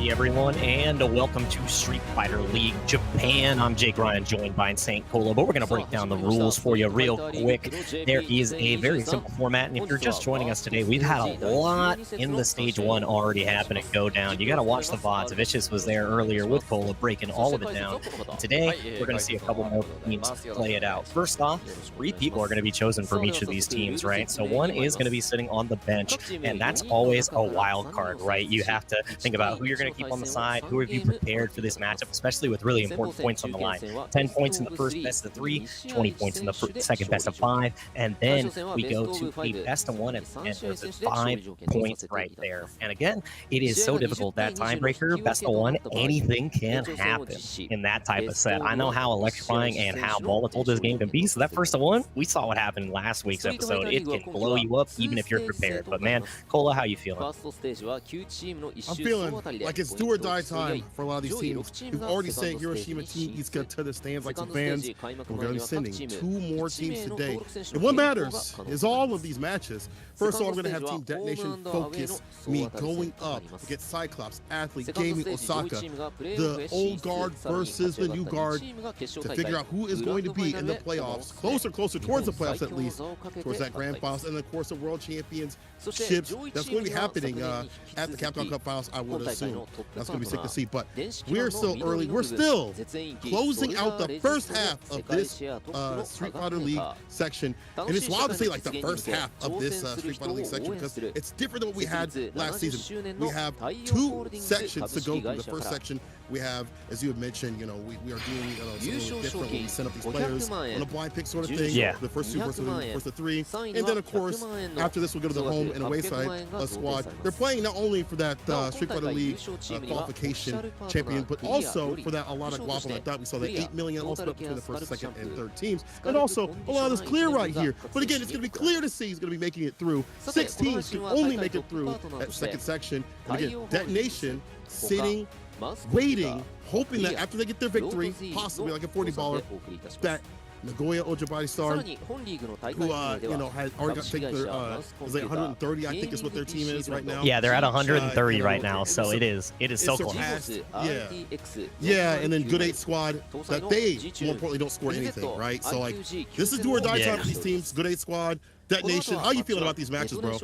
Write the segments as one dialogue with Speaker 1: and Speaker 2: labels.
Speaker 1: Howdy everyone, and welcome to Street Fighter League Japan. I'm Jake Ryan, joined by Saint Cola, but we're going to break down the rules for you real quick. There is a very simple format, and if you're just joining us today, we've had a lot in the Stage 1 already happen and go down. You got to watch the VODs. Vicious was there earlier with Cola, breaking all of it down. And today, we're going to see a couple more teams play it out. First off, 3 people are going to be chosen from each of these teams, right? So one is going to be sitting on the bench, and that's always a wild card, right? You have to think about who you're going to keep on the side, who have you prepared for this matchup, especially with really important points on the line. 10 points in the first best of 3, 20 points in the second best of 5, and then we go to a best of 1, and there's a 5 points right there. And again, it is so difficult, that tiebreaker, best of 1, anything can happen in that type of set. I know how electrifying and how volatile this game can be, so that first of 1, we saw what happened in last week's episode. It can blow you up even if you're prepared. But man, Cola, how you feeling?
Speaker 2: I'm feeling like it's do or die time for a lot of these teams. We've already sent Hiroshima Team Izuka to the stands like some fans. We're going to be sending 2 more teams today. And what matters is all of these matches. First of all, we're going to have Team Detonation FocusMe going up against CYCLOPS, Athlete, Gaming, Osaka, the old guard versus the new guard, to figure out who is going to be in the playoffs, closer towards the playoffs at least, towards that grand finals, and of course the World Championships that's going to be happening at the Capcom Cup finals, I would assume. That's going to be sick to see, but we're still early. We're still closing out the first half of this Street Fighter League section, and it's wild to say like the first half of this Street Fighter League section because it's different than what we had last season. We have 2 sections to go through. The first section we have, as you had mentioned, you know, we are doing something a little different when we set up these players on a blind pick sort of thing.
Speaker 1: Yeah.
Speaker 2: The first 2 versus the first 3, and then of course after this we'll go to the home and away side squad. They're playing not only for that Street Fighter League qualification champion, but also for that a lot of guapo like that. We saw that 8 million all split between the first, second, and third teams, and also a lot of this clear right here. But again, it's going to be clear to see who's going to be making it through. 6 teams can only make it through that second section. And again, Detonation sitting, waiting, hoping that after they get their victory, possibly like a 40-baller, that Nagoya Ojibari Star, who you know has already got to take their is like 130, I think is what their team is right now.
Speaker 1: Yeah, they're at 130 right now, so it is so close.
Speaker 2: Yeah, and then Good 8 squad that they more importantly don't score anything, right? So like this is do or die time for these teams. Good 8 squad, Detonation. How you feeling about these matches, bro?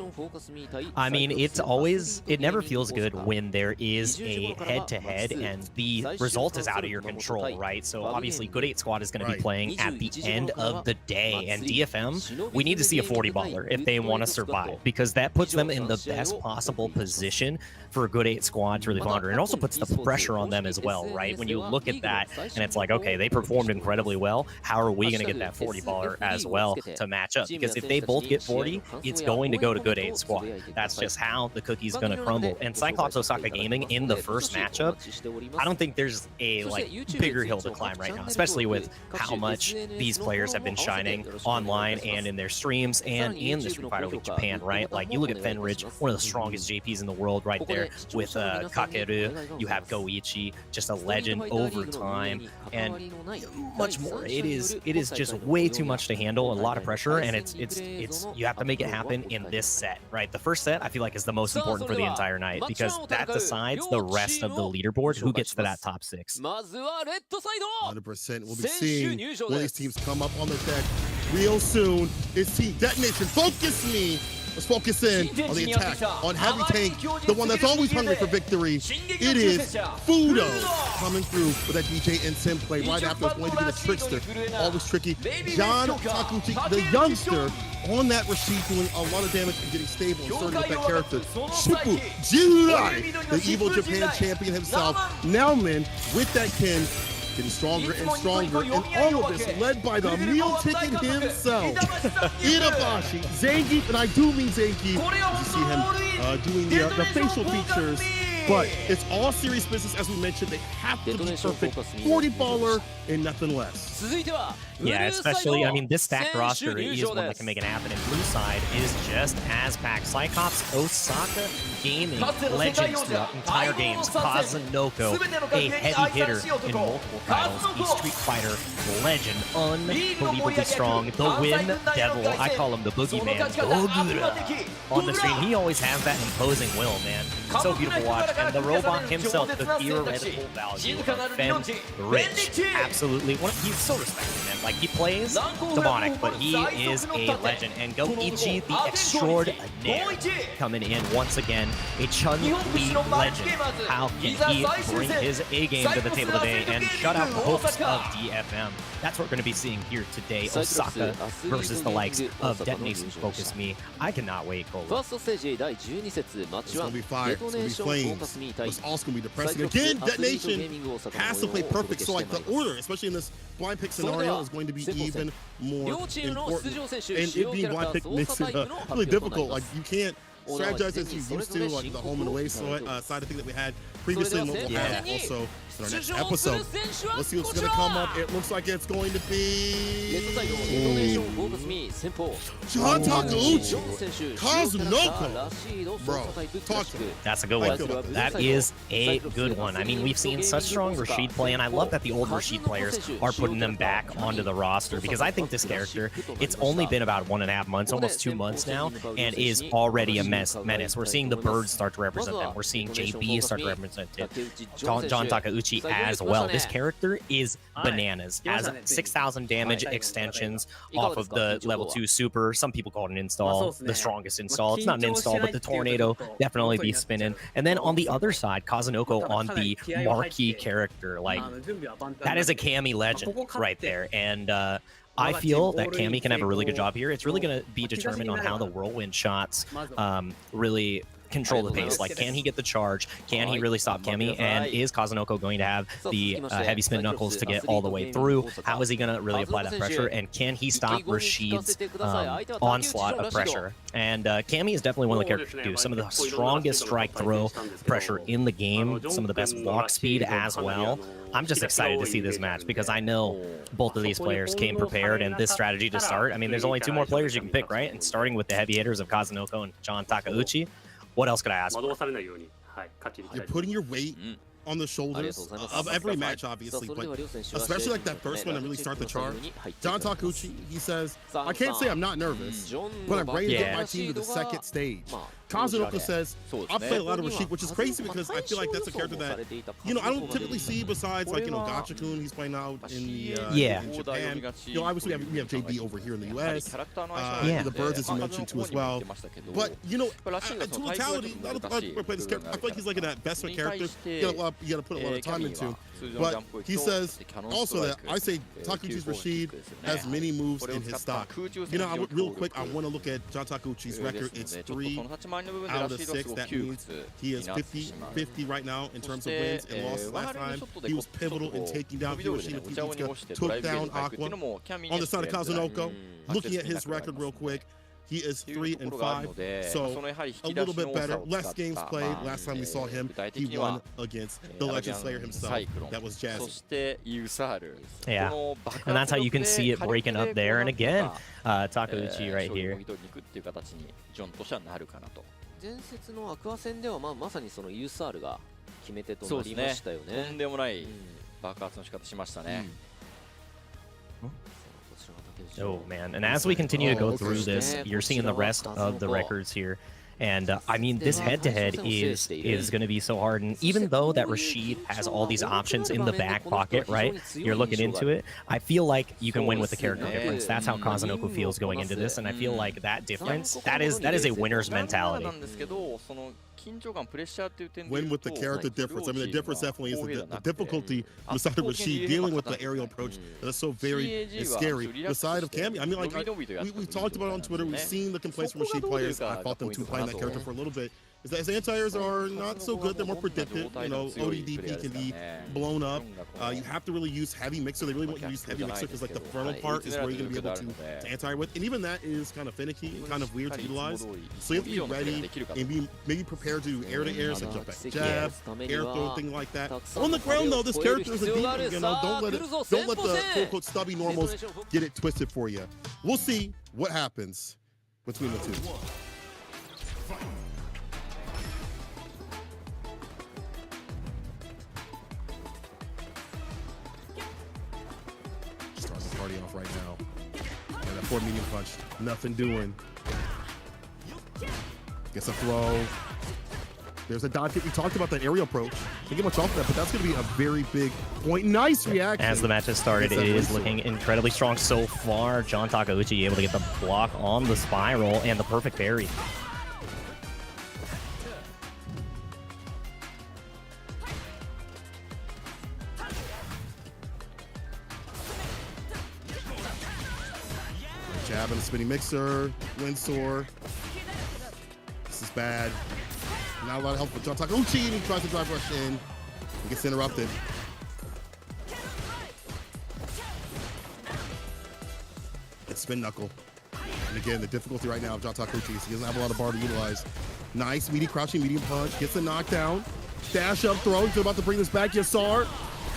Speaker 1: I mean, it never feels good when there is a head-to-head and the result is out of your control, right? So obviously, Good 8 squad is going to be playing at the end of the day, and DFM, we need to see a 40-baller if they want to survive, because that puts them in the best possible position for a Good 8 squad to really flounder. And it also puts the pressure on them as well, right? When you look at that, and it's like, okay, they performed incredibly well. How are we going to get that 40-baller as well to match up? Because if they both get 40, it's going to go to Good 8 squad. That's just how the cookie's going to crumble. And Cyclops Osaka Gaming in the first matchup, I don't think there's a bigger hill to climb right now, especially with how much these players have been shining online and in their streams and in the Street Fighter League Japan, right? Like you look at Fenridge, one of the strongest JPs in the world right there with Kakeru. You have Goichi, just a legend over time, and much more. It is just way too much to handle, a lot of pressure, and it's you have to make it happen in this set, right? The first set I feel like is the most important for the entire night because that decides the rest of the leaderboard, who gets to that top 6.
Speaker 2: 100%. We'll be seeing one of these teams come up on the deck real soon. It's Team Detonation FocusMe. Let's focus in on the attack on Heavy Tank, the one that's always hungry for victory. It is Fudo coming through with that DJ and Sim play right after. It's going to be the trickster, always tricky. John Takuchi, the youngster, on that receive, doing a lot of damage and getting stable and starting with that character. Shippu Jirai, the evil Japan champion himself, now with that Ken, getting stronger and stronger, and all of this led by the meal ticket himself, Itabashi, Zangief, and I do mean Zangief. You see him doing the facial features, but it's all serious business. As we mentioned, they have to be perfect, 40-baller and nothing less.
Speaker 1: Yeah, especially, I mean, this stacked roster is one that can make it happen, and blue side is just as packed. Cyclops, Osaka Gaming, legends throughout entire games, Kazunoko, a heavy hitter in multiple titles, a Street Fighter legend, unbelievably strong, the Win Devil, I call him the Boogeyman, Gogura. On the stream, he always has that imposing will, man. It's so beautiful to watch. And the robot himself, the theoretical value of Fen Rich, absolutely. He's so respected, man. Like, he plays demonic, but he is a legend. And Goichi, the extraordinaire, coming in once again, a Chun-Li legend. How can he bring his A game to the table today and shut out the hopes of DFM? That's what we're going to be seeing here today. Osaka versus the likes of DetonatioN FocusMe. I cannot wait, Cole.
Speaker 3: It's going
Speaker 2: to be fire. It's going to be flames. It's also going to be depressing. Again, Detonation has to play perfect. So, like, the order, especially in this blind pick scenario, is going to be even more important. And it being blind pick makes it really difficult. Like, you can't strategize as you used to, like the home and away side of thing that we had previously, and what we'll have also in our next episode. Let's see what's going to come up. It looks like it's going to be John Takeuchi, Kazunoko. Bro, talk to me.
Speaker 1: That's a good one. That is a good one. I mean, we've seen such strong Rashid play, and I love that the old Rashid players are putting them back onto the roster, because I think this character, it's only been about 1.5 months, almost 2 months now, and is already a menace. We're seeing the birds start to represent them. We're seeing JB start to represent it. John Takeuchi as well. This character is bananas. Has 6,000 damage extensions off of the level 2 super. Some people call it an install, the strongest install. It's not an install, but the tornado definitely be spinning. And then on the other side, Kazunoko on the marquee character. Like, that is a Cammy legend right there. And I feel that Cammy can have a really good job here. It's really going to be determined on how the whirlwind shots really control the pace. Like, can he get the charge? Can he really stop Cammy? And is Kazunoko going to have the heavy spin knuckles to get all the way through? How is he going to really apply that pressure? And can he stop Rashid's onslaught of pressure? And Cammy is definitely one of the characters to do some of the strongest strike throw pressure in the game, some of the best walk speed as well. I'm just excited to see this match, because I know both of these players came prepared, and this strategy to start, I mean, there's only 2 more players you can pick, right? And starting with the heavy hitters of Kazunoko and John Takeuchi, what else could I ask for?
Speaker 2: You're putting your weight on the shoulders of every match, obviously, but especially like that first one to really start the charge. John Takeuchi, he says, I can't say I'm not nervous, but I'm ready to get my team to the second stage. Kazunoko says, I've played a lot of Rashid, which is crazy, because I feel like that's a character that, you know, I don't typically see besides, like, you know, Gachikun, he's playing out in Japan. You know, obviously we have JB over here in the US. The Birds, as you mentioned, too, as well. But, you know, in totality, I feel like he's like an investment character you got to put a lot of time into. But he says also that I say Takeuchi's Rashid has many moves in his stock. You know, real quick, I want to look at John Takeuchi's record. It's 3 out of 6. That means he is 50-50 right now in terms of wins and losses. Last time, he was pivotal in taking down Hiroshima Titsuka, took down Aqua. On the side of Kazunoko, looking at his record real quick, he is 3-5, so a little bit better. Less games played. Last time we saw him, he won against the Legend Slayer himself. That was Jazzy.
Speaker 1: Yeah, and that's how you can see it breaking up there. And again, Takeuchi right here.
Speaker 3: 前節のアクア戦ではまさにその USR が決め手となりましたよね。
Speaker 4: とんでもない爆発の仕方しましたね。
Speaker 1: Oh man, and as we continue to go through this, you're seeing the rest of the records here. And I mean, this head-to-head is going to be so hard. And even though that Rashid has all these options in the back pocket, right? You're looking into it. I feel like you can win with the character difference. That's how Kazunoko feels going into this. And I feel like that difference, that is a winner's mentality.
Speaker 2: Win with the character difference. I mean, the difference definitely is the difficulty on the side of Rashid dealing with the aerial approach. That's so very scary. The side of Cammy, I mean, like we've talked about it on Twitter. We've seen the complaints from Rashid players. I fought them too playing that character for a little bit. Is that his anti-airs are not so good. They're more predicted. You know, ODDP can be blown up. You have to really use heavy mixer. They really want you to use heavy mixer because like the frontal part is where you're going to be able to anti-air with. And even that is kind of finicky and kind of weird to utilize. So you have to be ready and be maybe prepared to do air-to-air, so jump back jab, air throw, thing like that. On the ground though, this character is a demon. You know, don't let the quote-unquote stubby normals get it twisted for you. We'll see what happens between the two. Party off right now. And that forward medium punch, nothing doing. Gets a throw. There's a dive kick. We talked about that aerial approach. Didn't get much off of that, but that's going to be a very big point. Nice reaction.
Speaker 1: As the match has started, it is looking incredibly strong so far. John Takeuchi able to get the block on the spiral and the perfect parry.
Speaker 2: Jab and a spinning mixer, Windsor. This is bad. Not a lot of help for John Takeuchi, and he tries to drive rush in. He gets interrupted. It's spin knuckle. And again, the difficulty right now of John Takeuchi is he doesn't have a lot of bar to utilize. Nice, meaty, crouching, medium punch. Gets the knockdown. Dash up throw. He's about to bring this back. Yassar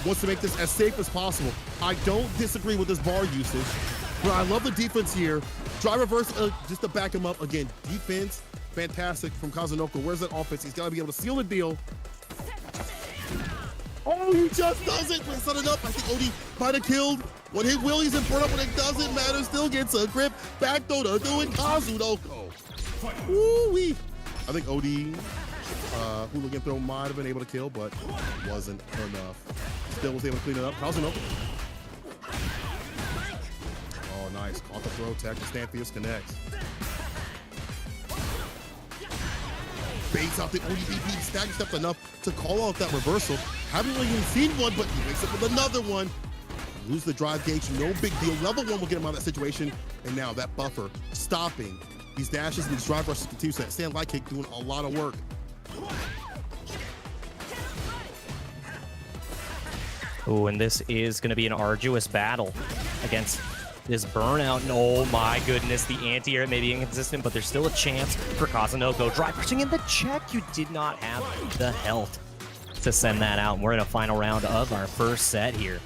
Speaker 2: wants to make this as safe as possible. I don't disagree with this bar usage, but I love the defense here. Drive reverse just to back him up. Again, defense, fantastic from Kazunoko. Where's that offense? He's got to be able to seal the deal. Oh, he just does it. Set it up. I think Odie might have killed. One hit Willie's in front of when it doesn't matter. Still gets a grip. Back throw to doing Kazunoko. Woo-wee. I think Odie hooligan throw might have been able to kill, but wasn't enough. Still was able to clean it up. Kazunoko. Oh, nice. Caught the throw. Tech. Stand fierce connects. Baits out the ODBP. Stagger stepped enough to call out that reversal. Haven't really even seen one, but he wakes up with another one. Lose the drive gauge. No big deal. Level 1 will get him out of that situation. And now that buffer stopping these dashes and these drive rushes continues. That stand light kick doing a lot of work.
Speaker 1: Oh, and this is going to be an arduous battle against this burnout. And oh my goodness, the anti-air may be inconsistent, but there's still a chance for Kazunoko. Drive pushing in the check. You did not have the health to send that out. And we're in a final round of our first set here.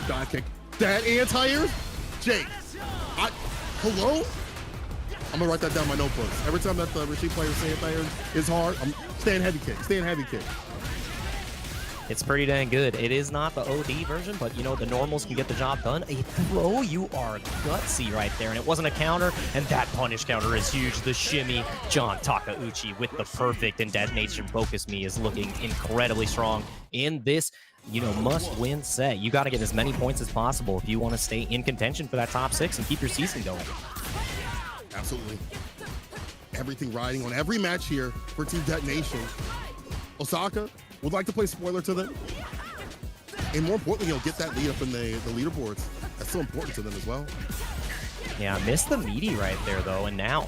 Speaker 2: Dive kick. That anti-air? Jake. Hello? I'm gonna write that down in my notebooks. Every time that the receive player say anti-air is hard, I'm staying heavy kick. Staying heavy kick.
Speaker 1: It's pretty dang good. It is not the OD version, but you know, the normals can get the job done. A throw, you are gutsy right there. And it wasn't a counter, and that punish counter is huge. The shimmy, John Takeuchi with the perfect, and DetonatioN FocusMe is looking incredibly strong in this, you know, must-win set. You got to get as many points as possible if you want to stay in contention for that top 6 and keep your season going.
Speaker 2: Absolutely. Everything riding on every match here for Team Detonation. OSAKA would like to play spoiler to them. And more importantly, you'll get that lead up in the leaderboards. That's so important to them as well.
Speaker 1: Yeah, missed the meaty right there, though. And now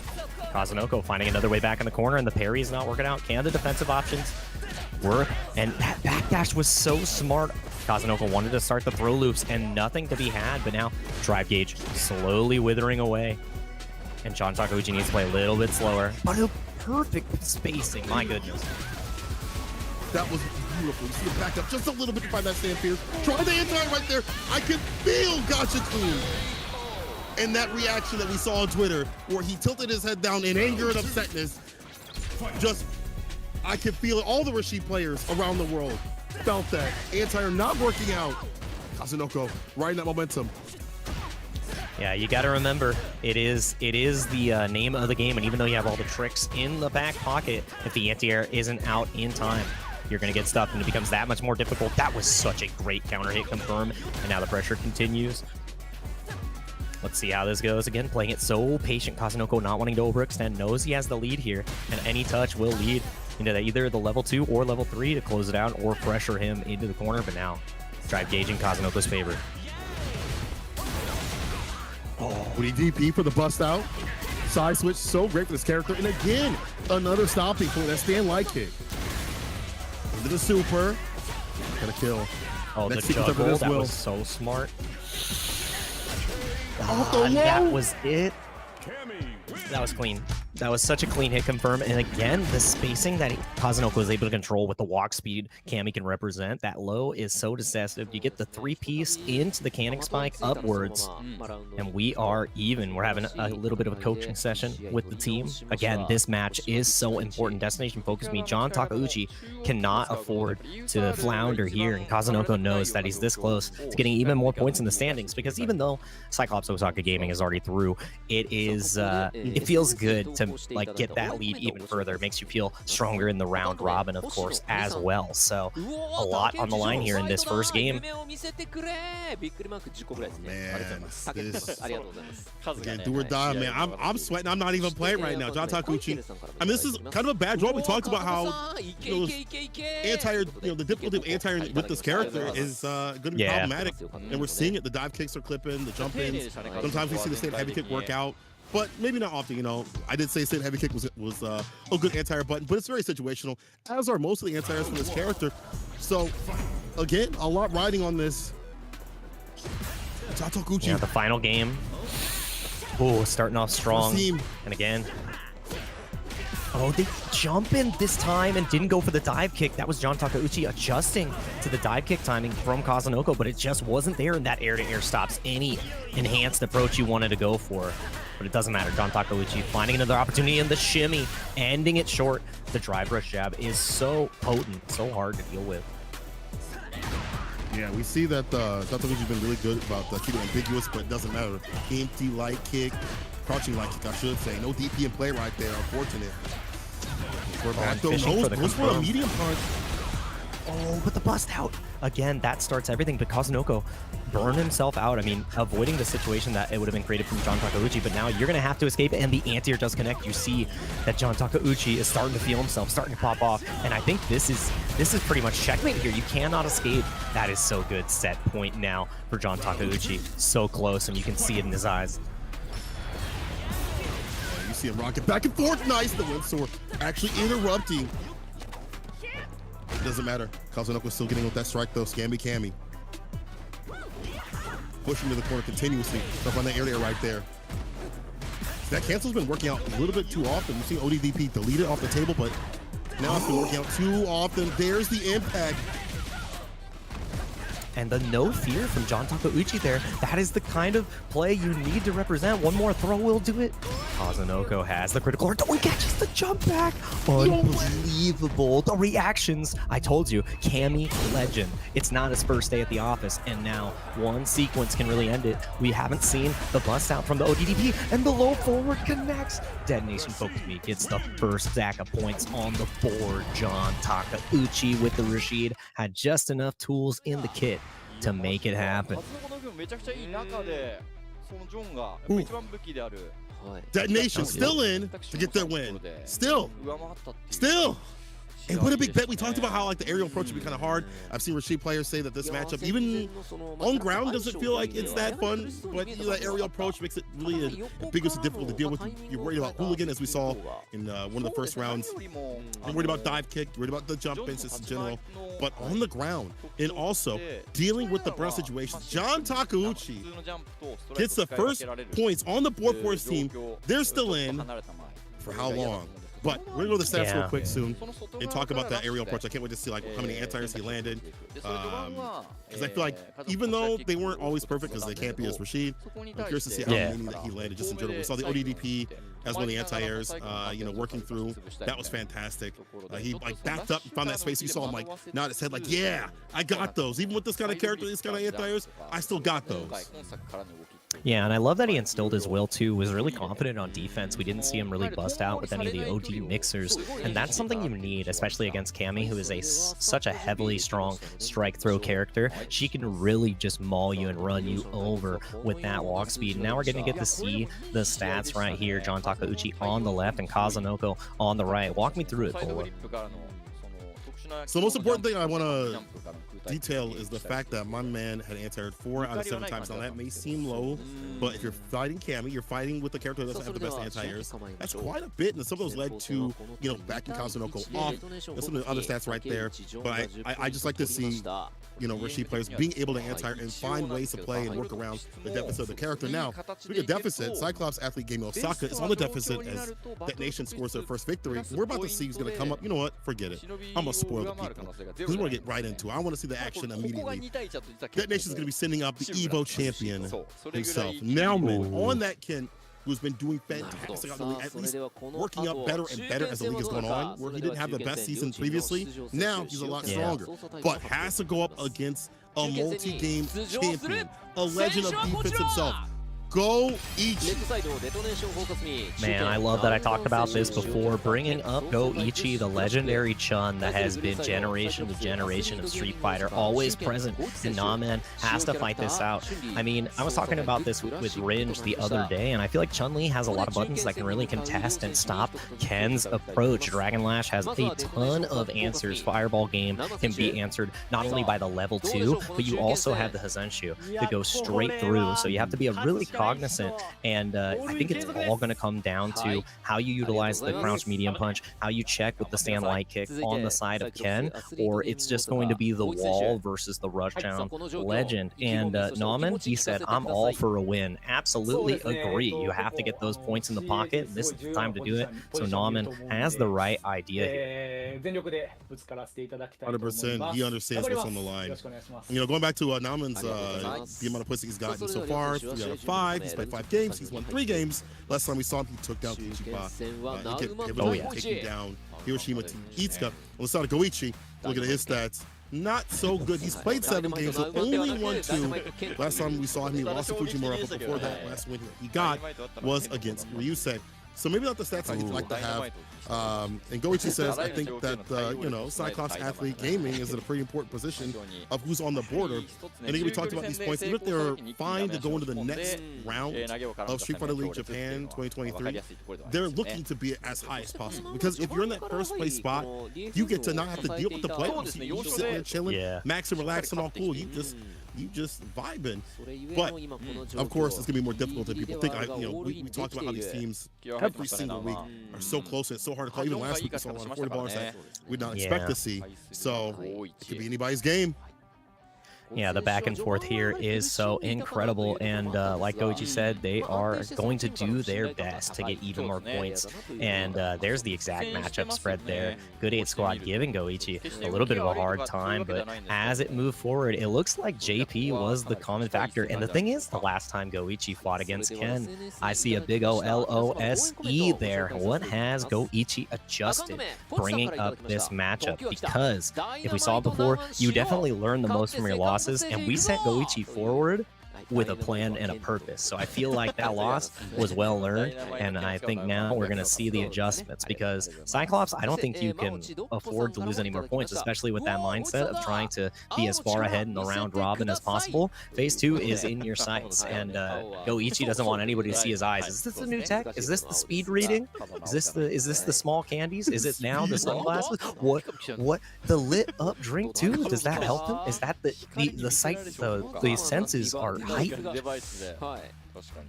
Speaker 1: Kazunoko finding another way back in the corner, and the parry is not working out. Can the defensive options work? And that backdash was so smart. Kazunoko wanted to start the throw loops and nothing to be had, but now drive gauge slowly withering away. And John Takeuchi needs to play a little bit slower. But a perfect spacing, my goodness.
Speaker 2: That was beautiful. You see it back up just a little bit to find that stand fierce. Try the anti right there. I can feel Gotcha Clean. And that reaction that we saw on Twitter, where he tilted his head down in anger and upsetness. Just, I can feel it. All the Rashid players around the world felt that. Anti-air not working out. Kazunoko riding that momentum.
Speaker 1: Yeah, you got to remember, it is the name of the game, and even though you have all the tricks in the back pocket, if the anti-air isn't out in time, you're going to get stuffed, and it becomes that much more difficult. That was such a great counter hit confirm, and now the pressure continues. Let's see how this goes. Again, playing it so patient. Kazunoko not wanting to overextend, knows he has the lead here, and any touch will lead into either the level 2 or level 3 to close it out or pressure him into the corner, but now drive gauge in Kazunoko's favor.
Speaker 2: Oh, DP for the bust out. Side switch, so great for this character. And again, another stopping point. That stand light kick. Into the super. Gonna kill.
Speaker 1: Oh,
Speaker 2: next
Speaker 1: the juggle, that was so smart.
Speaker 2: Oh,
Speaker 1: that was it. That was clean. That was such a clean hit confirm. And again, the spacing that Kazunoko is able to control with the walk speed Cammy can represent, that low is so deceptive. You get the 3-piece into the canning spike upwards, and we are even. We're having a little bit of a coaching session with the team. Again, this match is so important. Destination FocusMe, John Takeuchi cannot afford to flounder here, and Kazunoko knows that he's this close to getting even more points in the standings, because even though Cyclops Osaka Gaming is already through, it feels good to like get that lead even further. It makes you feel stronger in the round robin, of course, as well. So a lot on the line here in this first game.
Speaker 2: Man, again, do or die, man. I'm sweating. I'm not even playing right now. John Takeuchi. I mean, this is kind of a bad draw. We talked about how the difficulty of anti-air with this character is going to be problematic, and we're seeing it. The dive kicks are clipping, the jump ins. Sometimes we see the same heavy kick work out, but maybe not often. I did say same heavy kick was a good anti-air button, but it's very situational, as are most of the anti-airs from this character. So again, a lot riding on this. John Takeuchi.
Speaker 1: Yeah, the final game. Oh, starting off strong. And again. Oh, they jump in this time and didn't go for the dive kick. That was John Takeuchi adjusting to the dive kick timing from Kazunoko, but it just wasn't there in that air-to-air stops. Any enhanced approach you wanted to go for, but it doesn't matter. John Takeuchi finding another opportunity in the shimmy, ending it short. The drive rush jab is so potent, so hard to deal with.
Speaker 2: Yeah, we see that Takeuchi's been really good about keeping it ambiguous, but it doesn't matter. Empty light kick, crouching light kick, I should say. No DP in play right there, unfortunate. We're back though, goes for a medium punch.
Speaker 1: Oh, but the bust out. Again, that starts everything, but Kazunoko burned himself out. I mean, avoiding the situation that it would have been created from John Takeuchi, but now you're going to have to escape, and the anti-air does connect. You see that John Takeuchi is starting to feel himself, starting to pop off, and I think this is pretty much checkmate here. You cannot escape. That is so good. Set point now for John Takeuchi. So close, and you can see it in his eyes.
Speaker 2: You see him rocket back and forth. Nice. The Windsor actually interrupting. It doesn't matter. Kazunoko's still getting with that strike though. Cammy. Pushing to the corner continuously. Up on that area right there. That cancel's been working out a little bit too often. You see ODDP delete it off the table, but now it's been working out too often. There's the impact.
Speaker 1: And the no fear from John Takeuchi there. That is the kind of play you need to represent. One more throw will do it. Kazunoko has the critical hit. Oh, he catches the jump back. Unbelievable. The reactions. I told you, Cammy legend. It's not his first day at the office, and now one sequence can really end it. We haven't seen the bust out from the ODDP, and the low forward connects. Detonation FocusMe gets the first stack of points on the board. John Takeuchi with the Rashid had just enough tools in the kit to make it happen.
Speaker 2: Detonation still in to get their win. Still. And what a big bet. We talked about how the aerial approach would be kind of hard. I've seen Rashid players say that this matchup, even on ground, doesn't feel like it's that fun. But that aerial approach makes it really ambiguous and difficult to deal with. You're worried about hooligan, as we saw in one of the first rounds. You're worried about dive kick. You're worried about the jump ins in general. But on the ground, and also dealing with the brush situation, John Takeuchi gets the first points on the board for his team. They're still in. For how long? But we're gonna go to the stats real quick soon and talk about that aerial approach. I can't wait to see how many anti-airs he landed. Because I feel like even though they weren't always perfect, because they can't be as Rashid, I'm curious to see how many that he landed just in general. We saw the ODDP as one of the anti-airs, working through. That was fantastic. He backed up and found that space. You saw him nod his head yeah, I got those. Even with this kind of character, these kind of anti-airs, I still got those.
Speaker 1: Yeah, and I love that he instilled his will too, was really confident on defense. We didn't see him really bust out with any of the OD mixers, and that's something you need, especially against Cammy, who is such a heavily strong strike throw character. She can really just maul you and run you over with that walk speed. Now we're going to get to see the stats right here. John Takeuchi on the left and Kazunoko on the right. Walk me through it, Bola.
Speaker 2: So the most important thing I want to detail is the fact that my man had anti-aired 4 out of 7 times. Now that may seem low, but if you're fighting Cammy, you're fighting with the character that doesn't have the best anti-airs. That's quite a bit, and some of those led to, you know, backing Kazunoko off. There's some of the other stats right there, but I just like to see, you know, Rishi players being able to anti-air and find ways to play and work around the deficit of the character. Now, speaking of deficit, Cyclops athlete game OSAKA is on the deficit as DetonatioN scores their first victory. We're about to see who's going to come up. You know what? Forget it. I'm going to spoil the people because we want to get right into it. I want to see the action immediately. DetonatioN's going to be sending up the EVO champion himself. Nauman on that Ken, who's been doing fantastic, at least working up better and better as the league has gone on, where he didn't have the best season previously. Now he's a lot stronger, but has to go up against a multi-game champion, a legend of defense himself. Go Ichi.
Speaker 1: Man, I love that I talked about this before. Bringing up Go Ichi, the legendary Chun that has been generation to generation of Street Fighter, always present. And Nauman has to fight this out. I mean, I was talking about this with Ringe the other day, and I feel like Chun-Li has a lot of buttons that can really contest and stop Ken's approach. Dragon Lash has a ton of answers. Fireball game can be answered not only by the level 2, but you also have the Hazenshu to go straight through. So you have to be a really cognizant, and I think it's all going to come down to how you utilize the crouch medium punch, how you check with the stand light kick on the side of Ken, or it's just going to be the wall versus the rushdown legend. And Nauman, he said, I'm all for a win. Absolutely agree. You have to get those points in the pocket. This is the time to do it. So Nauman has the right idea here.
Speaker 2: 100%. He understands what's on the line. You know, going back to Nauman's the amount of pussy he's gotten so far, 3 out of 5. He's played 5 games. He's won 3 games. Last time we saw him, he took down Ichiba. Taking down Hiroshima Team Itsuka. On the side of Goichi, look at his stats. Not so good. He's played 7 games, so only won 2. Last time we saw him, he lost to Fujimura, but before that, last win he got was against Ryusei. So maybe not the stats that he'd like to have. And Goichi says, I think that, you know, Cyclops athlete gaming is in a pretty important position of who's on the border. And again, we talked about these points. Even if they're fine to go into the next round of Street Fighter League Japan 2023, they're looking to be as high as possible. Because if you're in that first place spot, you get to not have to deal with the playoffs. You just sit there chilling, max and relax and all cool. You just vibing. But of course, it's gonna be more difficult than people think. You know, we talked about how these teams every single week are so close and it's so hard to call. Even last week, we saw a lot of 40 bars that we did not expect to see. So it could be anybody's game.
Speaker 1: Yeah, the back and forth here is so incredible, and like Goichi said, they are going to do their best to get even more points, and there's the exact matchup spread there. Good 8 squad giving Goichi a little bit of a hard time, but as it moved forward, it looks like JP was the common factor, and the thing is, the last time Goichi fought against Ken, I see a big O-L-O-S-E there. What has Goichi adjusted bringing up this matchup? Because if we saw it before, you definitely learn the most from your losses, and we sent Goichi forward with a plan and a purpose. So I feel like that loss was well learned, and I think now we're going to see the adjustments, because Cyclops, I don't think you can afford to lose any more points, especially with that mindset of trying to be as far ahead in the round robin as possible. Phase 2 is in your sights, and Goichi doesn't want anybody to see his eyes. Is this the new tech? Is this the speed reading? Is this the small candies? Is it now the sunglasses? What the lit up drink too? Does that help him? Is that the sight, the senses are heightened?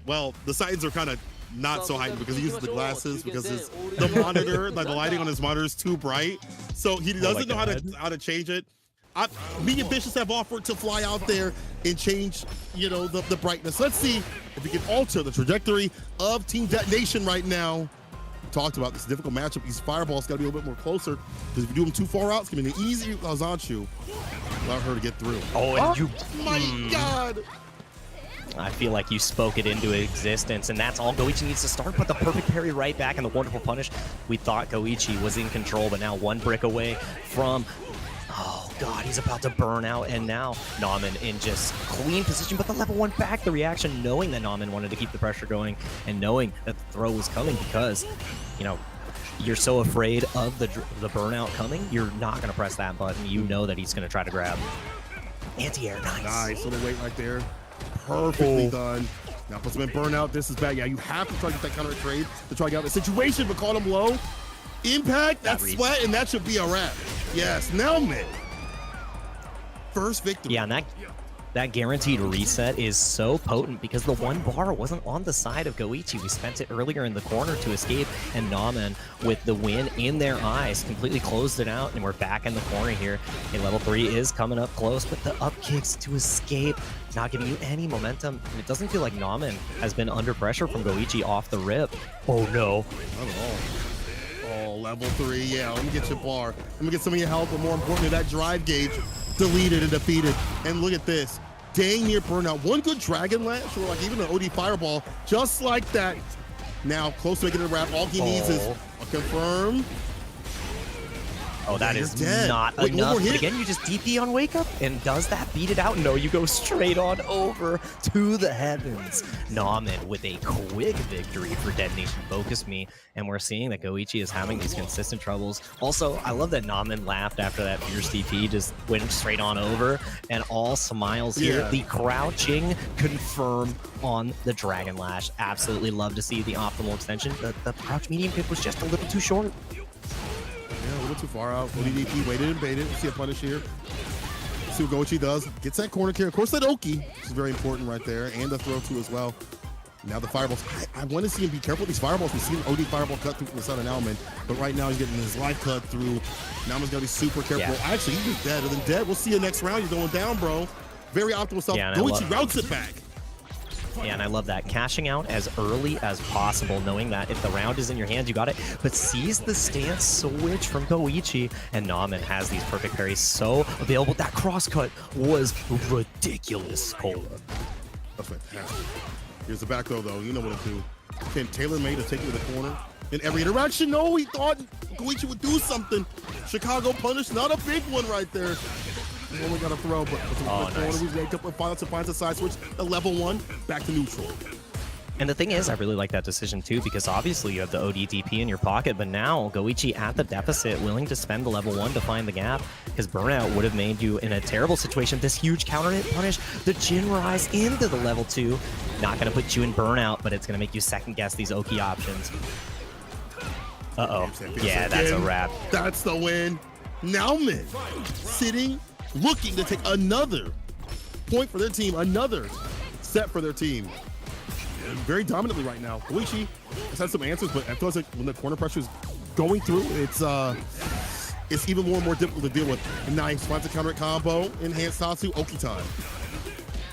Speaker 2: Well, the sides are kind of not so heightened because he uses the glasses, because the monitor, like the lighting on his monitor is too bright, so he doesn't know how to change it. Me and Vicious have offered to fly out there and change, you know, the brightness. Let's see if we can alter the trajectory of Team Detonation right now. We talked about this difficult matchup. These fireballs got to be a little bit more closer, because if you do them too far out, it's gonna be an easy Hazenshu. Allow her to get through.
Speaker 1: Oh, and you,
Speaker 2: my God.
Speaker 1: I feel like you spoke it into existence, and that's all Goichi needs to start, but the perfect parry right back and the wonderful punish. We thought Goichi was in control, but now 1 brick away from, oh God, he's about to burn out, and now Nauman in just clean position, but the level 1 back, the reaction, knowing that Nauman wanted to keep the pressure going, and knowing that the throw was coming, because, you know, you're so afraid of the burnout coming, you're not going to press that button. You know that he's going to try to grab. Anti-air, nice.
Speaker 2: Nice, little weight right there. Perfectly done. Now puts him in burnout. This is bad. Yeah, you have to try to get that counter trade to try to get out of the situation, but caught him low. Impact, that's sweat, and that should be a wrap. Yes, now mid. first victory.
Speaker 1: Yeah, and that guaranteed reset is so potent because the one bar wasn't on the side of Goichi. We spent it earlier in the corner to escape, and Namen, with the win in their eyes, completely closed it out, and we're back in the corner here. A level 3 is coming up close, but the up kicks to escape, not giving you any momentum. It doesn't feel like Namen has been under pressure from Goichi off the rip. Oh no.
Speaker 2: Not at all. Oh, level 3, yeah, let me get your bar. Let me get some of your help, but more importantly, that drive gauge deleted and defeated. And look at this. Dang near burnout. One good Dragon Lash, or like even an OD Fireball, just like that. Now, close to making it a wrap. All he needs is a confirm.
Speaker 1: Oh, that is not enough. But again, you just DP on Wake Up, and does that beat it out? No, you go straight on over to the heavens. Namen with a quick victory for Detonation FocusMe, and we're seeing that Goichi is having these consistent troubles. Also, I love that Namen laughed after that fierce DP, just went straight on over, and all smiles here. Yeah. The crouching confirm on the Dragon Lash. Absolutely love to see the optimal extension. The crouch medium kick was just a little too short.
Speaker 2: Yeah, a little too far out. ODDP waited and baited. See a punish here. See what Goichi does. Gets that corner kick. Of course, that Oki, which is very important right there, and the throw too as well. Now the fireballs. I want to see him be careful with these fireballs. We see an OD fireball cut through from the side of Namen, but right now he's getting his life cut through. Namen's got to be super careful. Yeah. Actually, he's just dead. Other than dead, we'll see you next round. You're going down, bro. Very optimal stuff. Yeah, Goichi routes it back.
Speaker 1: Yeah, and I love that. Cashing out as early as possible, knowing that if the round is in your hands, you got it. But sees the stance switch from Goichi, and Namen has these perfect parries so available. That crosscut was ridiculous, Cole.
Speaker 2: That's fantastic. Here's the back throw, though. You know what to do. Can tailor-made to take it to the corner. In every interaction, no, he thought Goichi would do something. Chicago punish, not a big one right there. We only got to throw, but nice. We wake up with finals to find a side switch, a level 1, back to neutral.
Speaker 1: And the thing is, I really like that decision too, because obviously you have the OD DP in your pocket, but now Goichi at the deficit, willing to spend the level 1 to find the gap, because burnout would have made you in a terrible situation. This huge counter hit punish, the Jin rise into the level 2, not going to put you in burnout, but it's going to make you second guess these Oki options. Uh-oh. Yeah, that's a wrap.
Speaker 2: That's the win. Namen sitting, looking to take another point for their team, another set for their team. Very dominantly right now. Goichi has had some answers, but it feels like when the corner pressure is going through, it's even more and more difficult to deal with. Nice, finds a counter combo, enhanced Tatsu, Oki time.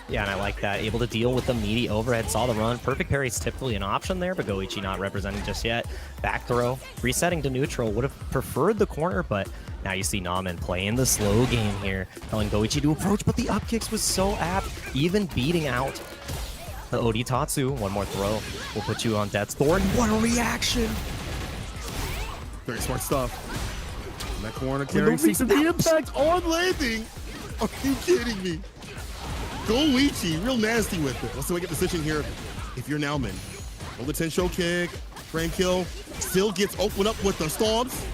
Speaker 1: Yeah, and I like that. Able to deal with the meaty overhead, saw the run. Perfect parry is typically an option there, but Goichi not representing just yet. Back throw, resetting to neutral. Would have preferred the corner, but now you see Namen playing the slow game here, telling Goichi to approach, but the up kicks was so apt, even beating out the OD Tatsu. One more throw will put you on death's door, and what a reaction!
Speaker 2: Very smart stuff. And that corner carrying the impact on landing. Are you kidding me? Goichi, real nasty with it. Let's make a decision here. If you're Namen, roll the 10 show kick, frame kill, still gets opened up with the stomps.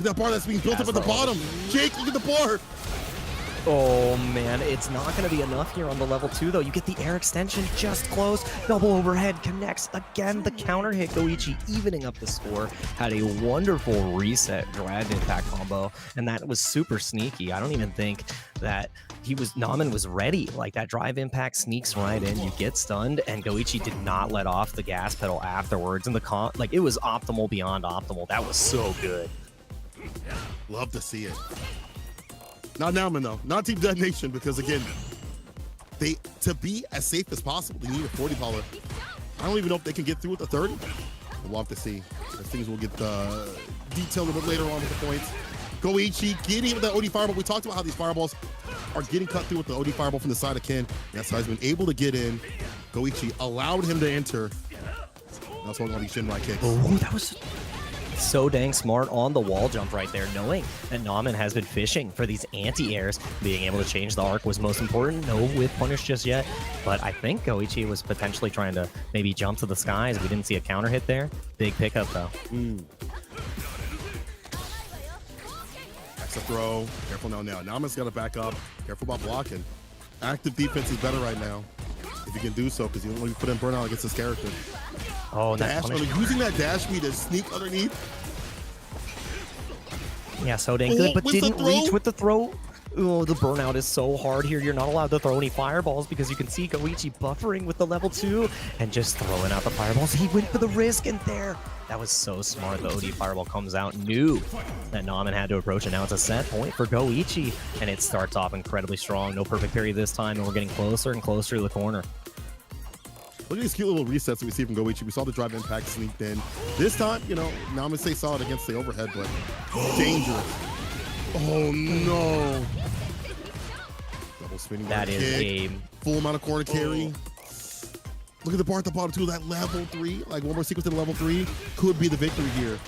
Speaker 2: That bar that's being built up at the bottom. Jake, look at the bar.
Speaker 1: Oh man, it's not going to be enough here on the level 2 though. You get the air extension just close. Double overhead connects again. The counter hit. Goichi evening up the score. Had a wonderful reset drive impact combo, and that was super sneaky. I don't even think that Namen was ready. Like, that drive impact sneaks right in. You get stunned, and Goichi did not let off the gas pedal afterwards. And it was optimal beyond optimal. That was so good.
Speaker 2: Love to see it. Not Namen though, not Team Detonation, because again, to be as safe as possible, they need a 40 baller. I don't even know if they can get through with the 30. We'll have to see. As things will get detailed a bit later on with the points. Goichi getting with that OD fireball. We talked about how these fireballs are getting cut through with the OD fireball from the side of Ken. That's how he's been able to get in. Goichi allowed him to enter. Now throwing all these shin right kicks.
Speaker 1: Oh, that was so dang smart on the wall jump right there, knowing that Namen has been fishing for these anti-airs. Being able to change the arc was most important. No whip punish just yet, but I think Goichi was potentially trying to maybe jump to the skies. We didn't see a counter hit there. Big pickup though.
Speaker 2: That's a throw. Careful now. Namen's got to back up. Careful about blocking. Active defense is better right now, if you can do so, because you don't want to put in burnout against this character.
Speaker 1: Oh, dash,
Speaker 2: using that dash speed to sneak underneath.
Speaker 1: Yeah, so dang good, but didn't reach with the throw. Oh, the burnout is so hard here. You're not allowed to throw any fireballs because you can see Goichi buffering with the level 2 and just throwing out the fireballs. He went for the risk, and there, that was so smart. The OD fireball comes out, knew that Namen had to approach, and now it's a set point for Goichi, and it starts off incredibly strong. No perfect parry this time, and we're getting closer and closer to the corner.
Speaker 2: Look at these cute little resets that we see from Goichi. We saw the drive impact sneaked in. This time, you know, Namen stay solid against the overhead, but dangerous. Oh no! Double spinning.
Speaker 1: That is
Speaker 2: kick.
Speaker 1: a
Speaker 2: Full amount of corner carry. Look at the bar at the bottom too. That level 3, like one more sequence to the level 3, could be the victory here.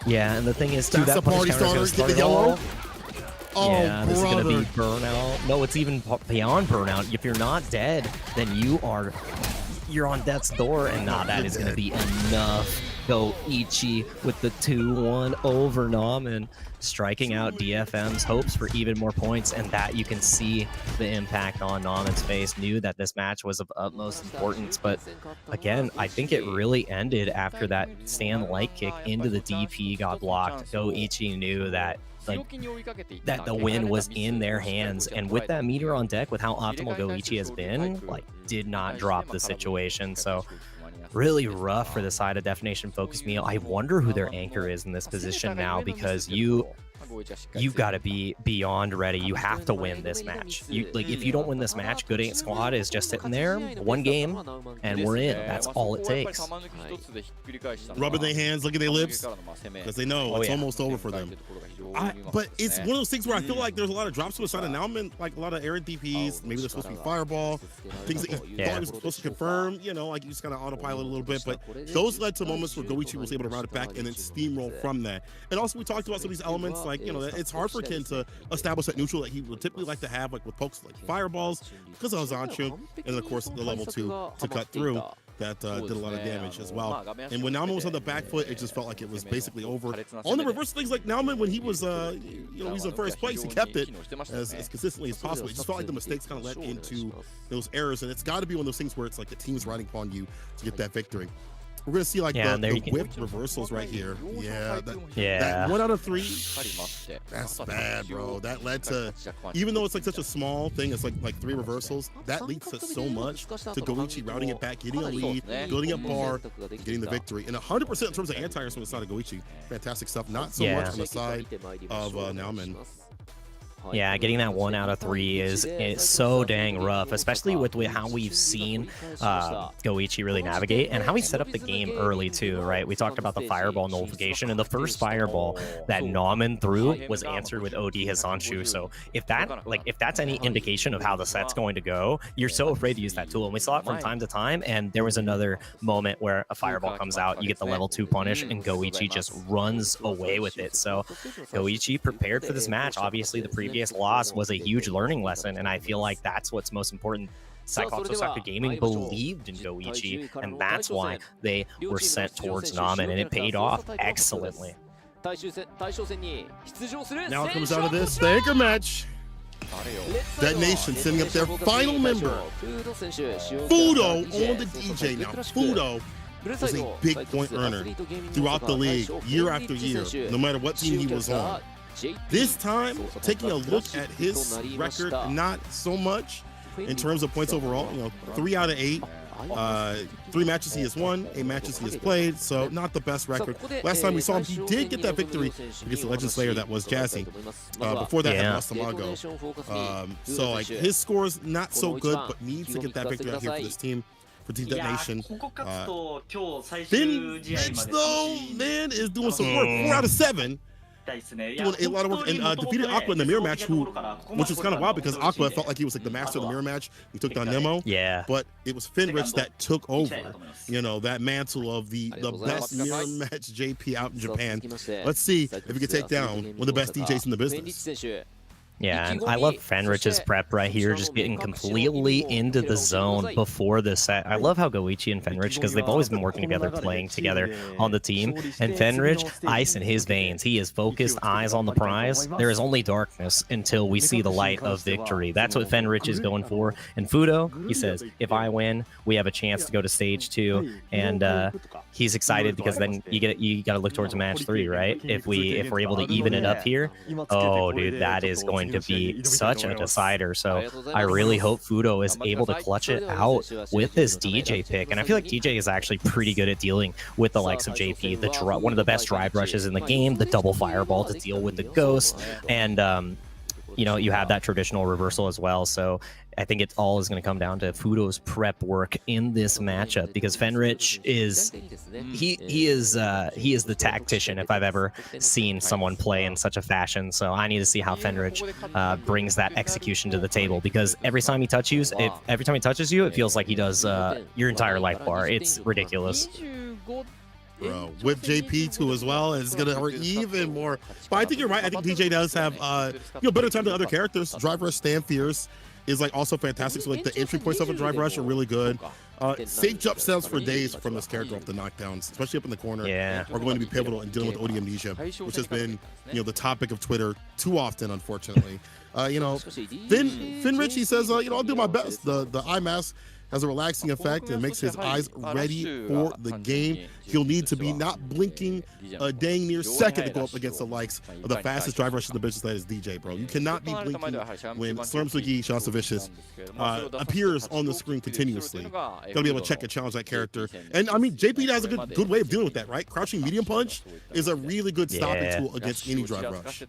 Speaker 1: Yeah, and the thing is too,
Speaker 2: that's
Speaker 1: that
Speaker 2: the party starter. Get the yellow. Oh,
Speaker 1: yeah, this
Speaker 2: brother.
Speaker 1: is gonna be burnout. No, it's even beyond burnout. If you're not dead, then you're on death's door, and that is gonna be enough. Goichi with the 2-1 over Namen, striking out DFM's hopes for even more points, and that you can see the impact on Namen's face. Knew that this match was of utmost importance, but again, I think it really ended after that stand light kick into the DP got blocked. Goichi knew that that the win was in their hands, and with that meter on deck, with how optimal Goichi has been, like, did not drop the situation. So really rough for the side of DetonatioN FocusMe. I wonder who their anchor is in this position now, because you've got to be beyond ready. You have to win this match. If you don't win this match, Good 8 Squad is just sitting there, one game, and we're in. That's all it takes.
Speaker 2: Rubbing their hands, looking at their lips, because they know it's almost over for them. But it's one of those things where I feel like there's a lot of drops to the side of Namen, like a lot of errant DPs. Maybe they're supposed to be fireball, things that you thought he was supposed to confirm, you know, like you just kind of autopilot a little bit. But those led to moments where Goichi was able to round it back and then steamroll from that. And also, we talked about some of these elements, like, you know, it's hard for Ken to establish that neutral that he would typically like to have, like with pokes like fireballs, because of Zanchu, and then of course the level 2 to cut through. That did a lot of damage as well. And when Namen was on the back foot, it just felt like it was basically over. On the reverse things, like Namen, when he was, you know, he's in first place, he kept it as consistently as possible. It just felt like the mistakes kind of led into those errors, and it's got to be one of those things where it's like the team is riding upon you to get that victory. We're gonna see like the whip reversals right here. Yeah, that 1 out of 3. That's bad, bro. That led to, even though it's like such a small thing, it's like 3 reversals. That leads to so much to Goichi routing it back, getting a lead, building a bar, getting the victory. And 100% in terms of anti-airs from the side of Goichi. Fantastic stuff. Not so much on the side of Namen.
Speaker 1: Yeah, getting that 1 out of 3 is so dang rough, especially with how we've seen Goichi really navigate and how he set up the game early too, right? We talked about the fireball nullification, and the first fireball that Namen threw was answered with OD Hisanshu. So if that's any indication of how the set's going to go, you're so afraid to use that tool. And we saw it from time to time, and there was another moment where a fireball comes out, you get the level 2 punish, and Goichi just runs away with it. So Goichi prepared for this match. Obviously, the previous loss was a huge learning lesson, and I feel like that's what's most important. CYCLOPS OSAKA Gaming believed in Goichi, and that's why they were sent towards Namen, and it paid off excellently.
Speaker 2: Now it comes out of this, the anchor match. DetonatioN sending up their final member, Fudo, on the DJ. Now Fudo was a big point earner throughout the league, year after year, no matter what team he was on. This time, taking a look at his record, not so much in terms of points overall. You know, 3 out of 8. 3 matches he has won, 8 matches he has played, so not the best record. Last time we saw him, he did get that victory against the Legend Slayer that was Jazzy. Before that, had lost to Mago. So like his score's not so good, but needs to get that victory out here for this team. For DetonatioN. Finrich, though, man, is doing some work. 4 out of 7. Doing a lot of work, and defeated Aqua in the mirror match, which was kind of wild because Aqua felt like he was like the master of the mirror match. He took down Nemo, but it was Finrich that took over, you know, that mantle of the best mirror match JP out in Japan. Let's see if he can take down one of the best DJs in the business.
Speaker 1: Yeah, and I love Fenrich's prep right here, just getting completely into the zone before the set. I love how Goichi and Fenrich, because they've always been working together, playing together on the team. And Fenrich, ice in his veins. He is focused, eyes on the prize. There is only darkness until we see the light of victory. That's what Fenrich is going for. And Fudo, he says, if I win, we have a chance to go to stage 2. And he's excited because then you got to look towards match 3, right? If we're able to even it up here, oh, dude, that is going going to be such a decider. So I really hope Fudo is able to clutch it out with this DJ pick. And I feel like DJ is actually pretty good at dealing with the likes of JP, one of the best drive rushes in the game, the double fireball to deal with the ghost, and you know, you have that traditional reversal as well. So I think it all is going to come down to Fudo's prep work in this matchup, because Fenrich is he is the tactician if I've ever seen someone play in such a fashion. So I need to see how Fenrich brings that execution to the table, because every time he touches you, it feels like he does your entire life bar. It's ridiculous.
Speaker 2: Bro, with JP too as well, it's gonna hurt even more. But I think you're right. I think DJ does have better time than other characters. Drive Rush Stand Fierce is like also fantastic. So like the entry points of a Drive Rush are really good. Safe jump sales for days from this character off the knockdowns, especially up in the corner, are going to be pivotal in dealing with OD amnesia, which has been the topic of Twitter too often, unfortunately. Fenrich, he says, I'll do my best. The eye mask has a relaxing effect and makes his eyes ready for the game. He'll need to be not blinking a dang near second to go up against the likes of the fastest drive rush in the business, that is DJ, bro. You cannot be blinking when Slurmsugi Shansavicious appears on the screen continuously. Gotta be able to check and challenge that character. And I mean, JP has a good way of dealing with that, right? Crouching medium punch is a really good stopping tool against any drive rush.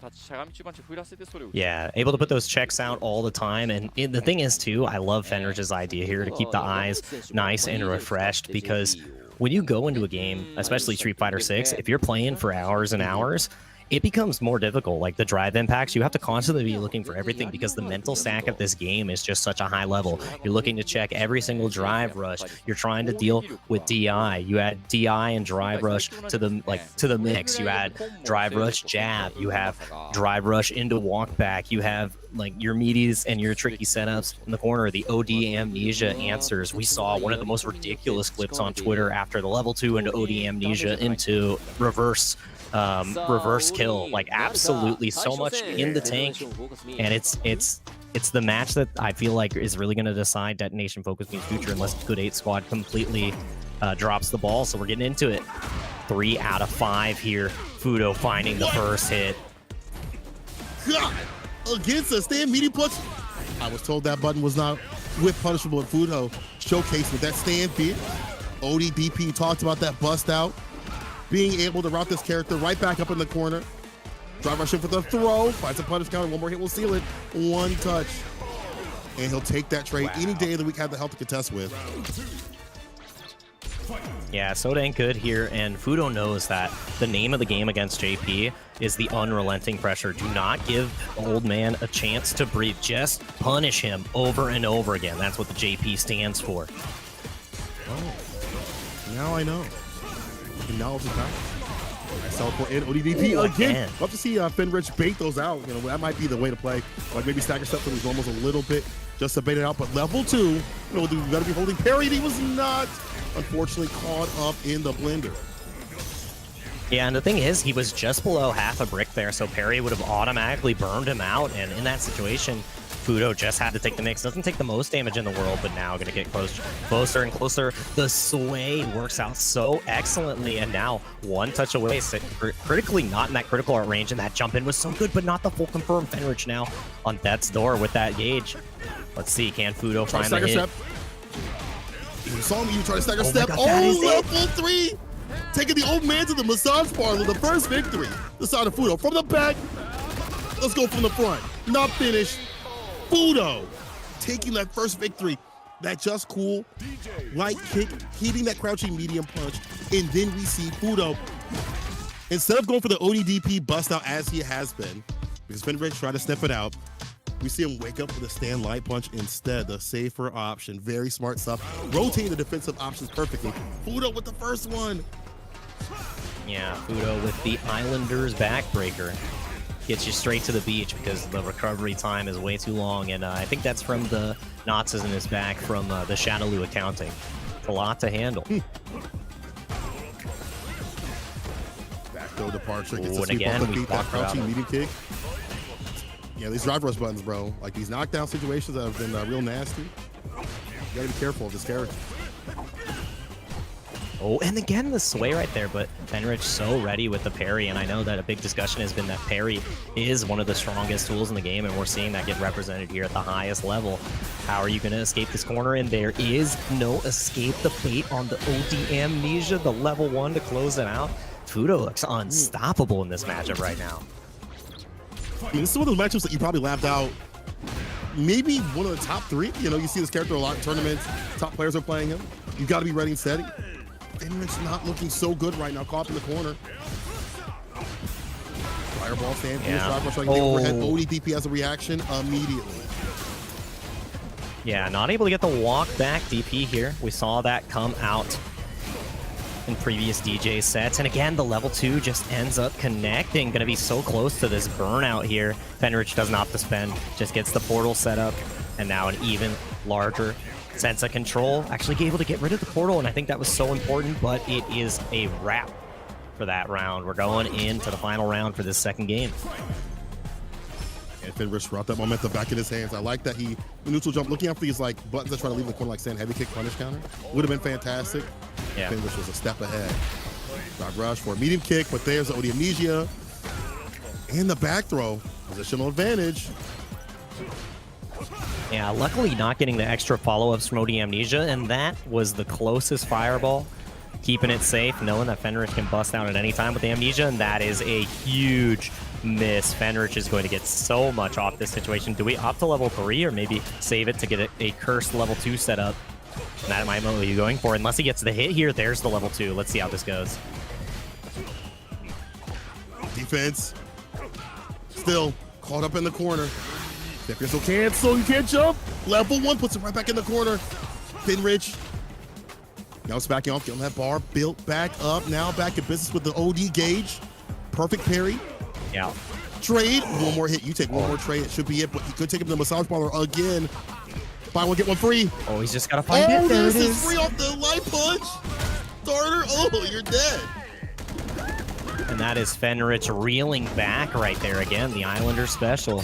Speaker 1: Yeah, able to put those checks out all the time. And the thing is, too, I love Fenrich's idea here to keep the eyes nice and refreshed, because when you go into a game, especially Street Fighter 6, if you're playing for hours and hours, it becomes more difficult. Like the drive impacts, you have to constantly be looking for everything, because the mental stack of this game is just such a high level. You're looking to check every single drive rush. You're trying to deal with DI. You add DI and drive rush to the mix. You add drive rush jab. You have drive rush into walk back. You have like your meaties and your tricky setups in the corner. The OD amnesia answers. We saw one of the most ridiculous clips on Twitter after the level 2 into OD amnesia into reverse kill, like absolutely so much in the tank. And it's the match that I feel like is really going to decide Detonation FocusMe's future, unless Good 8 squad completely drops the ball. So we're getting into it. 3 out of 5 here. Fudo finding the first hit.
Speaker 2: God, against a stand medium punch. I was told that button was not whip punishable, and Fudo showcased with that stand feed. ODDP talked about that bust out. Being able to route this character right back up in the corner. Drive rush in for the throw. Finds a punish counter. One more hit will seal it. One touch. And he'll take that trade any day of the week, have the health to contest with.
Speaker 1: Yeah, Soda ain't good here, and Fudo knows that the name of the game against JP is the unrelenting pressure. Do not give the old man a chance to breathe. Just punish him over and over again. That's what the JP stands for.
Speaker 2: Oh, now I know. And now it's time. Teleport in ODDP again. Love to see Fenrich bait those out. That might be the way to play. Like maybe stagger step to these normals a little bit just to bait it out. But level 2, you gotta be holding parry. And he was not, unfortunately, caught up in the blender.
Speaker 1: Yeah, and the thing is, he was just below half a brick there, so parry would have automatically burned him out. And in that situation, Fudo just had to take the mix. Doesn't take the most damage in the world, but now going to get closer and closer. The sway works out so excellently, and now one touch away. Critically not in that critical art range, and that jump in was so good, but not the full confirm. Fenrich now on death's door with that gauge. Let's see, can Fudo find the hit?
Speaker 2: Step. You saw me, you try to stagger step. Oh, level 3! Taking the old man to the massage parlor, the first victory. The side of Fudo from the back. Let's go from the front. Not finished. Fudo taking that first victory. That just cool light kick, hitting that crouching medium punch, and then we see Fudo, instead of going for the ODDP bust out as he has been, because Fenrich tried to sniff it out, we see him wake up with a stand light punch instead, the safer option. Very smart stuff. Rotating the defensive options perfectly. Fudo with the first one.
Speaker 1: Yeah, Fudo with the Islanders backbreaker. Gets you straight to the beach because the recovery time is way too long, and I think that's from the knots in his back from the Shadaloo accounting. It's a lot to handle.
Speaker 2: Back throw departure. Gets
Speaker 1: and again, we talked about
Speaker 2: medium kick. Yeah, these drive rush buttons, bro. Like these knockdown situations that have been real nasty. You gotta be careful of this character.
Speaker 1: Oh, and again, the sway right there, but Fenrich so ready with the parry, and I know that a big discussion has been that parry is one of the strongest tools in the game, and we're seeing that get represented here at the highest level. How are you going to escape this corner? And there is no escape. The fate on the OD Amnesia, the level 1 to close it out. Fudo looks unstoppable in this matchup right now.
Speaker 2: I mean, this is one of those matchups that you probably lapped out. Maybe one of the top 3. You know, you see this character a lot in tournaments. Top players are playing him. You got to be ready and steady. Fenrich's not looking so good right now, caught up in the corner. Fireball stand, overhead. OD DP has a reaction immediately.
Speaker 1: Yeah, not able to get the walk back DP here. We saw that come out in previous DJ sets. And again, the level 2 just ends up connecting. Going to be so close to this burnout here. Fenrich doesn't have to spend, just gets the portal set up. And now an even larger sense of control. Actually able to get rid of the portal, and I think that was so important, but it is a wrap for that round. We're going into the final round for this second game.
Speaker 2: And Fenrich brought that momentum back in his hands. I like that the neutral jump, looking after these like buttons that try to leave the corner like sand heavy kick punish counter. Would have been fantastic.
Speaker 1: Yeah.
Speaker 2: Fenrich was a step ahead. Drive rush for a medium kick, but there's the OD Amnesia. And the back throw. Positional advantage.
Speaker 1: Yeah, luckily not getting the extra follow-ups from OD Amnesia, and that was the closest fireball. Keeping it safe, knowing that Fenrich can bust out at any time with the Amnesia, and that is a huge miss. Fenrich is going to get so much off this situation. Do we opt to level 3 or maybe save it to get a cursed level 2 set up? And that might be what you're going for. Unless he gets the hit here, there's the level 2. Let's see how this goes.
Speaker 2: Defense. Still caught up in the corner. Pistol cancel, you can't jump. Level 1 puts it right back in the corner. Fenrich. Now it's backing off, getting that bar built back up. Now back in business with the OD gauge. Perfect parry.
Speaker 1: Yeah.
Speaker 2: Trade. One more hit. You take one more trade. It should be it, but he could take him to the massage parlor again. Buy one, get one free.
Speaker 1: Oh, he's just got to find it. There
Speaker 2: This
Speaker 1: it
Speaker 2: is free off the light punch. Starter. Oh, you're dead.
Speaker 1: And that is Fenrich reeling back right there again. The Islander special.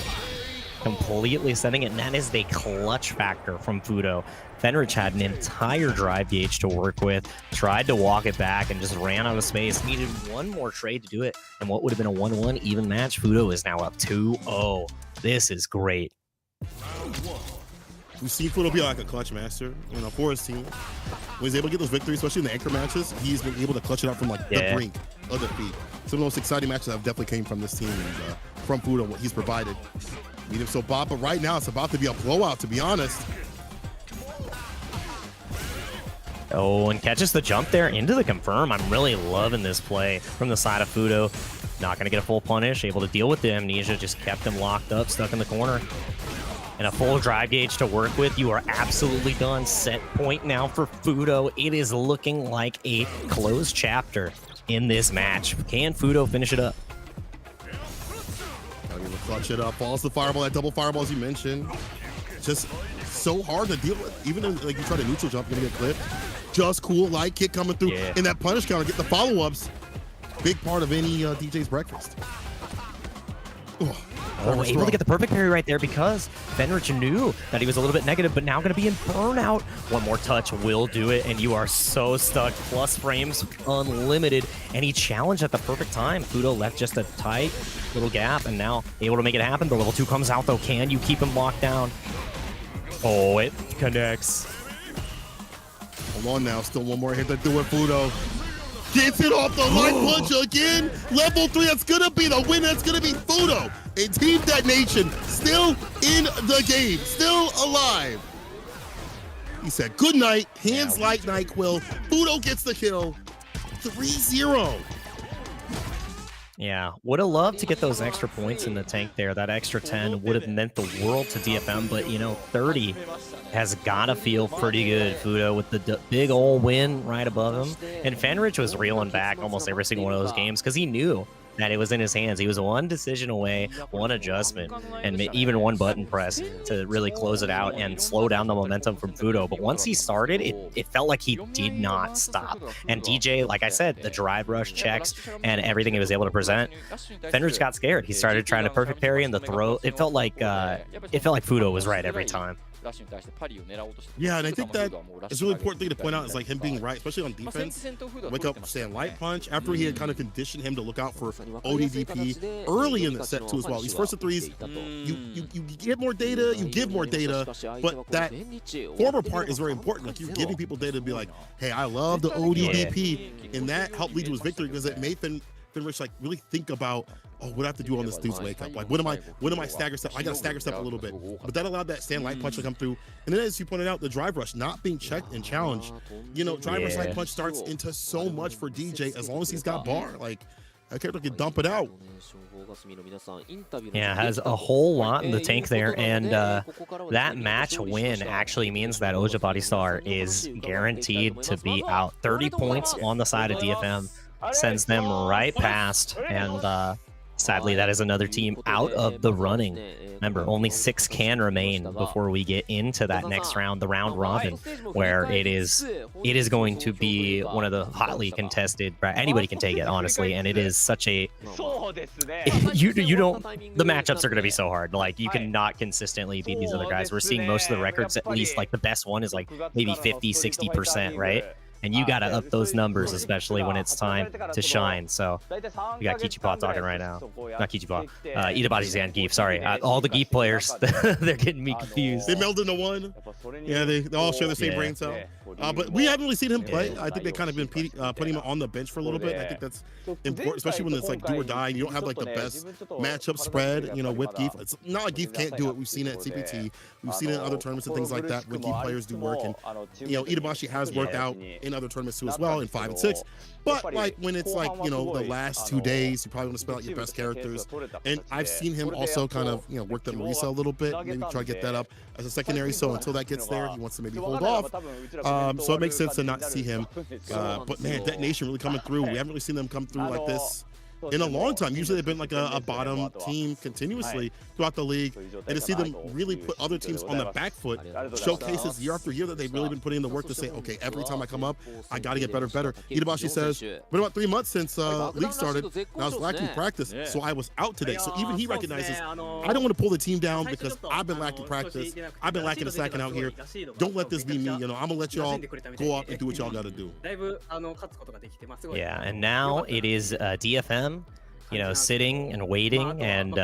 Speaker 1: Completely setting it, and that is the clutch factor from Fudo. Fenrich had an entire drive gauge to work with, tried to walk it back, and just ran out of space. Needed one more trade to do it, and what would have been a 1-1 even match, Fudo is now up 2-0. This is great.
Speaker 2: We've seen Fudo be like a clutch master, you know, for his team. When he's able to get those victories, especially in the anchor matches, he's been able to clutch it out from like the brink of defeat. Some of the most exciting matches have definitely came from this team and from Fudo, what he's provided. Medium so Bob, but right now it's about to be a blowout, to be honest.
Speaker 1: Oh, and catches the jump there into the confirm. I'm really loving this play from the side of Fudo. Not going to get a full punish, able to deal with the Amnesia, just kept him locked up, stuck in the corner. And a full drive gauge to work with. You are absolutely done. Set point now for Fudo. It is looking like a closed chapter in this match. Can Fudo finish it up?
Speaker 2: Clutch it up, falls the fireball, that double fireball as you mentioned. Just so hard to deal with. Even if like you try to neutral jump, you're gonna get clipped. Just cool, light kick coming through. And that punish counter, get the follow-ups. Big part of any DJ's breakfast.
Speaker 1: Oh, able to get the perfect parry right there because Fenrich knew that he was a little bit negative, but now going to be in burnout. One more touch will do it, and you are so stuck. Plus frames unlimited, and he challenged at the perfect time. Fudo left just a tight little gap, and now able to make it happen. The level 2 comes out, though. Can you keep him locked down? Oh, it connects.
Speaker 2: Hold on now. Still one more hit to do it, Fudo. Gets it off the light punch again. Level 3, that's going to be the win. That's going to be Fudo. And Team Detonation still in the game, still alive. He said, good night, hands light NyQuil. Fudo gets the kill, 3-0.
Speaker 1: Yeah, would have loved to get those extra points in the tank there. That extra 10 would have meant the world to DFM, but, you know, 30 has got to feel pretty good. Fudo with the big old win right above him. And Fenrich was reeling back almost every single one of those games because he knew that it was in his hands. He was one decision away, one adjustment, and even one button press to really close it out and slow down the momentum from Fudo. But once he started, it felt like he did not stop. And DJ, like I said, the drive rush checks and everything he was able to present, Fenrich got scared. He started trying to perfect parry and the throw. It felt like Fudo was right every time.
Speaker 2: Yeah, and I think that is a really important thing to point out is like him being right, especially on defense. Wake up saying light punch after he had kind of conditioned him to look out for ODDP early in the set too as well. These first threes, you get more data, you give more data, but that former part is very important. Like you're giving people data to be like, hey, I love the ODDP, and that helped lead to his victory because it made Finrich like really think about, oh, what do I have to do on this dude's wake up? Like, what am I stagger step? I got to stagger step a little bit, but that allowed that stand light punch to come through. And then, as you pointed out, the drive rush not being checked and challenged. You know, drive rush light punch starts into so much for DJ as long as he's got bar. Like, a character can dump it out.
Speaker 1: Yeah, has a whole lot in the tank there, and that match win actually means that Oja Body Star is guaranteed to be out. 30 points on the side of DFM sends them right past, and sadly that is another team out of the running. Remember, only 6 can remain before we get into that next round, the round robin, where it is going to be one of the hotly contested. Anybody can take it, honestly, and it is such a you don't. The matchups are going to be so hard. Like, you cannot consistently beat these other guys. We're seeing most of the records, at least like the best one is like maybe 50-60%, right? And you got to up those numbers, especially when it's time to shine. So we got Kichipa talking right now. Not Kichipa. Itabashi and Geef. Sorry. All the Geef players, they're getting me confused.
Speaker 2: They meld into one. Yeah, they all share the same brain cell. But we haven't really seen him play. I think they kind of been putting him on the bench for a little bit. I think that's important, especially when it's like do or die. And you don't have like the best matchup spread, you know, with Geef. It's not like Geef can't do it. We've seen it at CPT. We've seen it in other tournaments and things like that when Geef players do work. And, you know, Itabashi has worked out in other tournaments too as well, in 5 and 6. But like when it's like, you know, the last 2 days, you probably want to spell out your best characters. And I've seen him also kind of, you know, work the Marisa a little bit, maybe try to get that up as a secondary. So until that gets there, he wants to maybe hold off. So it makes sense to not see him. But man, Detonation really coming through. We haven't really seen them come through like this in a long time. Usually they've been like a bottom team continuously throughout the league, and to see them really put other teams on the back foot showcases year after year that they've really been putting in the work to say, okay, every time I come up, I got to get better. Itabashi says, been about 3 months since league started, and I was lacking practice, so I was out today. So even he recognizes, I don't want to pull the team down because I've been lacking practice, I've been lacking a second out here. Don't let this be me, you know, I'm gonna let y'all go up and do what y'all got to do.
Speaker 1: Yeah, and now it is DFM, you know, sitting and waiting and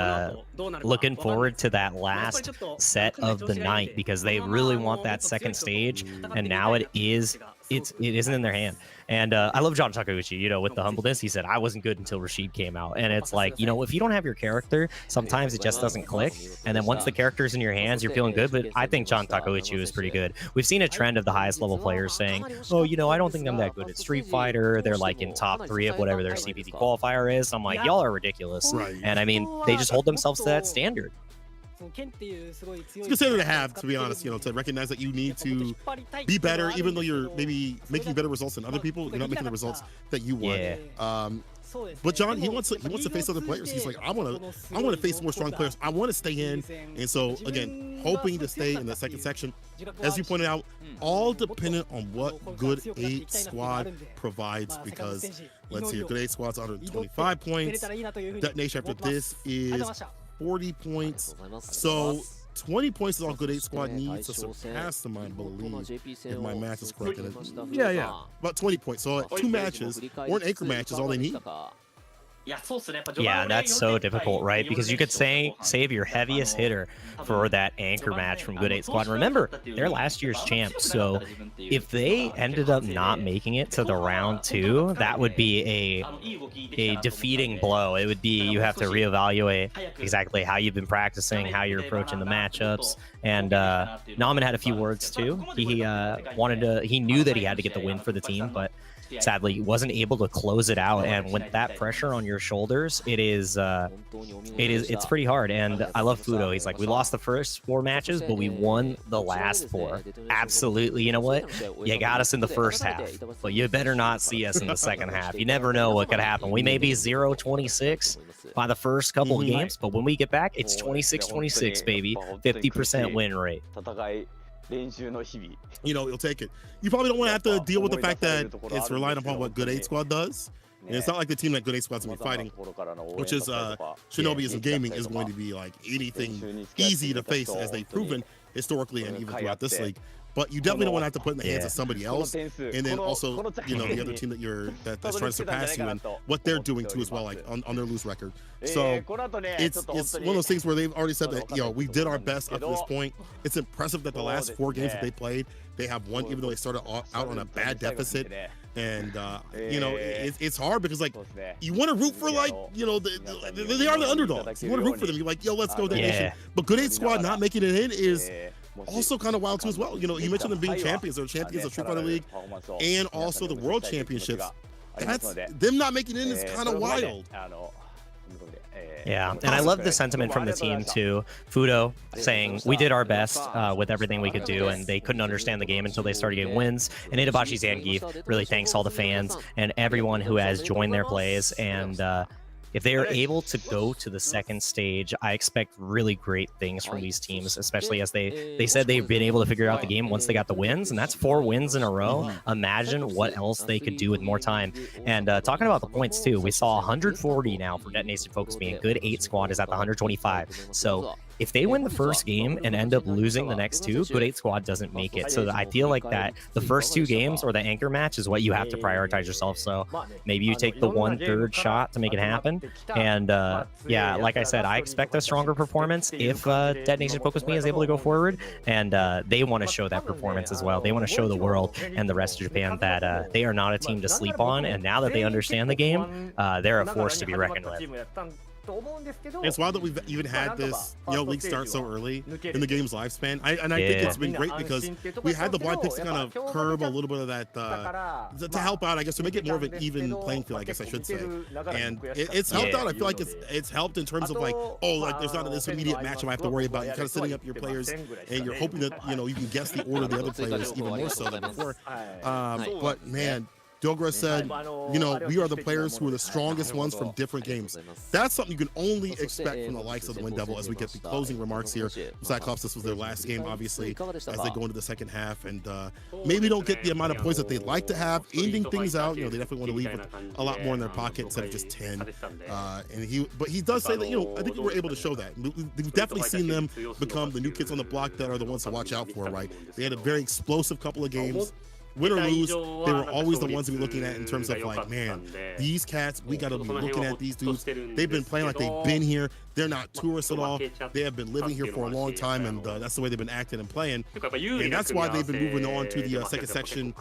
Speaker 1: looking forward to that last set of the night, because they really want that second stage, and now it isn't in their hand. And I love John Takeuchi, you know, with the humbleness. He said, I wasn't good until Rashid came out. And it's like, you know, if you don't have your character, sometimes it just doesn't click. And then once the character's in your hands, you're feeling good. But I think John Takeuchi is pretty good. We've seen a trend of the highest level players saying, oh, you know, I don't think I'm that good at Street Fighter. They're like in top 3 of whatever their CPT qualifier is. I'm like, y'all are ridiculous. And I mean, they just hold themselves to that standard.
Speaker 2: It's a good standard to have, to be honest, you know, to recognize that you need to be better, even though you're maybe making better results than other people. You're not making the results that you want. But John, he wants to face other players. He's like, I want to face more strong players. I want to stay in. And so again, hoping to stay in the second section. As you pointed out, all dependent on what Good 8 squad provides, because let's see, Good 8 squad's 125 points. Detonation after this is 40 points. So 20 points is all Good 8 squad needs to surpass them, I believe, if my math is correct. Yeah. About 20 points. So 2 matches or an anchor match is all they need.
Speaker 1: Yeah, that's so difficult, right? Because you could save your heaviest hitter for that anchor match from Good 8 Squad. Remember, they're last year's champs, so if they ended up not making it to the round 2, that would be a defeating blow. It would be, you have to reevaluate exactly how you've been practicing, how you're approaching the matchups. And Nauman had a few words too. He knew that he had to get the win for the team, but sadly he wasn't able to close it out. And with that pressure on your shoulders, it's pretty hard. And I love Fudo. He's like, we lost the first 4 matches, but we won the last 4. Absolutely. You know what? You got us in the first half, but you better not see us in the second half. You never know what could happen. We may be 0-26 by the first couple of games, but when we get back, it's 26-26, baby. 50% win rate.
Speaker 2: You know, you'll take it. You probably don't want to have to deal with the fact that it's relying upon what Good 8 squad does. And it's not like the team that Good 8 Squad's going to be fighting, which is Shinobism Gaming, is going to be like anything easy to face, as they've proven historically and even throughout this league. But you definitely don't want to have to put in the hands of somebody else, and then also, the other team that's trying to surpass you and what they're doing too as well, like on their lose record. So it's one of those things where they've already said that we did our best up to this point. It's impressive that the last 4 games that they played, they have won, even though they started out on a bad deficit. And it's hard because like you want to root for like they are the underdogs. You want to root for them. You're like, yo, let's go DetonatioN. But Good 8 Squad not making it in is also kind of wild too as well. You mentioned them being champions. They're champions of Street Fighter League and also the World Championships. That's them not making it in is kind of wild.
Speaker 1: Yeah, and I love the sentiment from the team too. Fudo saying we did our best with everything we could do, and they couldn't understand the game until they started getting wins. And Itabashi Zangief really thanks all the fans and everyone who has joined their plays. And if they are able to go to the second stage, I expect really great things from these teams, especially as they said they've been able to figure out the game once they got the wins, and that's 4 wins in a row. Imagine what else they could do with more time. And talking about the points too, we saw 140 now for DetonatioN FocusMe, and Good 8 Squad is at the 125. So if they win the first game and end up losing the next 2, Good 8 Squad doesn't make it. So I feel like that the first 2 games or the anchor match is what you have to prioritize yourself. So maybe you take the 1/3 shot to make it happen. And yeah, like I said, I expect a stronger performance if DetonatioN FocusMe is able to go forward. And they want to show that performance as well. They want to show the world and the rest of Japan that they are not a team to sleep on. And now that they understand the game, they're a force to be reckoned with.
Speaker 2: It's wild that we've even had this league start so early in the game's lifespan. I think it's been great because we had the blind picks to kind of curb a little bit of that to help out, I guess, to make it more of an even playing field, I guess I should say. And it's helped out. I feel like it's helped in terms of like, there's not this immediate matchup I have to worry about. You're kind of setting up your players and you're hoping that you can guess the order of the other players even more so than before. But man, Dogra said, we are the players who are the strongest ones from different games. That's something you can only expect from the likes of the Wind Devil as we get the closing remarks here. CYCLOPS, this was their last game, obviously, as they go into the second half, and maybe don't get the amount of points that they'd like to have, ending things out. They definitely want to leave with a lot more in their pocket instead of just 10. But he does say that, I think we were able to show that. We've definitely seen them become the new kids on the block that are the ones to watch out for, right? They had a very explosive couple of games. Win or lose, they were always the ones to be looking at in terms of like, man, these cats, we got to be looking at these dudes. They've been playing like they've been here. They're not tourists at all. They have been living here for a long time, and that's the way they've been acting and playing. And that's why they've been moving on to the second section.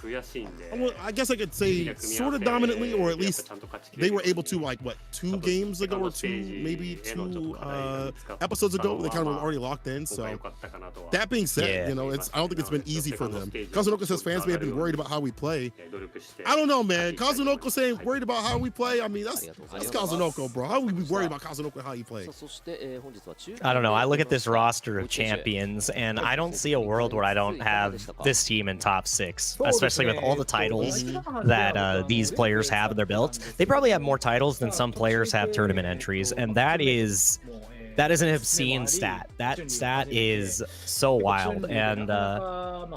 Speaker 2: Well, I guess I could say sort of dominantly, or at least they were able to, like, what, 2 games ago or 2 episodes ago, they kind of were already locked in. So that being said, I don't think it's been easy for them. Kazunoko says fans may have been worried about how we play. I don't know, man. Kazunoko saying worried about how we play. I mean, that's Kazunoko, bro. How would we be worried about Kazunoko and how he plays?
Speaker 1: I don't know. I look at this roster of champions, and I don't see a world where I don't have this team in top 6, especially with all the titles that these players have in their belts. They probably have more titles than some players have tournament entries, and that is an obscene stat. That stat is so wild, and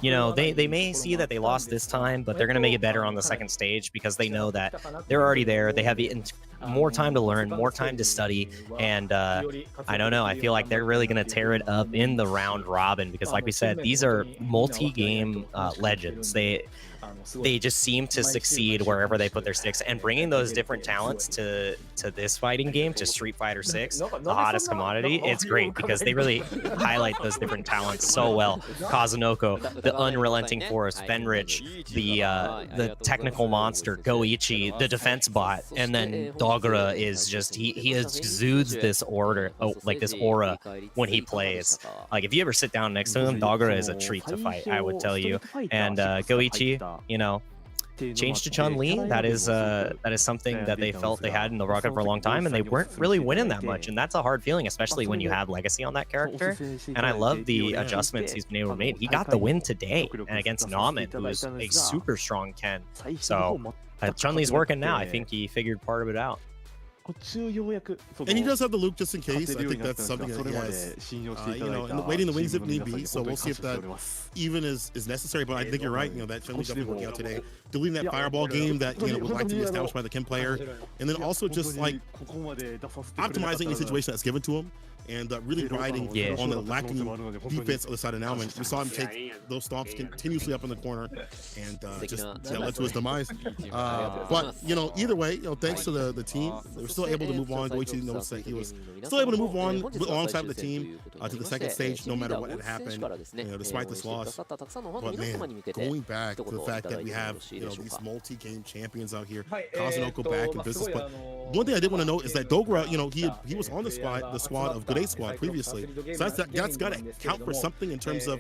Speaker 1: they may see that they lost this time, but they're going to make it better on the second stage because they know that they're already there. They have more time to learn, more time to study, and I don't know. I feel like they're really going to tear it up in the round robin because, like we said, these are multi-game legends. They just seem to succeed wherever they put their sticks, and bringing those different talents to this fighting game, to Street Fighter 6, the hottest commodity, it's great because they really highlight those different talents so well. Kazunoko, the unrelenting force, Fenrich, the technical monster, Goichi, the defense bot, and then Dogura is just he exudes this aura when he plays. Like if you ever sit down next to him, Dogura is a treat to fight, I would tell you. And Goichi, change to Chun-Li, that is something that they felt they had in the rocket for a long time, and they weren't really winning that much, and that's a hard feeling, especially when you have legacy on that character. And I love the adjustments he's been able to make. He got the win today and against Namen, who is a super strong Ken. So Chun-Li's working now. I think he figured part of it out.
Speaker 2: And he does have the loop just in case. I think that's something that he has, and waiting the wings if need be. So we'll see if that even is necessary. But I think you're right. That Chun-Li definitely working out today. Deleting that fireball game that would like to be established by the Kim player, and then also just like optimizing any situation that's given to him. And really riding on the lacking defense on the side of Nauman. We saw him take those stomps continuously up in the corner, and just led to his demise. But either way, thanks to the team, they were still able to move on. Goichi knows that he was still able to move on alongside the team to the second stage, no matter what had happened, despite this loss. But man, going back to the fact that we have these multi-game champions out here, Kazunoko back in business. But one thing I did want to note is that Dogra, he was on the squad of Good 8 squad previously, so that's got to count for something in terms of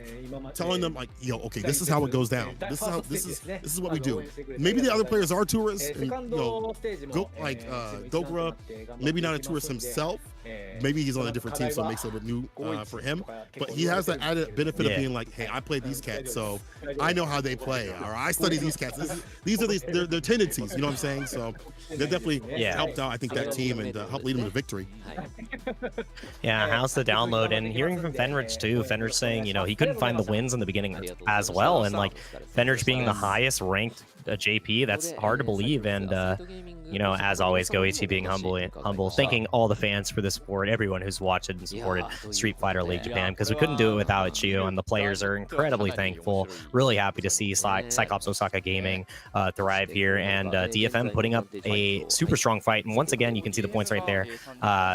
Speaker 2: telling them like, okay, this is how it goes down. This is what we do. Maybe the other players are tourists, and Dogra, maybe not a tourist himself. Maybe he's on a different team, so it makes it a bit new for him. But he has the added benefit of being like, hey, I played these cats, so I know how they play, or I study these cats. These are their tendencies, you know what I'm saying? So that definitely helped out, I think, that team and helped lead them to victory.
Speaker 1: Yeah, how's the download? And hearing from Fenrich too, Fenrich saying, he couldn't find the wins in the beginning as well, and like Fenrich being the highest ranked JP, that's hard to believe. And as always, Goichi being humble, thanking all the fans for the support, everyone who's watched and supported Street Fighter League Japan, because we couldn't do it without Chio, and the players are incredibly thankful. Really happy to see CYCLOPS Osaka Gaming thrive here, and DFM putting up a super strong fight. And once again, you can see the points right there.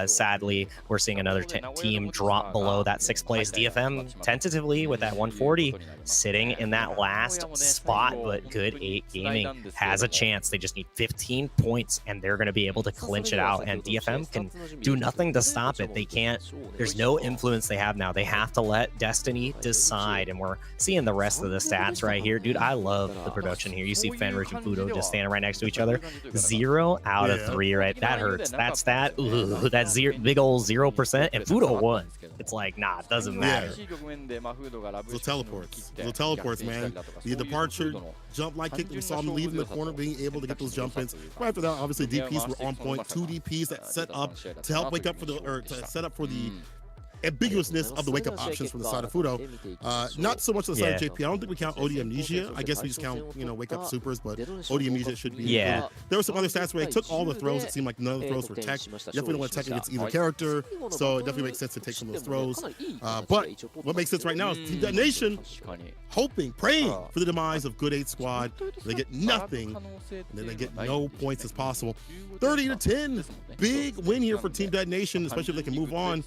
Speaker 1: Sadly, we're seeing another team drop below that 6th place. DFM tentatively with that 140 sitting in that last spot, but Good 8 Gaming has a chance. They just need 15 points and they're going to be able to clinch it out, and DFM can do nothing to stop it. They can't, there's no influence they have now. They have to let Destiny decide, and we're seeing the rest of the stats right here. Dude, I love the production here. You see Fenrich and Fudo just standing right next to each other. 0 out of 3, right? That hurts. That stat, that big old 0%, and Fudo won. It's like, nah, it doesn't matter.
Speaker 2: The teleports, man. The departure, jump like kick, we saw him leaving the corner, being able to get those jump ins. Right after that, obviously DPs were on point. 2 DPs that set up to help wake up for to set up for the ambiguousness of the wake-up options from the side of Fudo. Not so much on the side of JP. I don't think we count OD Amnesia. I guess we just count, wake-up supers, but OD Amnesia should be. There were some other stats where he took all the throws. It seemed like none of the throws were tech. Definitely don't want to tech against either character, so it definitely makes sense to take some of those throws. But what makes sense right now is Team DetonatioN hoping, praying for the demise of Good 8 squad. They get nothing, and then they get no points as possible. 30-10, big win here for Team DetonatioN, especially if they can move on.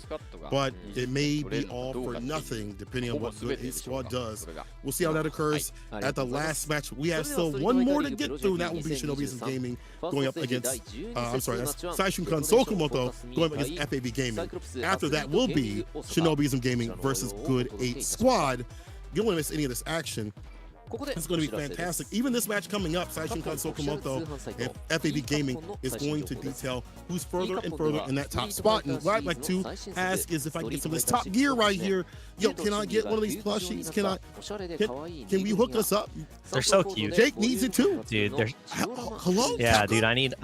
Speaker 2: But it may be all for nothing, depending on what Good 8 squad does. We'll see how that occurs at the last match. We have still one more to get through, and that will be Shinobism Gaming going up against, that's Saishunkan Sol Kumamoto going up against FAB Gaming. After that will be Shinobism Gaming versus Good 8 squad. You don't want to miss any of this action. It's going to be fantastic. Even this match coming up, Saishunkan Sol Kumamoto and FAB Gaming is going to detail who's further and further in that top spot. And what I'd like to ask is if I can get some of this top gear right here. Yo, can I get one of these plushies? Can we hook us up?
Speaker 1: They're so cute.
Speaker 2: Jake needs it too.
Speaker 1: Dude, they're
Speaker 2: hello?
Speaker 1: Yeah, dude, I need to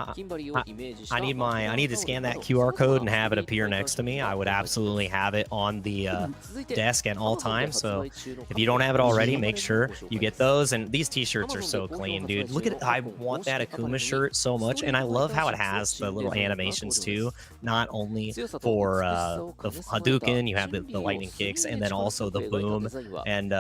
Speaker 1: scan that QR code and have it appear next to me. I would absolutely have it on the desk at all times. So if you don't have it already, make sure you get those. And these t-shirts are so clean, dude. Look at it. I want that Akuma shirt so much, and I love how it has the little animations too, not only for the Hadouken, you have the lightning kicks, and then also the boom. And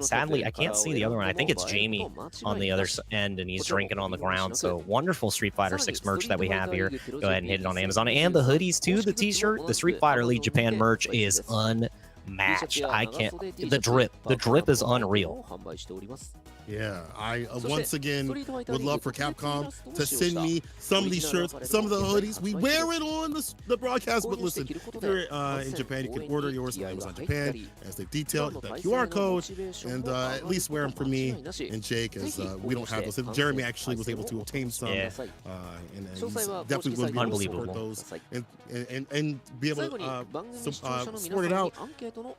Speaker 1: sadly I can't see the other one. I think it's Jamie on the other end, and he's drinking on the ground. So wonderful Street Fighter 6 merch that we have here. Go ahead and hit it on Amazon, and the hoodies too, the t-shirt, the Street Fighter League Japan merch is unmatched. I can't, the drip is unreal.
Speaker 2: Yeah, I once again would love for Capcom to send me some of these shirts, some of the hoodies. We wear it on the broadcast, but listen, if you're in Japan, you can order yours on Amazon Japan, as they've detailed, the QR code, and at least wear them for me and Jake, as we don't have those. And Jeremy actually was able to obtain some, and he's definitely will be able to support those and be able to support it out.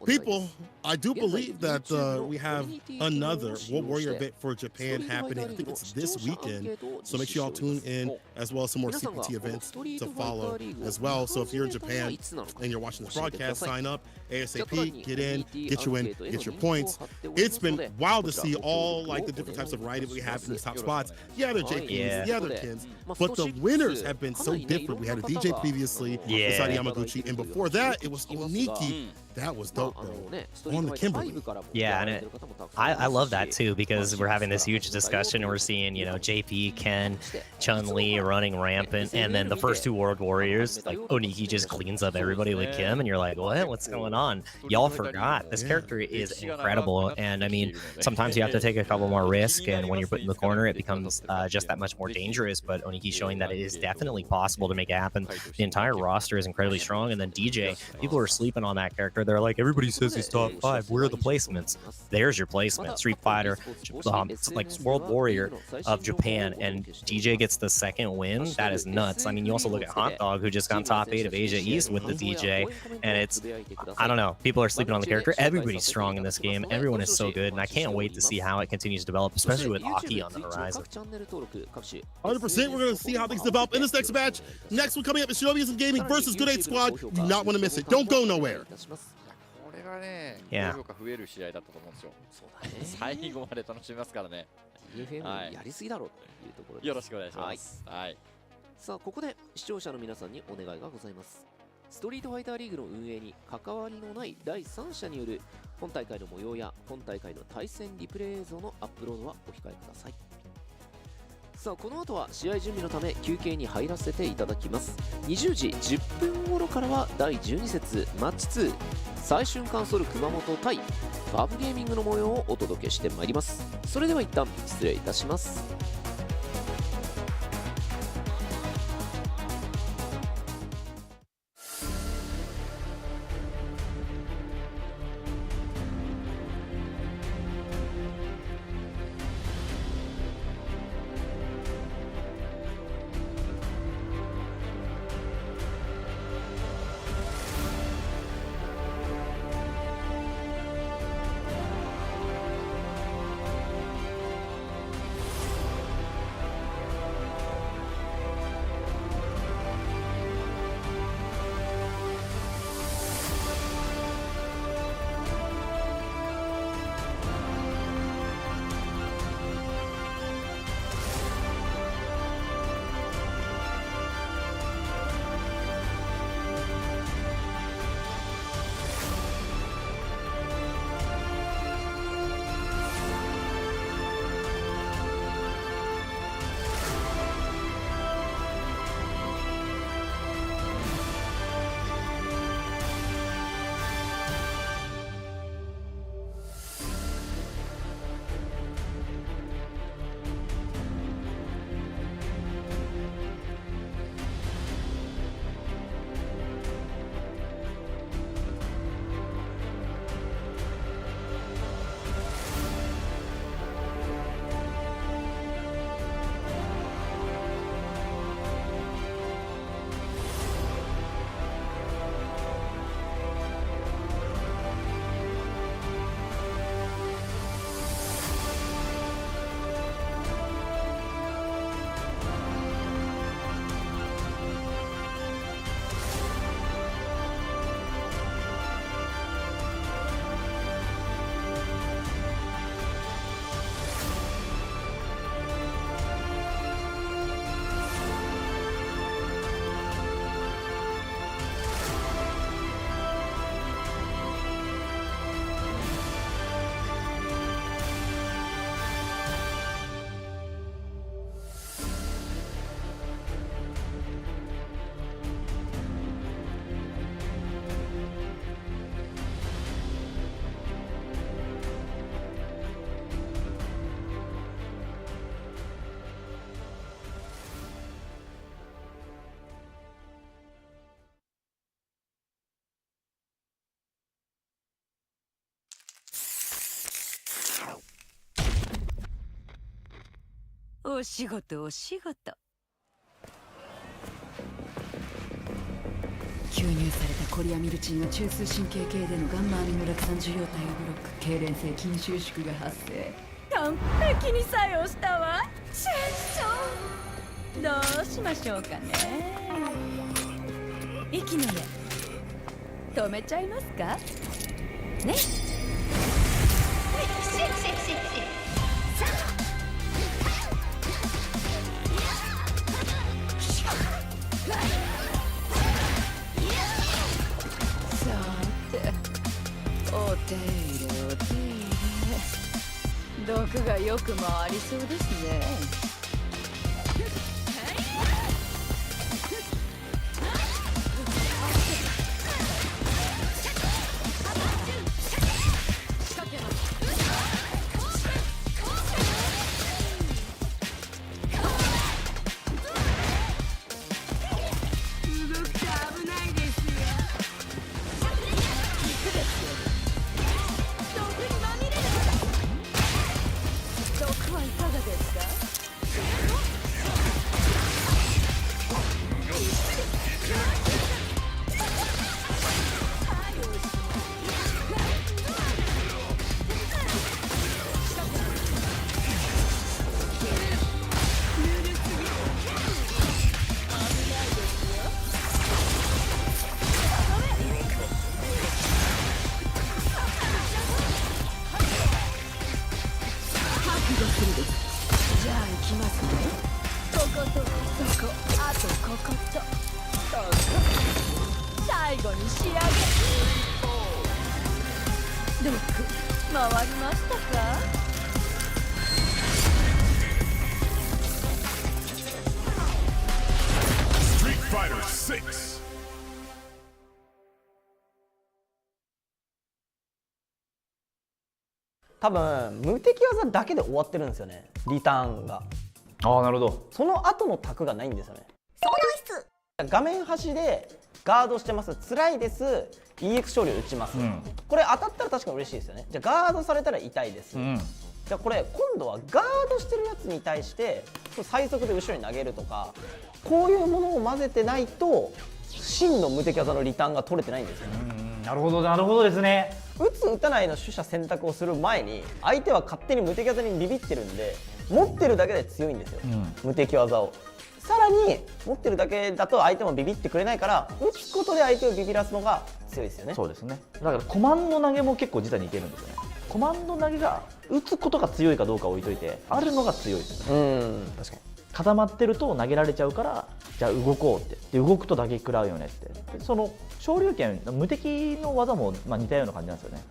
Speaker 2: People, I do believe that we have another World Warrior event for Japan happening. I think it's this weekend. So make sure y'all tune in, as well as some more CPT events to follow as well. So if you're in Japan and you're watching this broadcast, sign up ASAP, get in, get your points. It's been wild to see all like the different types of riding we have in these top spots. Yeah, they're JPs, yeah, they're Kins, but the winners have been so different. We had a DJ previously, Masadi Yamaguchi, and before that, it was Oniki. That was dope, though, on the Kimberly.
Speaker 1: Yeah, and I love that, too, because we're having this huge discussion, and we're seeing, you know, JP, Ken, Chun-Li running rampant, and then the first two World Warriors, like, Oniki just cleans up everybody with Kim, and you're like, what? What's going on? Y'all forgot. This character is incredible, and, I mean, sometimes you have to take a couple more risks, and when you're put in the corner, it becomes just that much more dangerous, but Oniki showing that it is definitely possible to make it happen. The entire roster is incredibly strong, and then DJ, people are sleeping on that character. They're like, everybody says he's top 5. Where are the placements? There's your placement. Street Fighter, like World Warrior of Japan, and DJ gets the second win. That is nuts. I mean, you also look at Hot Dog, who just got top 8 of Asia East with the DJ, and it's, I don't know, people are sleeping on the character. Everybody's strong in this game. Everyone is so good, and I can't wait to see how it continues to develop, especially with Aki on the horizon.
Speaker 2: 100%. We're going to see how things develop in this next match. Next one coming up is Shinobism Gaming versus Good 8 Squad. You do not want to miss it. Don't go nowhere.
Speaker 4: これはね、
Speaker 1: Yeah.
Speaker 4: 高評価増える試合だったと思うんですよ。最後まで楽しみますからね。
Speaker 3: TFM やりすぎだろうというところです。
Speaker 4: よろしくお願いします。はい。
Speaker 3: さあ、ここで視聴者の皆さんにお願いがございます。ストリートファイターリーグの運営に関わりのない第三者による本大会の模様や本大会の対戦リプレイ映像のアップロードはお控えください。さあ、この後は試合準備のため休憩に入らせていただきます。20時10分頃からは第12節マッチ2最春カンソル熊本対ファブゲーミングの模様をお届けしてまいります。それでは一旦失礼いたします。
Speaker 5: お仕事お仕事。吸入されたコリアミルチンの中枢神経系でのガンマアミノ酪酸受容体をブロック、痙攣性筋収縮が発生。完璧に作用したわ。戦争どうしましょうかね。息の根止めちゃいますかね。お手入れお手入れ、毒がよく回りそうですね。じゃあ行きますね。こことそこ、あとこことここ、最後に仕上げ。毒回りましたか。
Speaker 6: Street Fighter 6.
Speaker 7: 多分無敵技だけで終わってるんですよね、リターンが。
Speaker 8: ああ、なるほど。
Speaker 7: その後のタクがないんですよね。画面端でガードしてます、辛いです、 EX 勝利を打ちます、これ当たったら確かに嬉しいですよね。じゃあガードされたら痛いです、じゃあこれ今度はガードしてるやつに対して最速で後ろに投げるとか、こういうものを混ぜてないと真の無敵技のリターンが取れてないんですよね。
Speaker 8: なるほど、なるほどですね。
Speaker 7: 打つ打たないの取捨選択をする前に相手は勝手に無敵技にビビってるんで、持ってるだけで強いんですよ、無敵技を。さらに持ってるだけだと相手もビビってくれないから、打つことで相手をビビらすのが強いですよね。
Speaker 8: そうですね。だからコマンド投げも結構実は似てるんですよね。コマンド投げが打つことが強いかどうか置いといて、あるのが強いですよね。
Speaker 7: 確かに
Speaker 8: 固まってると投げられちゃうから、じゃあ動こうって、で動くと打撃食らうよねって、その昇竜拳無敵の技もまあ似たような感じなんですよね。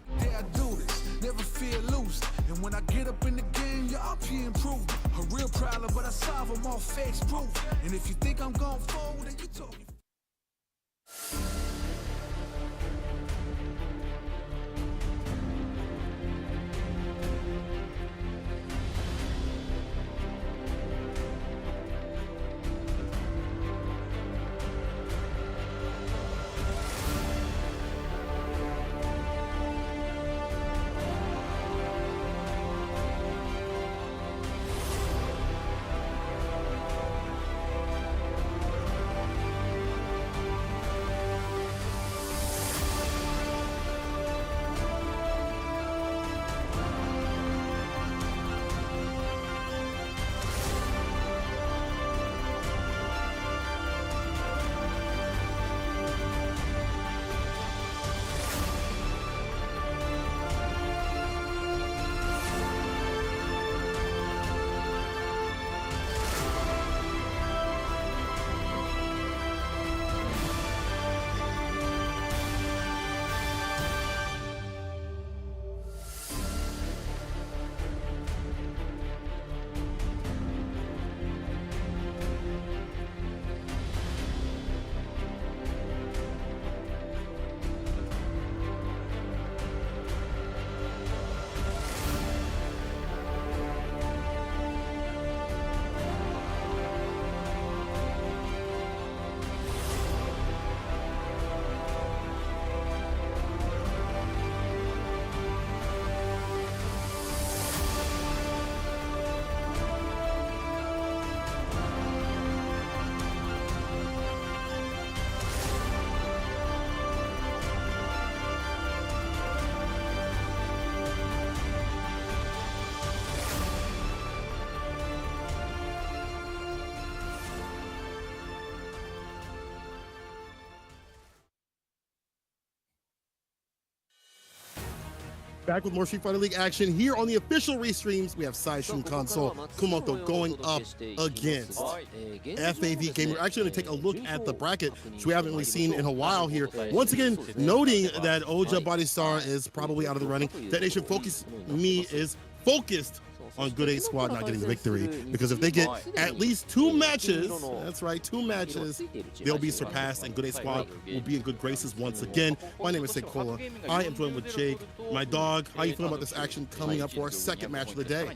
Speaker 2: Back with more Street Fighter League action here on the official restreams. We have Saishunkan Sol Kumamoto going up against FAV Gamer. We're actually going to take a look at the bracket, which we haven't really seen in a while here. Once again, noting that Oja Body Star is probably out of the running. DetonatioN FocusMe is focused on Good 8 Squad not getting the victory, because if they get at least 2 matches, that's right, 2 matches, they'll be surpassed and Good 8 Squad will be in good graces once again. My name is Seikola. I am joined with Jake, my dog. How you feeling about this action coming up for our second match of the day?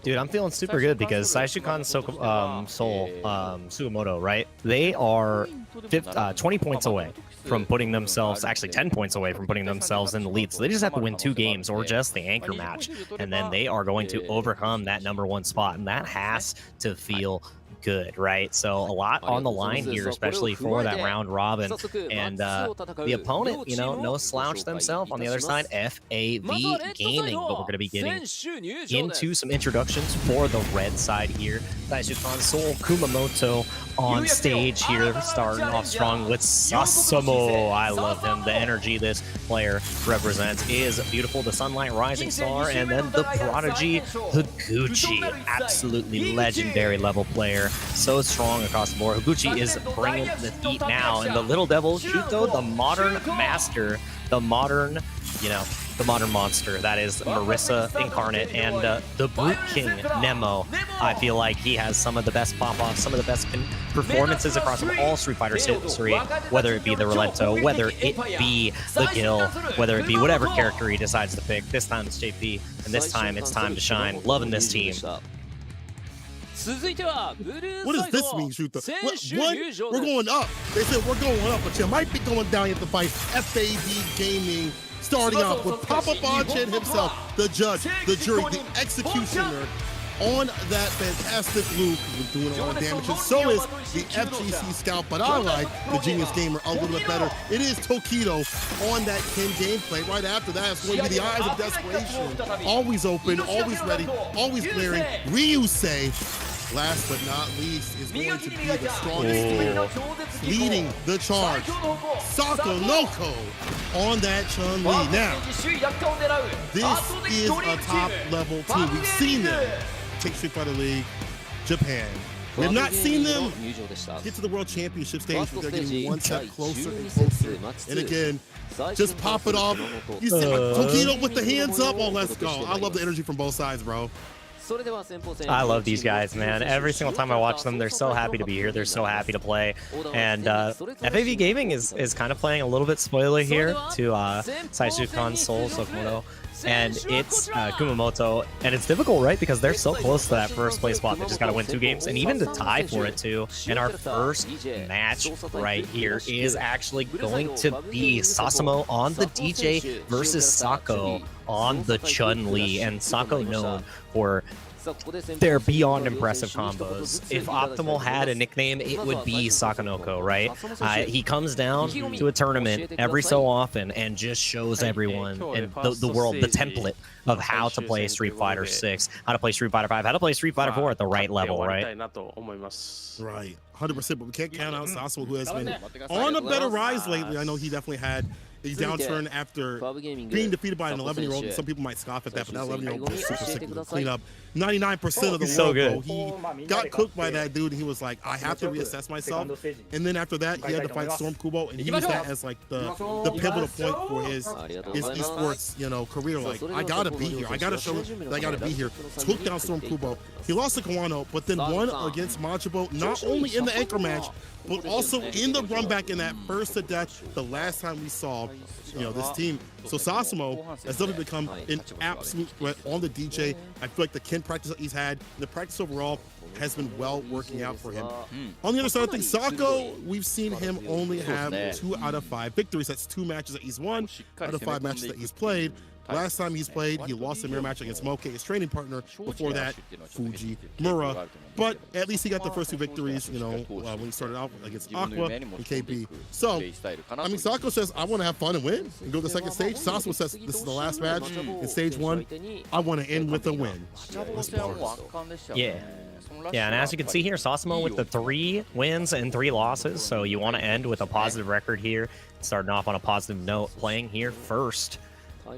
Speaker 1: Dude, I'm feeling super good because Saishunkan Sol Kumamoto, right? They are 20 points away from putting themselves, actually 10 points away from putting themselves in the lead. So they just have to win 2 games or just the anchor match, and then they are going to overcome that #1 spot, and that has to feel good, right? So a lot on the line here, especially for that round robin. And the opponent, you know, no slouch themselves on the other side, FAV Gaming. But we're going to be getting into some introductions for the red side here. Saishunkan Sol Kumamoto on stage here, starting off strong with Sasamo. I love him. The energy this player represents is beautiful. The Sunlight Rising Star, and then the Prodigy Higuchi, absolutely legendary level player. So strong across the board. Higuchi is bringing the heat now, and the Little Devil Shuto, the modern master, the modern, the modern monster. That is Marissa incarnate, and the Brute King Nemo. I feel like he has some of the best pop-offs, some of the best performances across all Street Fighter history, whether it be the Rolento, whether it be the Gil, whether it be whatever character he decides to pick. This time it's JP, and this time it's time to shine. Loving this team.
Speaker 2: What does this mean, Shuta? What? We're going up. They said we're going up, but you might be going down. You have to fight FAV Gaming, starting off with Papa Bonchan himself, the judge, the jury, the executioner on that fantastic Luke, who's doing all the damage. And so is the FGC Scout, but I like the Genius Gamer a little bit better. It is Tokido on that Ken gameplay. Right after that, it's going to be the Eyes of Desperation. Always open, always ready, always glaring. Ryusei, last but not least, is going to be the strongest team, leading the charge. Sakonoko on that Chun-Li. Now, this is a top-level team. We've seen them take Street Fighter League, Japan. We have not seen them get to the World Championship stage, but they're getting one step closer and closer. And again, just pop it off. You see Tokido with the hands up. Oh, let's go. I love the energy from both sides, bro.
Speaker 1: I love these guys, man. Every single time I watch them, they're so happy to be here. They're so happy to play. And FAV Gaming is kind of playing a little bit spoiler here to Saishunkan Sol Kumamoto. And it's Kumamoto. And it's difficult, right? Because they're so close to that first place spot. They just got to win 2 games and even to tie for it, too. And our first match right here is actually going to be Sasamo on the DJ versus Sako on the Chun-Li. And Sako known for their beyond impressive combos. If Optimal had a nickname, it would be Sakonoko, right? He comes down to a tournament every so often and just shows everyone and the world the template of how to play Street Fighter 6, how to play Street Fighter 5, how to play Street Fighter 4 at the right level, right?
Speaker 2: Right, 100%, but we can't count out Sasamo, who has been on a better rise lately. I know he definitely had a downturn after being defeated by an 11-year-old, and some people might scoff at that, but that 11-year-old was super sick to clean up 99% of the world, bro. He got cooked by that dude, and he was like, I have to reassess myself. And then after that, he had to fight Storm Kubo, and he used that as like the pivotal point for his esports, career. Like, I gotta be here. I gotta show that I gotta be here. Took down Storm Kubo. He lost to Kawano, but then won against Machibo, not only in the anchor match, but also in the run back in that first to death the last time we saw this team. So Sasamo has definitely become an absolute threat on the DJ. I feel like the Ken practice that he's had, the practice overall has been well working out for him. On the other side of things, Sako, we've seen him only have 2 out of 5 victories. That's 2 matches that he's won out of 5 matches that he's played. Last time he's played, he lost a mirror match against Moke, his training partner. Before that, Fuji Mura. But at least he got the first 2 victories, when he started out against Aqua and KB. So, I mean, Sako says, I want to have fun and win and go to the second stage. Sasamo says, this is the last match in stage 1. I want to end with a win.
Speaker 1: Yeah. Yeah, and as you can see here, Sasamo with the 3 wins and 3 losses. So you want to end with a positive record here, starting off on a positive note, playing here first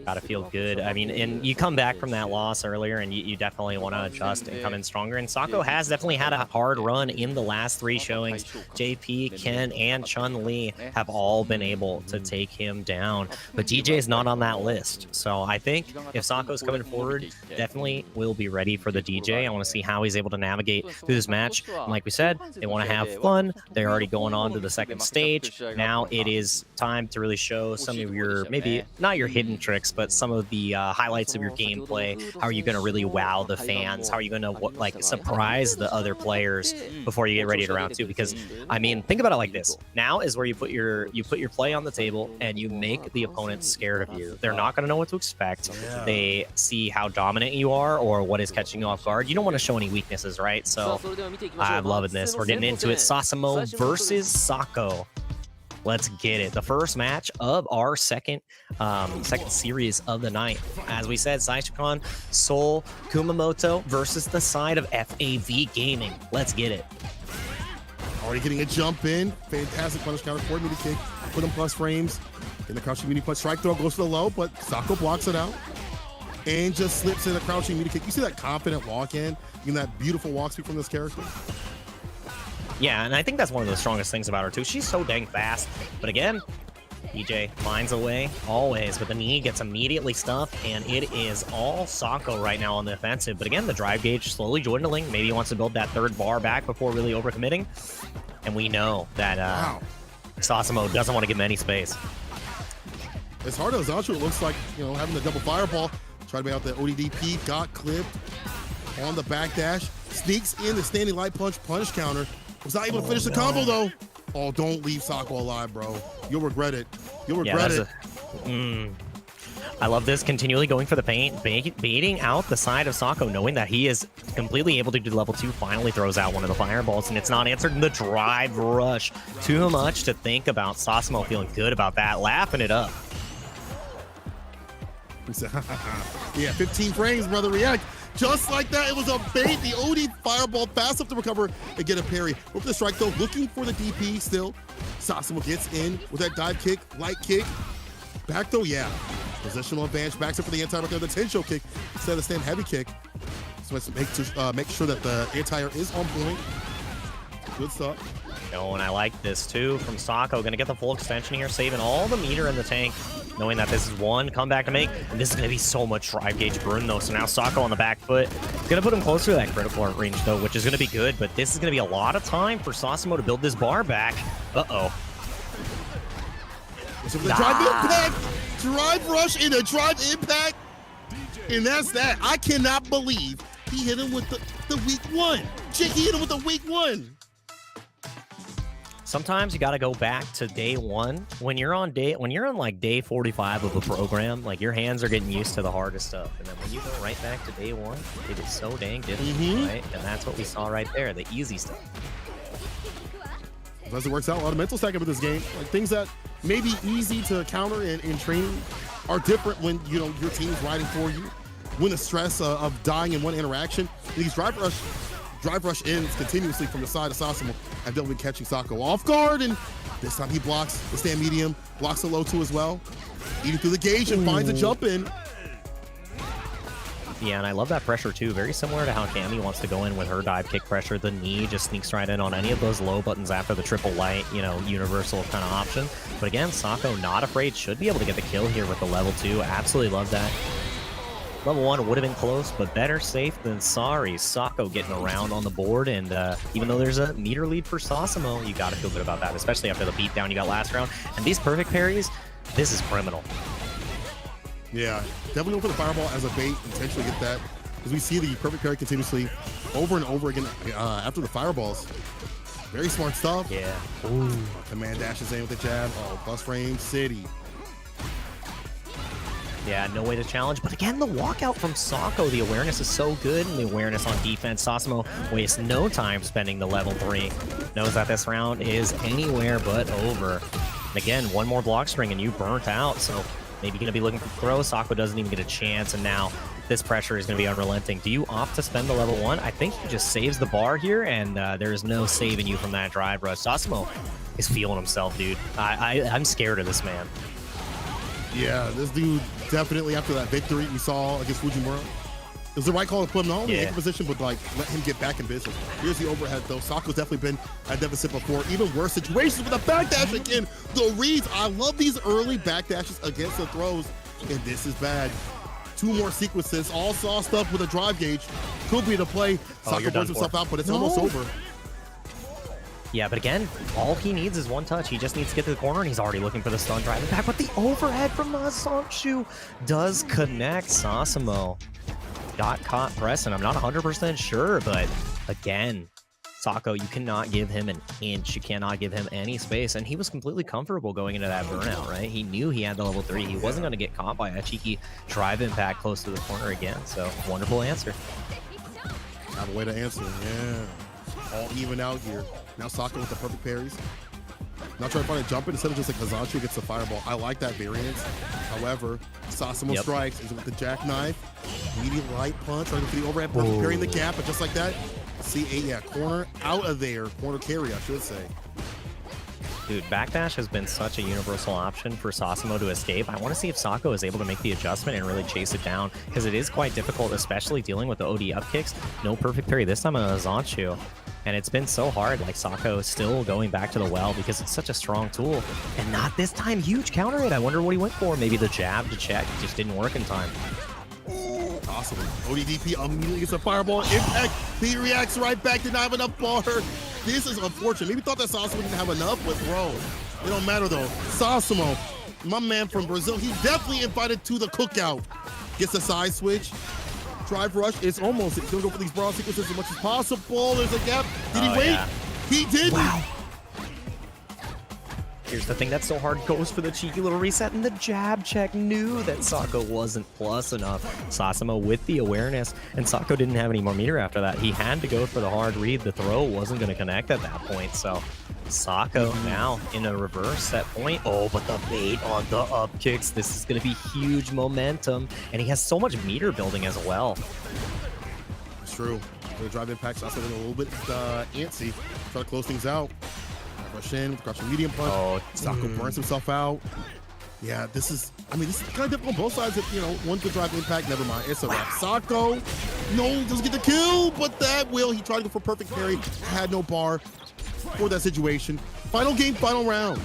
Speaker 1: Gotta feel good. I mean, and you come back from that loss earlier, and you definitely want to adjust and come in stronger. And Sako has definitely had a hard run in the last 3 showings. JP, Ken, and Chun-Li have all been able to take him down. But DJ is not on that list. So I think if Sako's coming forward, definitely will be ready for the DJ. I want to see how he's able to navigate through this match. And like we said, they want to have fun. They're already going on to the second stage. Now it is time to really show some of your, maybe not your hidden tricks, but some of the highlights of your gameplay. How are you going to really wow the fans? How are you going to like surprise the other players before you get ready to round 2? Because I mean, think about it like this. Now is where you put your play on the table and you make the opponent scared of you. They're not going to know what to expect. They see how dominant you are or what is catching you off guard. You don't want to show any weaknesses, right? So I'm loving this. We're getting into it. Sasamo versus Sako. Let's get it. The first match of our second series of the night. As we said, Saishunkan Sol Kumamoto versus the side of FAV Gaming. Let's get it.
Speaker 2: Already getting a jump in. Fantastic punish counter, forward media kick. Put him plus frames. Getting the crouching media punch. Strike throw goes to the low, but Sako blocks it out. And just slips in a crouching media kick. You see that confident walk in? You know, that beautiful walk speed from this character?
Speaker 1: Yeah, and I think that's one of the strongest things about her, too. She's so dang fast. But again, DJ finds a way, always. But the knee gets immediately stuffed, and it is all Sako right now on the offensive. But again, the drive gauge slowly dwindling. Maybe he wants to build that third bar back before really overcommitting. And we know that Sasamo doesn't want to give him any space.
Speaker 2: As hard as Zachu, it looks like, you know, having the double fireball. Try to make out the ODDP, got clipped on the backdash. Sneaks in the standing light punch counter. Was not able to finish the combo, though. Oh, don't leave Sako alive, bro. You'll regret it. You'll regret it.
Speaker 1: I love this. Continually going for the paint, baiting out the side of Sako, knowing that he is completely able to do level 2. Finally throws out one of the fireballs, and it's not answered in the drive rush. Too much to think about. Sasamo feeling good about that, laughing it up.
Speaker 2: Yeah, 15 frames, brother. React. Just like that, it was a bait. The OD fireball fast enough to recover and get a parry. With the strike, though, looking for the DP still. Sasamo gets in with that dive kick, light kick. Back, though, yeah. Positional advantage, backs up for the anti-rocker, the Tensho kick instead of stand heavy kick. So let's make sure that the anti-air is on point. Good stuff.
Speaker 1: Oh, and I like this, too, from Sako. Going to get the full extension here, saving all the meter in the tank, knowing that this is one comeback to make. And this is going to be so much drive gauge burn, though. So now Sako on the back foot. Going to put him closer to that critical range, though, which is going to be good. But this is going to be a lot of time for Sasamo to build this bar back. Uh-oh.
Speaker 2: So the drive impact, drive rush in a drive impact. And that's that. I cannot believe he hit him with the weak one. He hit him with the weak one.
Speaker 1: Sometimes you got to go back to day 1. When you're on like day 45 of a program, like your hands are getting used to the hardest stuff. And then when you go right back to day 1, it is so dang difficult, right? And that's what we saw right there, the easy stuff.
Speaker 2: As it works out, a lot of mental stacking with this game. Like things that may be easy to counter in training are different when, you know, your team's riding for you. When the stress of dying in one interaction, these drive rush ends continuously from the side of Sasamo have dealt with catching Sako off guard, and this time he blocks the stand medium, blocks the low 2 as well, eating through the gauge and finds a jump in.
Speaker 1: Yeah, and I love that pressure too. Very similar to how Cammy wants to go in with her dive kick pressure. The knee just sneaks right in on any of those low buttons after the triple light, you know, universal kind of option. But again, Sako not afraid, should be able to get the kill here with the level 2. Absolutely love that. Level 1 would have been close, but better safe than sorry. Sako getting around on the board, and even though there's a meter lead for Sasamo, you got to feel good about that, especially after the beatdown you got last round. And these perfect parries, this is criminal.
Speaker 2: Yeah, definitely go for the fireball as a bait, intentionally get that, because we see the perfect parry continuously over and over again after the fireballs. Very smart stuff.
Speaker 1: Yeah.
Speaker 2: Ooh. Command dashes in with the jab. Oh, plus frame city.
Speaker 1: Yeah, no way to challenge. But again, the walkout from Sako, the awareness is so good, and the awareness on defense. Sasamo wastes no time spending the level 3. Knows that this round is anywhere but over. And again, one more block string and you burnt out. So maybe going to be looking for throws. Sako doesn't even get a chance, and now this pressure is going to be unrelenting. Do you opt to spend the level 1? I think he just saves the bar here, and there is no saving you from that drive rush. Sasamo is feeling himself, dude. I'm scared of this man.
Speaker 2: Yeah, this dude definitely, after that victory we saw against Fujimura, it was the right call to put him not only in anchor position, but like let him get back in business. Here's the overhead though. Sako's definitely been at deficit before. Even worse situations with a backdash again. The reads, I love these early backdashes against the throws, and this is bad. 2 more sequences, all sauced up with a drive gauge. Could be the play. Sako burns himself out, but it's almost over.
Speaker 1: Yeah, but again, all he needs is one touch. He just needs to get to the corner, and he's already looking for the stun driving back. But the overhead from Masanshu does connect. Sasamo got caught pressing. I'm not 100% sure, but again, Sako, you cannot give him an inch. You cannot give him any space. And he was completely comfortable going into that burnout, right? He knew he had the level 3. He wasn't going to get caught by a cheeky drive impact close to the corner again. So, wonderful answer.
Speaker 2: Have a way to answer, yeah. All even out here. Now Sako with the perfect parries. Now trying to find a jump in instead of just like Hazanshu gets the fireball. I like that variance. However, Sasamo strikes is with the jackknife. Medium light punch right into the overhead. Perfect parry in the gap, but just like that. C8, corner out of there. Corner carry, I should say.
Speaker 1: Dude, backdash has been such a universal option for Sasamo to escape. I want to see if Sako is able to make the adjustment and really chase it down, because it is quite difficult, especially dealing with the OD up kicks. No perfect parry this time on Hazanshu. And it's been so hard, like Sako is still going back to the well because it's such a strong tool. And not this time, huge counter hit. I wonder what he went for. Maybe the jab to check, it just didn't work in time.
Speaker 2: Awesome. ODDP immediately gets a fireball. Impact. He reacts right back. Didn't have enough bar. This is unfortunate. Maybe thought that Sasamo didn't have enough with throws. It don't matter though. Sasamo, my man from Brazil, he's definitely invited to the cookout. Gets a side switch. Drive rush. It's almost. He's gonna go for these brawl sequences as much as possible. There's a gap. Did he wait?
Speaker 1: Yeah.
Speaker 2: He didn't.
Speaker 1: Wow. Here's the thing that's so hard. Goes for the cheeky little reset, and the jab check knew that Sako wasn't plus enough. Sasamo with the awareness, and Sako didn't have any more meter after that. He had to go for the hard read. The throw wasn't going to connect at that point, so Sako now in a reverse set point. Oh, but the bait on the up kicks. This is going to be huge momentum, and he has so much meter building as well.
Speaker 2: It's true. The drive impact's also been a little bit antsy. Try to close things out. Rush in, crouching medium punch.
Speaker 1: Oh,
Speaker 2: Sako burns himself out. Yeah, this is kind of difficult on both sides. If, one good drive impact, never mind. It's a wrap. Sako, no, doesn't get the kill, but that will. He tried to go for perfect parry. Had no bar for that situation. Final game, final round.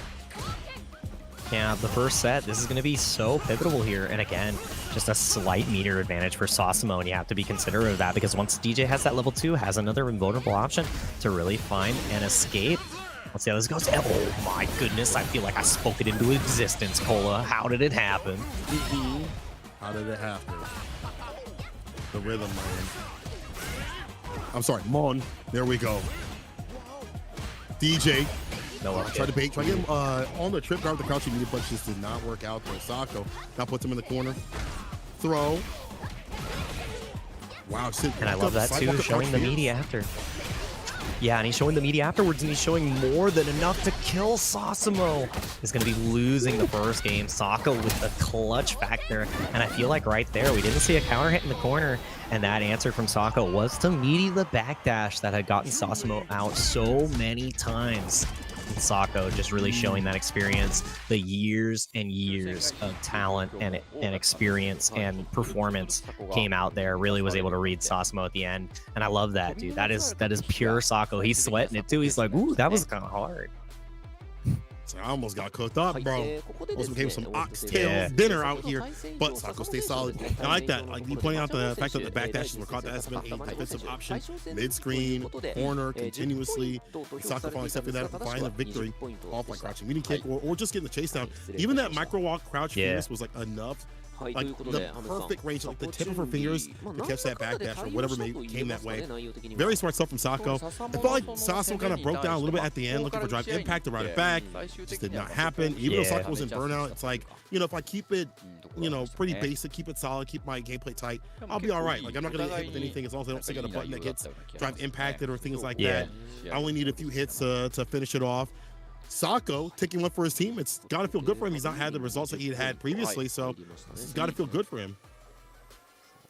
Speaker 1: Yeah, the first set, this is going to be so pivotal here. And again, just a slight meter advantage for Sasamo, and you have to be considerate of that because once DJ has that level 2, has another invulnerable option to really find an escape. Let's see how this goes. Oh my goodness, I feel like I spoke it into existence, Cola. How did it happen?
Speaker 2: How did it happen? The rhythm, man. I'm sorry, Mon. There we go. DJ.
Speaker 1: No,
Speaker 2: tried to bait, try to get him on the trip guard with the crouching media punch. Just did not work out there. Sako now puts him in the corner. Throw. Wow.
Speaker 1: And I love that too, showing the media after. Yeah, and he's showing the media afterwards, and he's showing more than enough to kill Sasamo. He's going to be losing the first game. Sako with the clutch factor, and I feel like right there, we didn't see a counter hit in the corner, and that answer from Sako was to meaty the backdash that had gotten Sasamo out so many times. And Sako just really showing that experience, the years and years of talent and experience and performance came out there, really was able to read Sasamo at the end. And I love that, dude. That is pure Sako. He's sweating it too. He's like, ooh, that was kind of hard.
Speaker 2: So I almost got cooked up, bro. Almost became some oxtail dinner out here. But Sako stays solid. I like that. Like you pointing out the fact that the backdashes were caught. That has been a defensive option. Mid-screen, corner, continuously. Sako finally accepted that and find the victory off like crouching medium kick or just getting the chase down. Even that micro walk crouch fierce was like enough. Like the perfect range, like the tip of her fingers to catch that backdash or whatever came that way. Very smart stuff from Sako. I felt like Sasamo kind of broke down a little bit at the end, looking for drive impact to run it back. Just did not happen. Even though Sako was in burnout, it's like, if I keep it, pretty basic, keep it solid, keep my gameplay tight, I'll be all right. Like I'm not gonna get hit with anything as long as I don't stick on a button that gets drive impacted or things like that. I only need a few hits to finish it off. Sako taking one for his team. It's got to feel good for him. He's not had the results that he had previously, so it's got to feel good for him.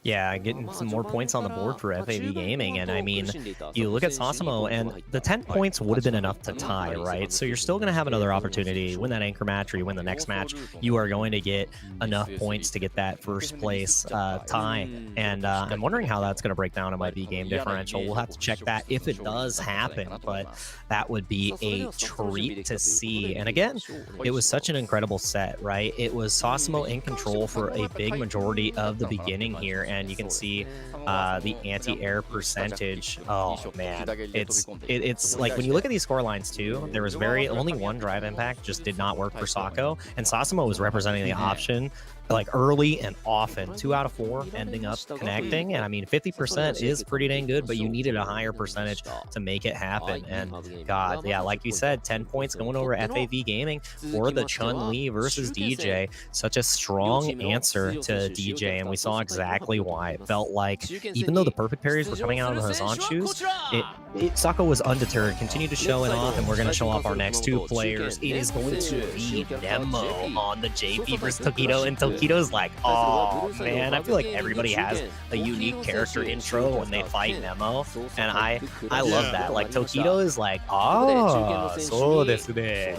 Speaker 1: Yeah, getting some more points on the board for FAV Gaming. And I mean, you look at Sasamo, and the 10 points would have been enough to tie, right? So you're still going to have another opportunity. Win that anchor match, or you win the next match, you are going to get enough points to get that first place tie. And I'm wondering how that's going to break down in my B-game differential. We'll have to check that if it does happen, but that would be a treat to see. And again, it was such an incredible set, right? It was Sasamo in control for a big majority of the beginning here, and you can see the anti-air percentage. Oh man, it's like when you look at these score lines too, there was only one drive impact just did not work for Sako, and Sasamo was representing the option like early and often. 2 out of 4 ending up connecting, and I mean 50% is pretty dang good, but you needed a higher percentage to make it happen. And god, yeah, like you said, 10 points going over FAV Gaming for the Chun-Li versus DJ. Such a strong answer to DJ, and we saw exactly why. It felt like even though the perfect parries were coming out of his on shoes, Sako was undeterred, continued to show it off, and we're going to show off our next 2 players. It is going to be Nemo on the JP versus Tokido, and Tokido's like, oh man, I feel like everybody has a unique character intro when they fight Nemo, and I love that. Like Tokido is like, oh, so desu ne.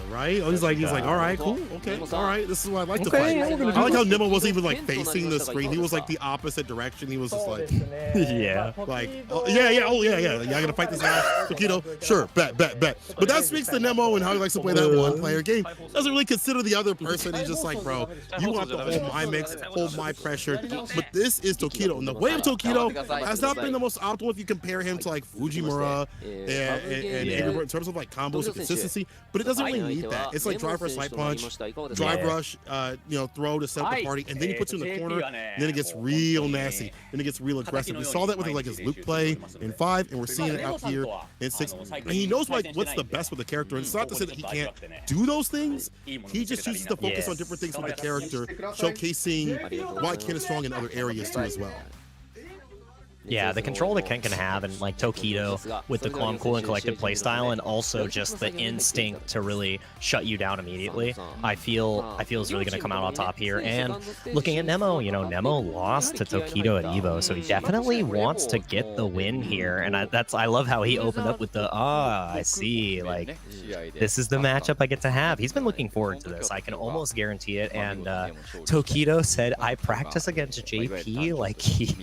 Speaker 2: Right? He's like, all right, cool, okay, all right, this is what I like to fight. I like how Nemo wasn't even like facing the screen. He was like the opposite direction. He was just like,
Speaker 1: yeah,
Speaker 2: like, yeah, y'all gonna fight this guy, Tokido? Sure, bet. But that speaks to Nemo and how he likes to play that one-player game. Doesn't really consider the other person. He's just like, bro, you want to hold my mix, hold my pressure. But this is Tokido, and the way of Tokido has not been the most optimal if you compare him to like Fujimura and Angry Bird in terms of like combos and consistency. But it doesn't really need that. It's like drive rush, light punch, drive rush, throw to set up the party, and then he puts you in the corner, and then it gets real nasty, then it gets real aggressive. We saw that with like his Luke play in 5, and we're seeing it out here in 6. And he knows like what's the best with the character. And it's not to say that he can't do those things. He just chooses to focus on different things with the character, showcasing why Ken is strong in other areas too as well.
Speaker 1: Yeah, the control that Ken can have, and like Tokido with the calm, cool, and collected playstyle, and also just the instinct to really shut you down immediately, I feel is really going to come out on top here. And looking at Nemo, Nemo lost to Tokido at Evo, so he definitely wants to get the win here. And I love how he opened up with the, I see, like, this is the matchup I get to have. He's been looking forward to this. I can almost guarantee it. And Tokido said, I practice against JP like he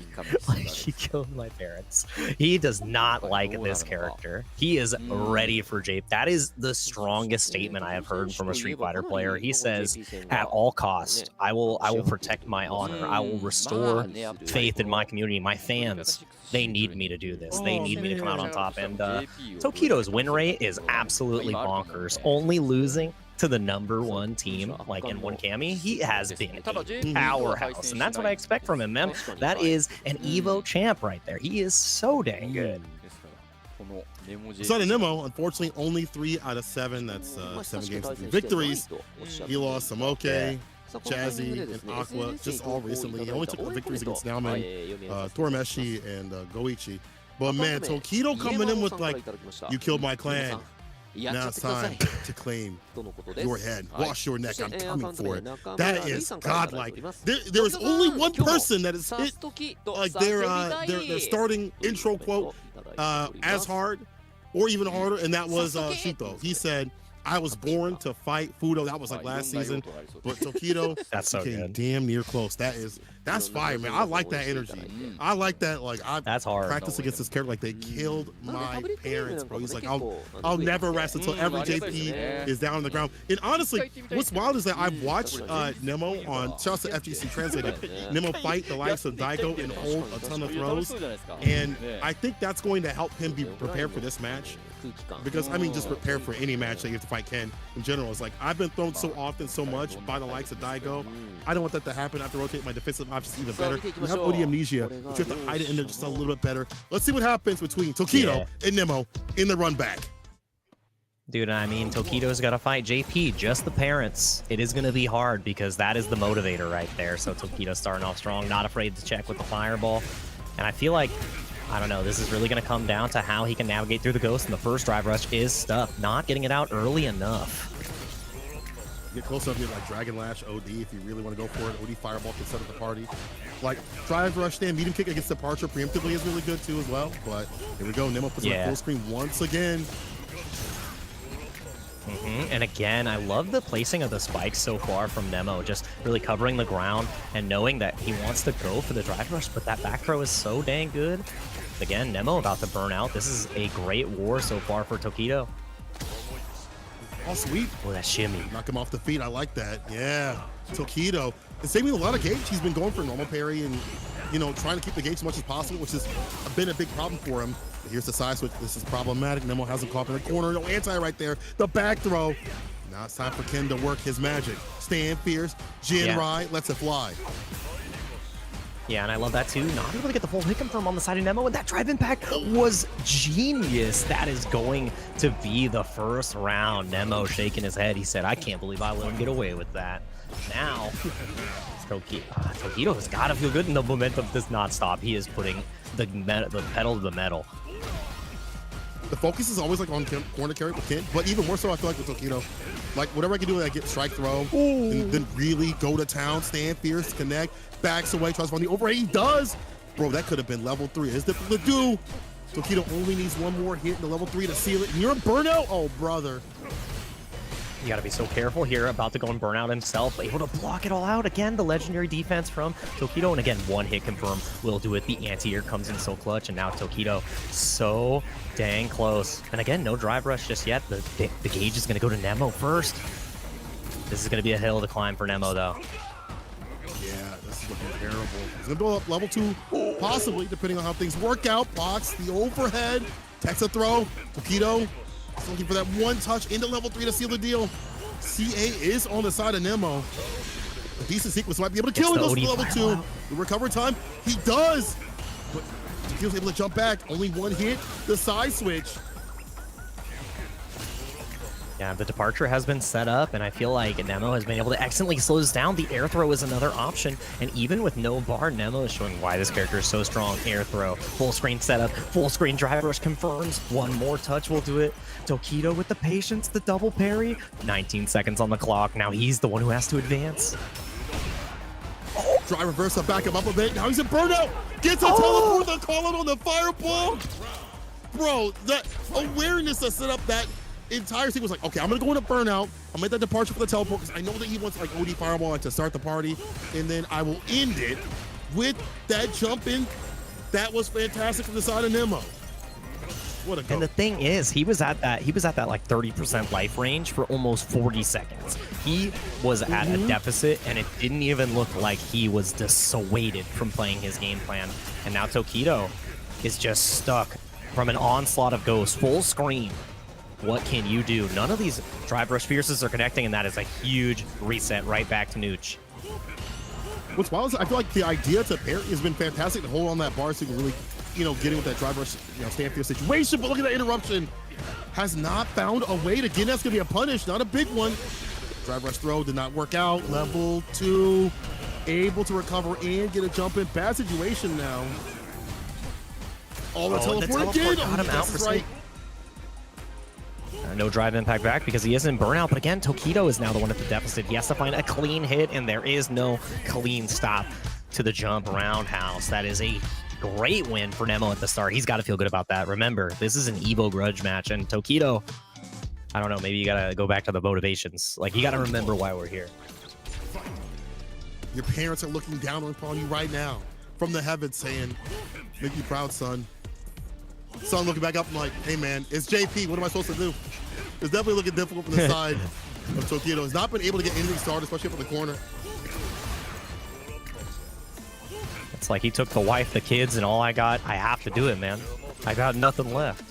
Speaker 1: killed my parents. He does not like this character. He is ready for JP. That is the strongest statement I have heard from a Street Fighter player. He says, at all costs, I will protect my honor. I will restore faith in my community, my fans. They need me to do this. They need me to come out on top. And Tokido's win rate is absolutely bonkers. Only losing to the #1 team, like in 1Kami, he has been a powerhouse, and that's what I expect from him, man. That is an Evo champ right there. He is so dang good.
Speaker 2: So Nemo, unfortunately, only 3 out of 7. That's 7 games and 3 victories. He lost Samoke, Jazzy, and Aqua just all recently. He only took the victories against Nauman, Torameshi, and Goichi. But man, Tokido coming in with like, you killed my clan. Now it's time to claim your head. Wash your neck. I'm coming for it. That is godlike. There is only one person that has hit like their starting intro quote as hard or even harder, and that was Shuto. He said, I was born to fight Fudo. That was like last season. But Tokido
Speaker 1: that's so
Speaker 2: came
Speaker 1: good.
Speaker 2: Damn near close. That's fire, man. I like that energy. I like that. Like
Speaker 1: that's hard.
Speaker 2: Practice against this character. Like they killed my parents, bro. He's like, I'll never rest until every JP is down on the ground. And honestly, what's wild is that I've watched Nemo on shouts to FGC Translated. Nemo fight the likes of Daigo and hold a ton of throws. And I think that's going to help him be prepared for this match. Because I mean, just prepare for any match that you have to fight Ken in general. It's like I've been thrown so often, so much by the likes of Daigo. I don't want that to happen. I have to rotate my defensive options even better. You have OD amnesia, but you have to hide it in there just a little bit better. Let's see what happens between Tokido and Nemo in the run back.
Speaker 1: Dude, I mean, Tokido's got to fight JP, just the parents. It is going to be hard because that is the motivator right there. So Tokido's starting off strong, not afraid to check with the fireball. And I feel like, I don't know, this is really going to come down to how he can navigate through the ghost, and the first drive rush is stuck, not getting it out early enough.
Speaker 2: get close enough to get like Dragon Lash OD if you really want to go for it. OD Fireball can set up the party. Like drive rush stand, medium kick against Departure preemptively is really good too as well. But here we go. Nemo puts it on full screen once again.
Speaker 1: And again, I love the placing of the spikes so far from Nemo, just really covering the ground and knowing that he wants to go for the drive rush, but that back throw is so dang good. Again, Nemo about to burn out. This is a great war so far for Tokido.
Speaker 2: Oh, sweet.
Speaker 1: Oh, that shimmy.
Speaker 2: Knock him off the feet. I like that. Yeah. Tokido. And saving a lot of gauge. He's been going for normal parry and, you know, trying to keep the gauge as much as possible, which has been a big problem for him. But here's the side switch. This is problematic. Nemo has him caught in the corner. No anti right there. The back throw. Now it's time for Ken to work his magic. Stand fierce. Jinrai lets it fly.
Speaker 1: Yeah, and I love that too. Not able to get the full hit confirm on the side of Nemo, and that drive impact was genius. That is going to be the first round. Nemo shaking his head. He said, I can't believe I let him get away with that. Now, Tokido has got to feel good, and the momentum does not stop. He is putting the pedal to the metal.
Speaker 2: The focus is always like on corner carry with Ken, but even more so I feel like with Tokido. Like whatever I can do, I get strike throw, and then really go to town, stand fierce, connect, backs away, tries to find the overhead. He does! Bro, that could have been level 3. It's difficult to do. Tokido only needs one more hit in the level 3 to seal it. And you're in burnout? Oh, brother.
Speaker 1: You gotta be so careful here, about to go and burn out himself, able to block it all out. Again, the legendary defense from Tokido, and again, one hit confirm will do it. The anti-air comes in so clutch, and now Tokido so dang close. And again, no drive rush just yet. The gauge is gonna go to Nemo first. This is gonna be a hill to climb for Nemo, though.
Speaker 2: Yeah, this is looking terrible. He's gonna go up level 2, possibly, depending on how things work out. Blocks the overhead, takes a throw. Tokido looking for that one touch into level 3 to seal the deal. CA is on the side of Nemo. A decent sequence might be able to kill him. Goes to level 2. The recovery time, he does. But Tokido's able to jump back. Only one hit. The side switch.
Speaker 1: Yeah, the departure has been set up, and I feel like Nemo has been able to excellently slow this down. The air throw is another option, and even with no bar, Nemo is showing why this character is so strong. Air throw, full screen setup, full screen drive rush confirms. One more touch will do it. Tokido with the patience, the double parry. 19 seconds on the clock. Now he's the one who has to advance.
Speaker 2: Oh, drive reversal, back him up a bit. Now he's in burnout. Gets a teleport, the call out on the fireball. Bro, that awareness to set up that entire thing was like, okay, I'm gonna go into burnout. I'll make that departure for the teleport because I know that he wants like OD Fireball to start the party, and then I will end it with that jump in. That was fantastic from the side of Nemo. What a go.
Speaker 1: And the thing is, he was at that like 30% life range for almost 40 seconds. He was at a deficit, and it didn't even look like he was dissuaded from playing his game plan. And now Tokido is just stuck from an onslaught of ghosts, full screen. What can you do? None of these drive rush fierces are connecting, and that is a huge reset right back to Nooch.
Speaker 2: What's wild is I feel like the idea to parry has been fantastic to hold on that bar so you can really, you know, get in with that drive rush, you know, stand fierce situation. But look at that interruption. Has not found a way to get that's gonna be a punish, not a big one. Drive rush throw did not work out. Level 2, able to recover and get a jump in. Bad situation now. Oh, the teleport again.
Speaker 1: Got him out for right. No drive impact back because he is in burnout, but again, Tokido is now the one at the deficit. He has to find a clean hit, and there is no clean stop to the jump roundhouse. That is a great win for Nemo at the start. He's got to feel good about that. Remember, this is an Evo grudge match, and Tokido, I don't know, maybe you got to go back to the motivations. Like, you got to remember why we're here.
Speaker 2: Your parents are looking down upon you right now from the heavens saying, make you proud, son. Son looking back up, I'm like, hey man, it's JP, what am I supposed to do? It's definitely looking difficult from the side of Tokido. He's not been able to get anything started, especially up in the corner.
Speaker 1: It's like he took the wife, the kids, and all I got, I have to do it, man. I got nothing left.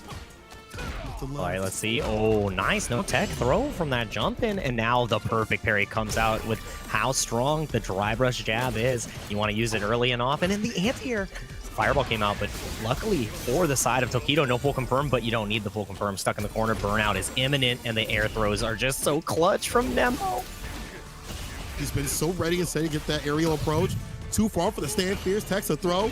Speaker 1: All right, let's see. Oh, nice. No tech throw from that jump in, and now the perfect parry comes out with how strong the drive rush jab is. You want to use it early and often, and the anti-air fireball came out, but luckily for the side of Tokido, no full confirm, but you don't need the full confirm. Stuck in the corner, burnout is imminent, and the air throws are just so clutch from Nemo.
Speaker 2: He's been so ready and steady to get that aerial approach. too far for the stand fierce. Text a throw.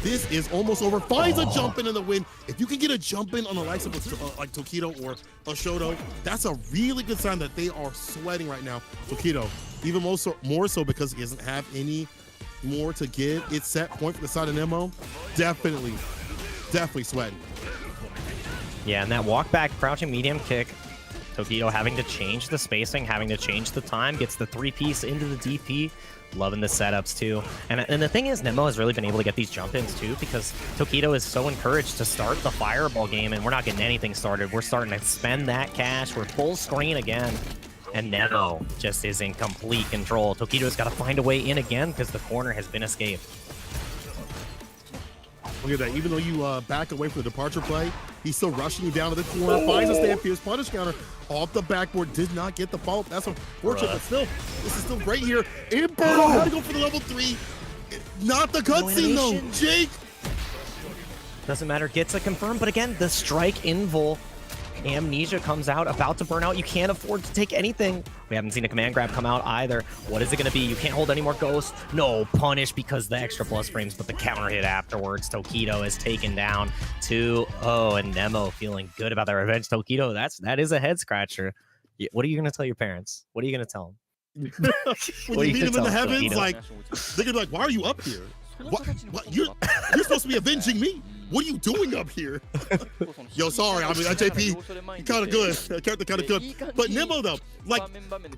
Speaker 2: This is almost over. Finds a jump in the win. If you can get a jump in on the likes of like Tokido or a Shoto, that's a really good sign that they are sweating right now. Tokido, even more so because he doesn't have any more to give. It's set point for the side of Nemo. Definitely sweating.
Speaker 1: Yeah, and that walk back, crouching medium kick. Tokido having to change the spacing, having to change the time, gets the 3-piece into the DP. Loving the setups too. And the thing is, Nemo has really been able to get these jump ins too, because Tokido is so encouraged to start the fireball game, and we're not getting anything started. We're starting to spend that cash. We're full screen again. And Nemo just is in complete control. Tokido's got to find a way in again because the corner has been escaped.
Speaker 2: Look at that. Even though you back away from the departure play, he's still rushing you down to the corner, finds a stand fierce punish counter off the backboard, did not get the follow. That's unfortunate, but still, this is still great here. Inferno had to go for the level 3. Not the cutscene though. Jake.
Speaker 1: Doesn't matter, gets a confirm, but again, the strike invul. Amnesia comes out, about to burn out. You can't afford to take anything. We haven't seen a command grab come out either. What is it going to be? You can't hold any more ghosts. No, punish because the extra plus frames, but the counter hit afterwards. Tokido is taken down 2-0, and Nemo feeling good about that revenge. Tokido, that is a head scratcher. What are you going to tell your parents? What are you going to tell them?
Speaker 2: When you meet them in the heavens, like, they're going to be like, why are you up here? What? You're supposed to be avenging me. What are you doing up here? Yo, sorry. I mean, JP, kind of good. Character kind of good. But Nemo, though, like,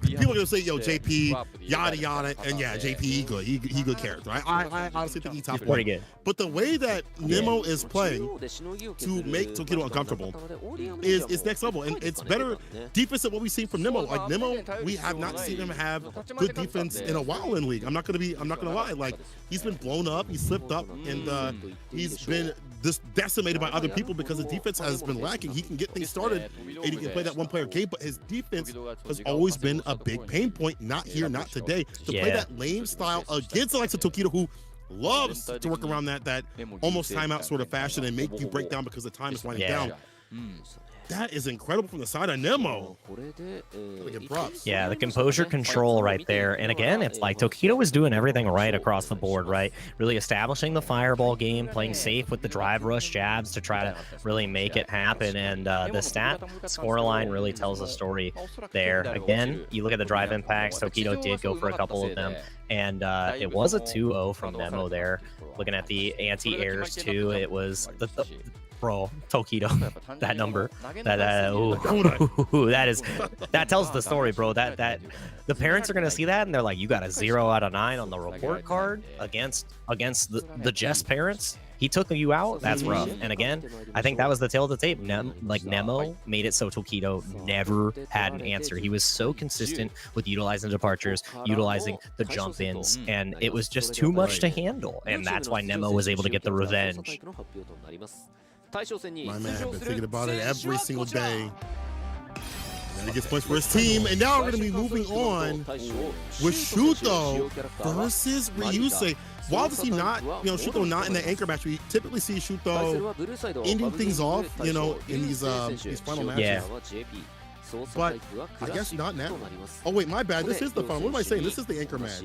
Speaker 2: people are going to say, yo, JP, yada, yada. And yeah, JP, he good. He good character. I honestly think he's top
Speaker 1: pretty good.
Speaker 2: But the way that Nemo is playing to make Tokido uncomfortable is next level. And it's better defense than what we've seen from Nemo. Like, Nemo, we have not seen him have good defense in a while in League. I'm not going to lie. Like, he's been blown up. He slipped up. And he's been decimated by other people because his defense has been lacking. He can get things started and he can play that one-player game, but his defense has always been a big pain point. Not here, not today. To play that lame style against the likes of Tokido, who loves to work around that almost timeout sort of fashion and make you break down because the time is winding down. That is incredible from the side of Nemo. Props.
Speaker 1: Yeah, the composure control right there. And again, it's like Tokido was doing everything right across the board, right? Really establishing the fireball game, playing safe with the drive rush jabs to try to really make it happen. And the stat scoreline really tells a story there. Again, you look at the drive impacts, Tokido did go for a couple of them. And it was a 2-0 from Nemo there. Looking at the anti-airs too, it was bro, Tokido, that number, that tells the story, bro. That the parents are gonna see that and they're like, you got a 0 out of 9 on the report card against the Jess parents. He took you out. That's rough. And again, I think that was the tail of the tape. Nemo made it so Tokido never had an answer. He was so consistent with utilizing departures, utilizing the jump ins, and it was just too much to handle. And that's why Nemo was able to get the revenge.
Speaker 2: My man has been thinking about it every single day. And he gets points for his team. And now we're going to be moving on with Shuto versus Ryusei. While the team not, Shuto not in the anchor match, we typically see Shuto ending things off, in these final matches.
Speaker 1: Yeah.
Speaker 2: But I guess not now. Oh wait, my bad. This is the final. What am I saying? This is the anchor match.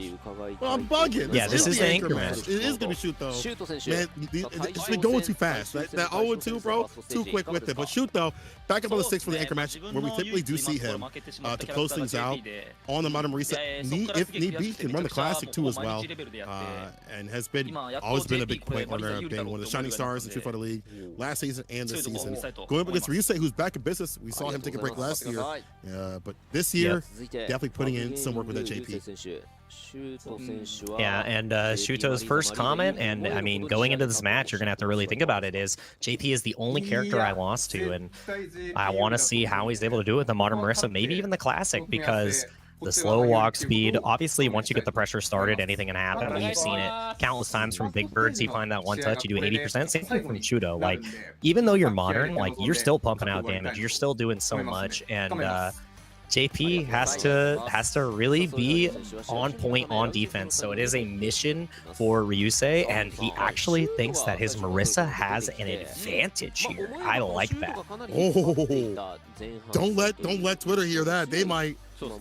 Speaker 2: Well, I'm bugging.
Speaker 1: This is the anchor match.
Speaker 2: It is gonna be Shuto. Man, it's been going too fast. That 0-2, bro, too quick with it. But Shuto, back up on the 6 for the anchor match, where we typically do see him to close things out on the Modern Reset. If need be, can run the Classic too as well, and has been always been a big point runner, being one of the shining stars in Street Fighter League last season and this season. Going up against Ryusei, who's back in business. We saw him take a break last year. But this year, definitely putting in some work with that JP.
Speaker 1: Yeah, and Shuto's first comment, and I mean, going into this match, you're going to have to really think about it, is JP is the only character I lost to, and I want to see how he's able to do it with the Modern Marissa, maybe even the Classic, because the slow walk speed, obviously, once you get the pressure started, anything can happen. We've seen it countless times from Big Birds. You find that one touch, you do 80%. Same thing from Shuto. Like, even though you're modern, like, you're still pumping out damage. You're still doing so much, and JP has to really be on point on defense. So it is a mission for Ryusei, and he actually thinks that his Marissa has an advantage here. I like that.
Speaker 2: Oh, don't let Twitter hear that. They might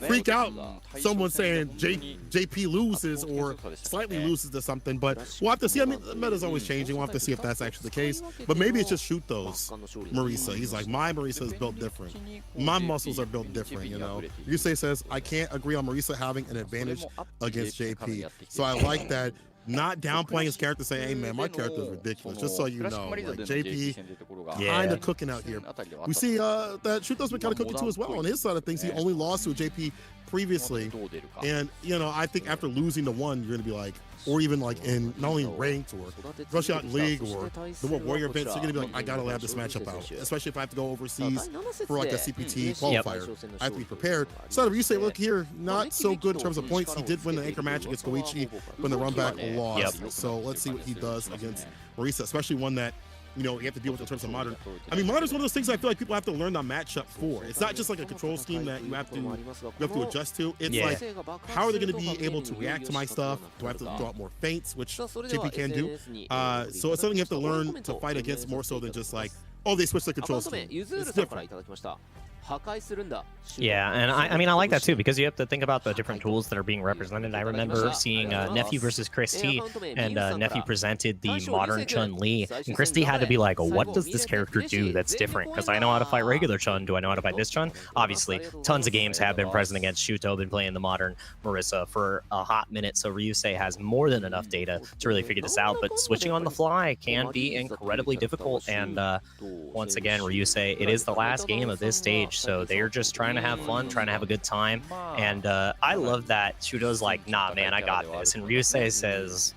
Speaker 2: freak out someone saying JP loses or slightly loses to something, but we'll have to see. I mean, the meta's always changing. We'll have to see if that's actually the case. But maybe it's just shoot those Marisa. He's like, my Marisa is built different. My muscles are built different, you know. Yusei says, I can't agree on Marisa having an advantage against JP. So I like that. Not downplaying his character, saying, hey man, my character is ridiculous, just so you know. Like JP kind of cooking out here. We see that Shuto's been kind of cooking too as well. On his side of things, he only lost to a JP previously. And, you know, I think after losing to one, you're going to be like, or even like in not only ranked or especially out in league or the World Warrior events, you're gonna be like, I gotta lab this matchup out. Especially if I have to go overseas for like a CPT qualifier. I have to be prepared. So you say, look here, not so good in terms of points. He did win the anchor match against Koichi when the run back lost. So let's see what he does against Marisa, especially one that, you know, you have to deal with in terms of modern. I mean, modern's one of those things I feel like people have to learn the matchup for. It's not just like a control scheme that you have to adjust to. It's like, how are they going to be able to react to my stuff? Do I have to throw out more feints, which JP can do? So it's something you have to learn to fight against more so than just like, oh, they switched the control scheme. It's different.
Speaker 1: Yeah, and I mean, I like that too, because you have to think about the different tools that are being represented. I remember seeing Nephew versus Chris T, and Nephew presented the modern Chun-Li, and Chris T had to be like, what does this character do that's different? Because I know how to fight regular Chun. Do I know how to fight this Chun? Obviously, tons of games have been present against Shuto, been playing the modern Marisa for a hot minute, so Ryusei has more than enough data to really figure this out, but switching on the fly can be incredibly difficult, and once again, Ryusei, it is the last game of this stage, so they're just trying to have fun, trying to have a good time. And I love that Shuto's like, nah, man, I got this. And Ryusei says,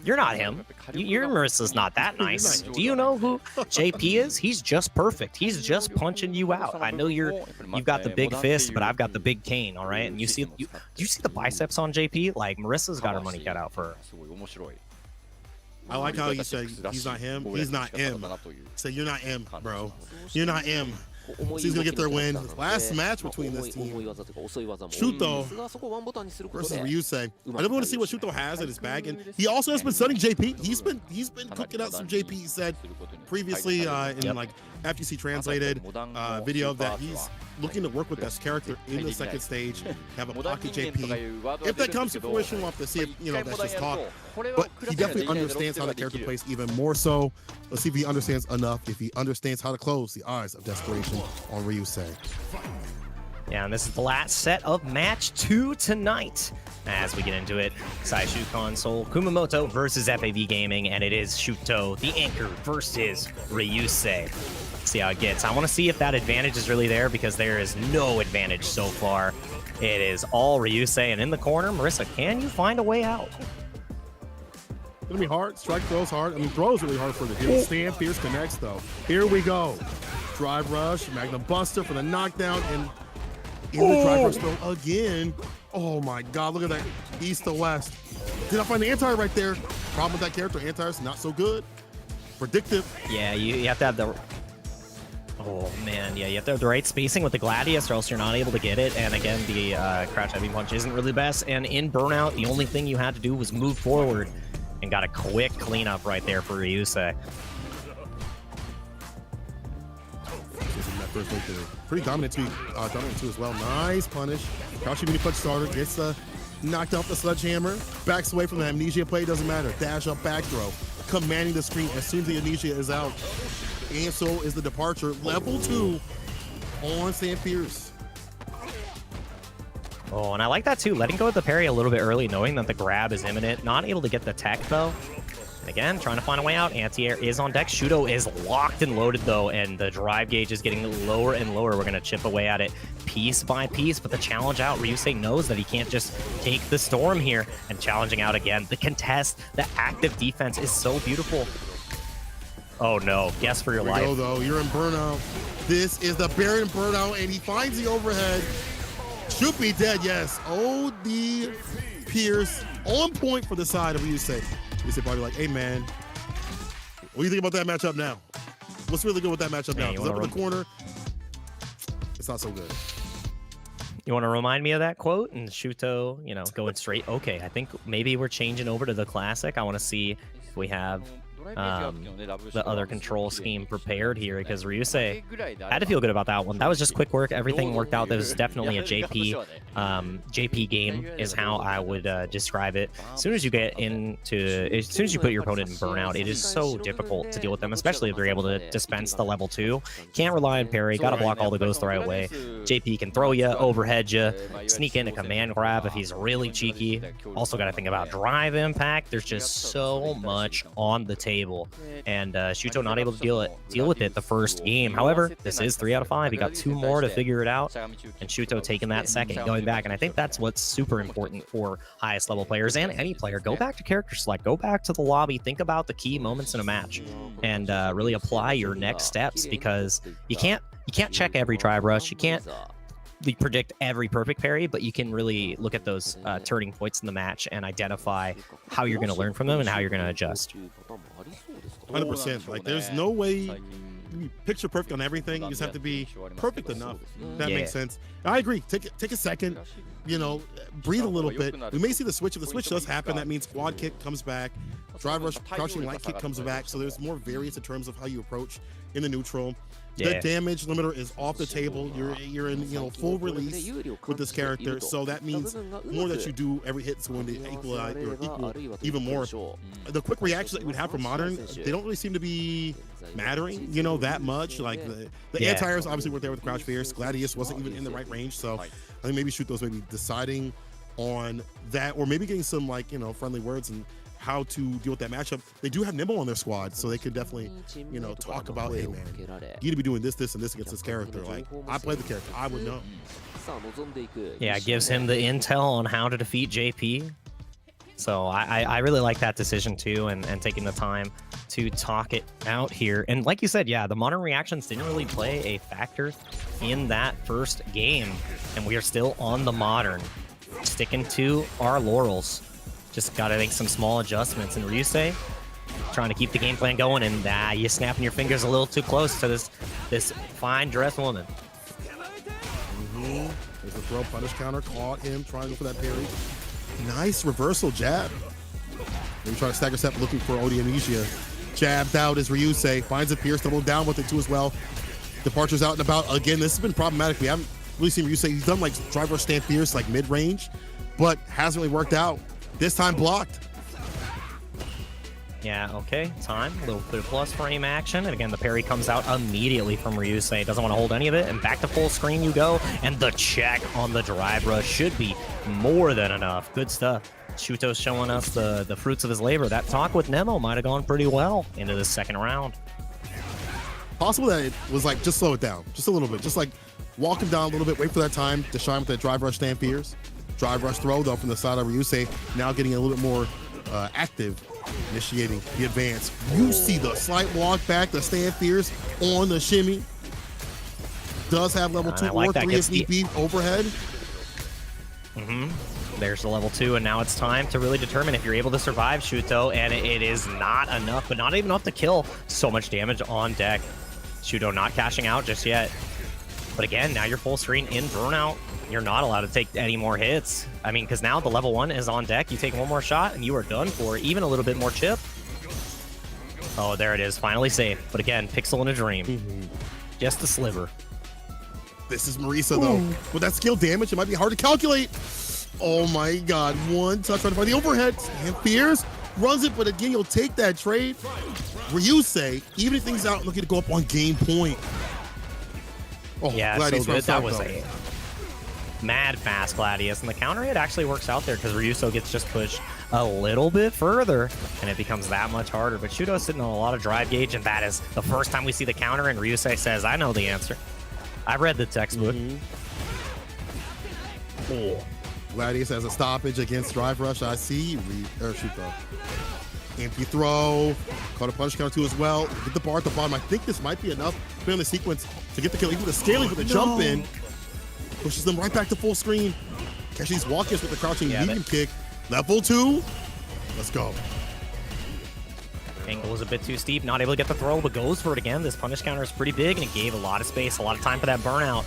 Speaker 1: you're not him. Your Marisa's not that nice. Do you know who JP is? He's just perfect. He's just punching you out. I know you've got the big fist, but I've got the big cane, all right? And you see the biceps on JP? Like, Marisa's got her money cut out for her.
Speaker 2: I like how you say he's not him. He's not him. Say, you're not him, bro. You're not him. So he's gonna get their win. Last match between this team, Shuto versus Ryusei. I definitely want to see what Shuto has in his bag, and he also has been studying JP. He's been cooking out some JP. He said previously in like FTC translated video that he's looking to work with this character in the second stage, have a pocket JP. If that comes to fruition, we'll have to see if, you know, that's just talk. But he definitely understands how the character plays even more so. Let's see if he understands enough, if he understands how to close the eyes of desperation on Ryusei.
Speaker 1: Yeah, and this is the last set of match 2 tonight. As we get into it, Saishunkan Sol Kumamoto versus FAV Gaming, and it is Shuto, the anchor, versus Ryusei. See how it gets. I want to see if that advantage is really there, because there is no advantage so far. It is all Ryusei, and in the corner, Marisa, can you find a way out?
Speaker 2: It's gonna be hard. Strike throws hard. I mean, throws really hard for the deal. Stand fierce connects though. Here we go. Drive rush, Magnum Buster for the knockdown, and in the drive rush throw again. Oh my God! Look at that, east to west. Did I find the anti right there? Problem with that character, anti-is not so good. Predictive.
Speaker 1: Yeah, you have to have the. Oh man, yeah, you have to have the right spacing with the Gladius, or else you're not able to get it. And again, the crouch heavy punch isn't really the best. And in Burnout, the only thing you had to do was move forward, and got a quick cleanup right there for Ryusei.
Speaker 2: Pretty dominant too as well. Nice punish. Crouch heavy punch starter gets knocked off the sledgehammer. Backs away from the amnesia play. Doesn't matter. Dash up, back throw. Commanding the screen as soon as the amnesia is out. And so is the departure. Level 2 on Sam Pierce.
Speaker 1: Oh, and I like that too. Letting go of the parry a little bit early, knowing that the grab is imminent. Not able to get the tech though. And again, trying to find a way out. Anti-air is on deck. Shuto is locked and loaded though, and the drive gauge is getting lower and lower. We're gonna chip away at it piece by piece, but the challenge out, Ryusei knows that he can't just take the storm here, and challenging out again. The contest, the active defense is so beautiful. Oh no, guess for your life.
Speaker 2: Here we go though, you're in Burnout. This is the Baron Burnout, and he finds the overhead. Should be dead, yes. OD Pierce on point for the side of Ryusei. Ryusei probably like, hey man, what do you think about that matchup now? What's really good with that matchup now? Because up in the corner, it's not so good.
Speaker 1: You want to remind me of that quote? And Shuto, you know, going straight. Okay, I think maybe we're changing over to the classic. I want to see if we have the other control scheme prepared here, because Ryusei had to feel good about that one. That was just quick work. Everything worked out. That was definitely a JP game is how I would describe it. As soon as you put your opponent in burnout, it is so difficult to deal with them, especially if they're able to dispense the level 2. Can't rely on parry. Got to block all the ghosts the right way. JP can throw you, overhead you, sneak in a command grab if he's really cheeky. Also got to think about drive impact. There's just so much on the table, and Shuto not able to deal with it the first game. However, this is 3 out of 5. He got 2 more to figure it out, and Shuto taking that second, going back. And I think that's what's super important for highest level players and any player. Go back to character select, go back to the lobby, think about the key moments in a match, and really apply your next steps, because you can't check every drive rush. You can't predict every perfect parry, but you can really look at those turning points in the match and identify how you're going to learn from them and how you're going to adjust.
Speaker 2: 100%. Like, there's no way picture perfect on everything. You just have to be perfect enough. That makes sense. I agree. Take a second, you know, breathe a little bit. We may see the switch. If the switch does happen, that means quad kick comes back, drive rush, crouching light kick comes back. So there's more variance in terms of how you approach in the neutral. The damage limiter is off the table. You're in, you know, full release with this character, so that means more that you do every hit is going to equal even more. The quick reactions that you would have for modern, they don't really seem to be mattering, you know, that much. Like the anti-airs obviously weren't there with Crouch Fierce. Gladius wasn't even in the right range, so I think maybe Shuto's maybe deciding on that, or maybe getting some, like, you know, friendly words and how to deal with that matchup. They do have Nimble on their squad, so they could definitely, you know, talk about, hey man, you need to be doing this and this against this character. Like, I played the character, I would know.
Speaker 1: Yeah, it gives him the intel on how to defeat JP. So I really like that decision too, and taking the time to talk it out here. And like you said, yeah, the modern reactions didn't really play a factor in that first game, and we are still on the modern, sticking to our laurels. Just got to make some small adjustments. And Ryusei trying to keep the game plan going, and you snapping your fingers a little too close to this fine dressed woman.
Speaker 2: There's a throw punish counter, caught him trying to go for that parry. Nice reversal jab. Maybe trying to stagger step, looking for OD Amnesia. Jabbed out as Ryusei finds a Pierce, double down with it too as well. Departures out and about. Again, this has been problematic. We haven't really seen Ryusei. He's done like driver stand Pierce like mid-range, but hasn't really worked out. This time blocked.
Speaker 1: Yeah, okay, time. A little bit of plus frame action. And again, the parry comes out immediately from Ryusei. Doesn't want to hold any of it. And back to full screen you go. And the check on the drive rush should be more than enough. Good stuff. Shuto's showing us the fruits of his labor. That talk with Nemo might have gone pretty well into the second round.
Speaker 2: Possible that it was like, just slow it down. Just a little bit. Just like walk him down a little bit. Wait for that time to shine with that drive rush stand Pierce. Drive rush throw, though, from the side of Ryusei, now getting a little bit more active, initiating the advance. You see the slight walk back, the stand fierce on the shimmy. Does have level 2 or 3 if need be, overhead.
Speaker 1: There's the level 2, and now it's time to really determine if you're able to survive Shuto, and it is not enough, but not even enough to kill. So much damage on deck. Shuto not cashing out just yet. But again, now you're full screen in burnout. You're not allowed to take any more hits. I mean, because now the level 1 is on deck. You take one more shot and you are done for. Even a little bit more chip. Oh, there it is. Finally safe. But again, pixel in a dream. Just a sliver.
Speaker 2: This is Marisa, though. With that skill damage, it might be hard to calculate. Oh my god. One touch trying to find the overhead. And Fierce runs it, but again, you'll take that trade. Ryusei, even if things out looking to go up on game point. Oh,
Speaker 1: yeah, so good. That was a mad fast Gladius, and the counter hit actually works out there because Ryuso gets just pushed a little bit further, and it becomes that much harder. But Shuto's sitting on a lot of drive gauge, and that is the first time we see the counter, and Ryusei says, I know the answer. I read the textbook.
Speaker 2: Gladius has a stoppage against drive rush. I see. Shuto. Empty throw. Caught a punch counter too as well. Get the bar at the bottom. I think this might be enough to in the sequence to get the kill. Even the scaling for the jump in. Pushes them right back to full screen. Catch these walk-ins with the crouching medium kick. Level 2. Let's go.
Speaker 1: Angle is a bit too steep. Not able to get the throw, but goes for it again. This punish counter is pretty big, and it gave a lot of space, a lot of time for that burnout.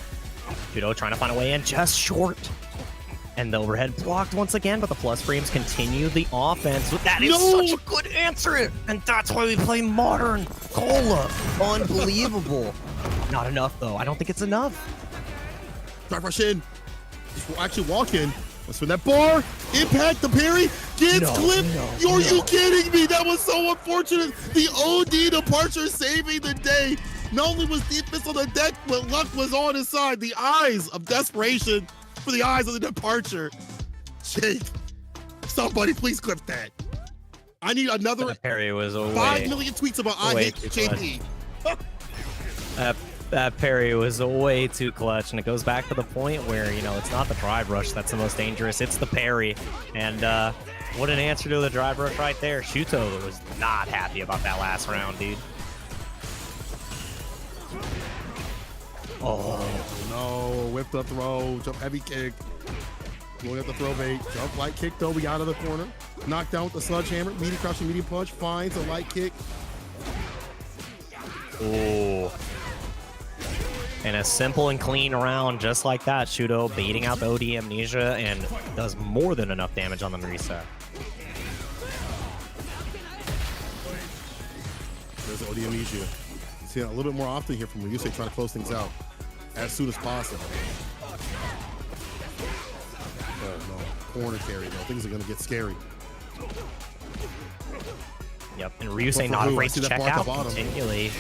Speaker 1: Shuto trying to find a way in, just short. And the overhead blocked once again, but the plus frames continue the offense. That is such a good answer, and that's why we play modern Cola. Unbelievable. Not enough, though. I don't think it's enough.
Speaker 2: Drive rush in. Just actually walk in. Let's spin that bar. Impact the parry. Gets clipped. Are you kidding me? That was so unfortunate. The OD departure saving the day. Not only was defense on the deck, but luck was on his side. The eyes of desperation for the eyes of the departure. Jake, somebody please clip that. I need another
Speaker 1: parry was
Speaker 2: 5 million tweets about I hate JP.
Speaker 1: That parry was way too clutch, and it goes back to the point where, you know, it's not the drive rush that's the most dangerous, it's the parry. And what an answer to the drive rush right there. Shuto was not happy about that last round, dude.
Speaker 2: Oh no, whipped up throw, jump heavy kick. Going at the throw bait, jump light kick though, we out of the corner. Knocked down with the sledgehammer, medium crouching, medium punch, finds a light kick.
Speaker 1: Oh. And a simple and clean round just like that. Shuto baiting out the OD amnesia and does more than enough damage on the reset.
Speaker 2: There's OD amnesia. See it a little bit more often here from Ryusei trying to close things out as soon as possible. Oh no, corner carry though. Things are gonna get scary.
Speaker 1: Yep, and Ryusei not afraid to check out continually.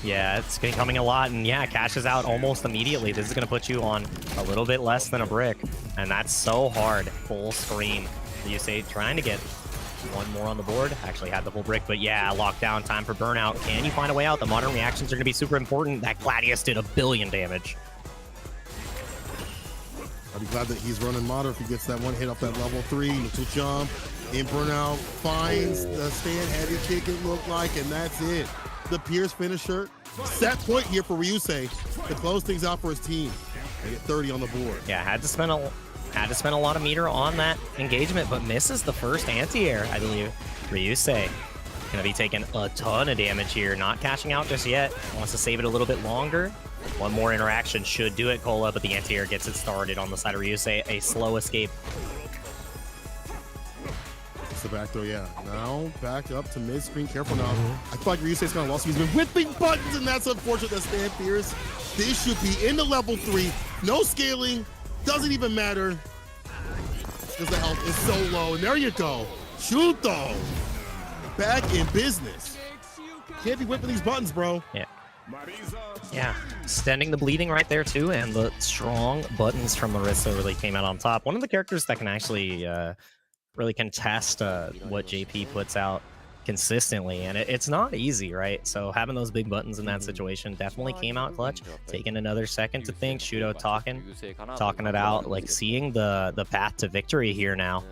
Speaker 1: Yeah, it's coming a lot, and yeah, cashes out almost immediately. This is going to put you on a little bit less than a brick, and that's so hard. Full screen. Ryusei trying to get one more on the board. Actually had the full brick, but yeah, lockdown, time for burnout. Can you find a way out? The modern reactions are going to be super important. That Gladius did 1 billion damage.
Speaker 2: I'll be glad that he's running modern if he gets that one hit off that level 3. Little jump, in burnout, finds the stand heavy kick it looked like, and that's it. The Pierce finisher. Set point here for Ryusei to close things out for his team. They get 30 on the board.
Speaker 1: Yeah, had to spend a lot of meter on that engagement, but misses the first anti-air, I believe. Ryusei gonna be taking a ton of damage here, not cashing out just yet. Wants to save it a little bit longer. One more interaction should do it, Cola, but the anti-air gets it started on the side of Ryusei. A slow escape.
Speaker 2: The back throw, yeah. Now back up to mid screen. Careful now. I feel like Ryusei's kind of lost. He's been whipping buttons, and that's unfortunate. That stand fierce. This should be in the level 3. No scaling. Doesn't even matter because the health is so low. And there you go. Shuto back in business. Can't be whipping these buttons, bro.
Speaker 1: Yeah. Yeah, extending the bleeding right there too, and the strong buttons from Marissa really came out on top. One of the characters that can actually really contest what JP puts out consistently, and it's not easy, right? So having those big buttons in that situation definitely came out clutch. Taking another second to think. Shuto talking it out, like seeing the path to victory here now.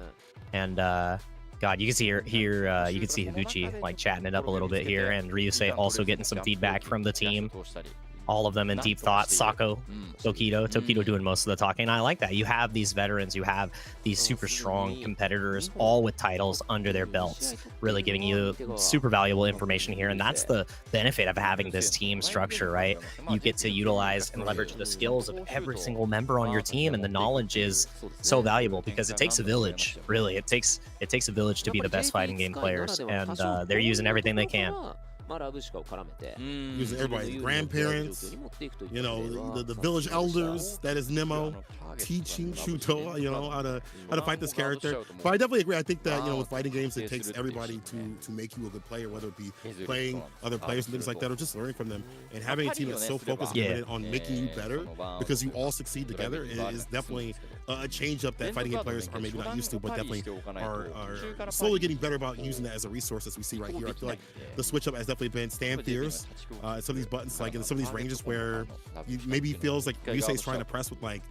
Speaker 1: And God, you can see here you can see Higuchi like chatting it up a little bit here, and Ryusei also getting some feedback from the team. All of them in deep thought. Sako, Tokido doing most of the talking. And I like that. You have these veterans, you have these super strong competitors, all with titles under their belts, really giving you super valuable information here. And that's the benefit of having this team structure, right? You get to utilize and leverage the skills of every single member on your team, and the knowledge is so valuable because it takes a village, really. It takes a village to be the best fighting game players, and they're using everything they can.
Speaker 2: Using everybody's grandparents, you know, the village elders, that is Nemo, teaching Shuto, you know, how to fight this character. But I definitely agree. I think that, you know, with fighting games, it takes everybody to make you a good player, whether it be playing other players and things like that, or just learning from them. And having a team that's so focused on making you better because you all succeed together is definitely a change up that fighting game players are maybe not used to, but definitely are slowly getting better about using that as a resource, as we see right here. I feel like the switch up has definitely been stand fierce. Some of these buttons, like in some of these ranges where you maybe feels like Ryusei's trying to press with like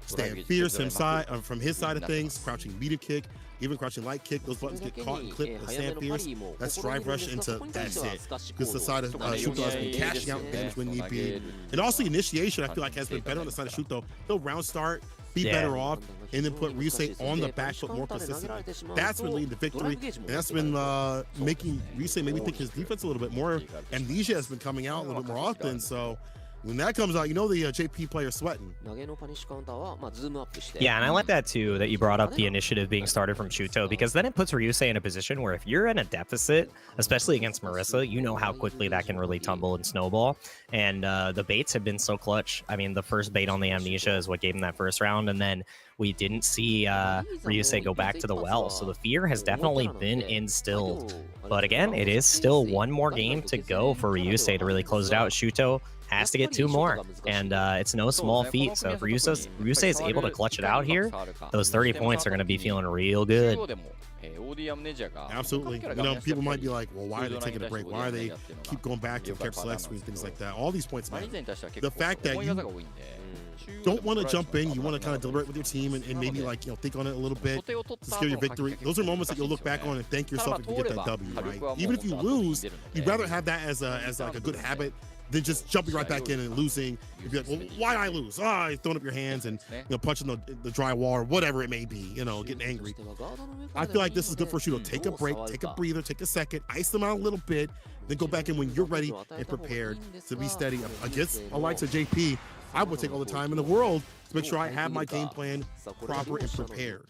Speaker 2: stand fierce from his side of things, crouching medium kick, even crouching light kick. Those buttons get caught and clipped with stand fierce. That's drive rush into that's it. Because the side of Shuto has been cashing out damage when need be. And also initiation, I feel like has been better on the side of Shuto. He'll round start, be better off, and then put Ryusei on the back foot more consistently. That's been leading to victory, and that's been making Ryusei maybe think his defense a little bit more. Amnesia has been coming out a little bit more often, so When that comes out, you know the JP player sweating.
Speaker 1: Yeah, and I like that too, that you brought up the initiative being started from Shuto, because then it puts Ryusei in a position where if you're in a deficit, especially against Marissa, you know how quickly that can really tumble and snowball. And the baits have been so clutch. I mean, the first bait on the Amnesia is what gave him that first round, and then we didn't see Ryusei go back to the well, so the fear has definitely been instilled. But again, it is still one more game to go for Ryusei to really close it out. Shuto has to get 2 more, and it's no small feat. So if Ryusei is able to clutch it out here, those 30 points are going to be feeling real good.
Speaker 2: Absolutely. You know, people might be like, well, why are they taking a break? Why are they keep going back to character select screen, things like that? All these points matter. The fact that you don't want to jump in, you want to kind of deliberate with your team and maybe like, you know, think on it a little bit to secure your victory. Those are moments that you'll look back on and thank yourself if you get that W, right? Even if you lose, you'd rather have that as like a good habit than just jumping right back in and losing. You'd be like, well, why did I lose? You're throwing up your hands and, you know, punching the drywall or whatever it may be, you know, getting angry. I feel like this is good for Shuto. Take a break, take a breather, take a second, ice them out a little bit, then go back in when you're ready and prepared to be steady. Against the likes of JP, I would take all the time in the world to make sure I have my game plan proper and prepared.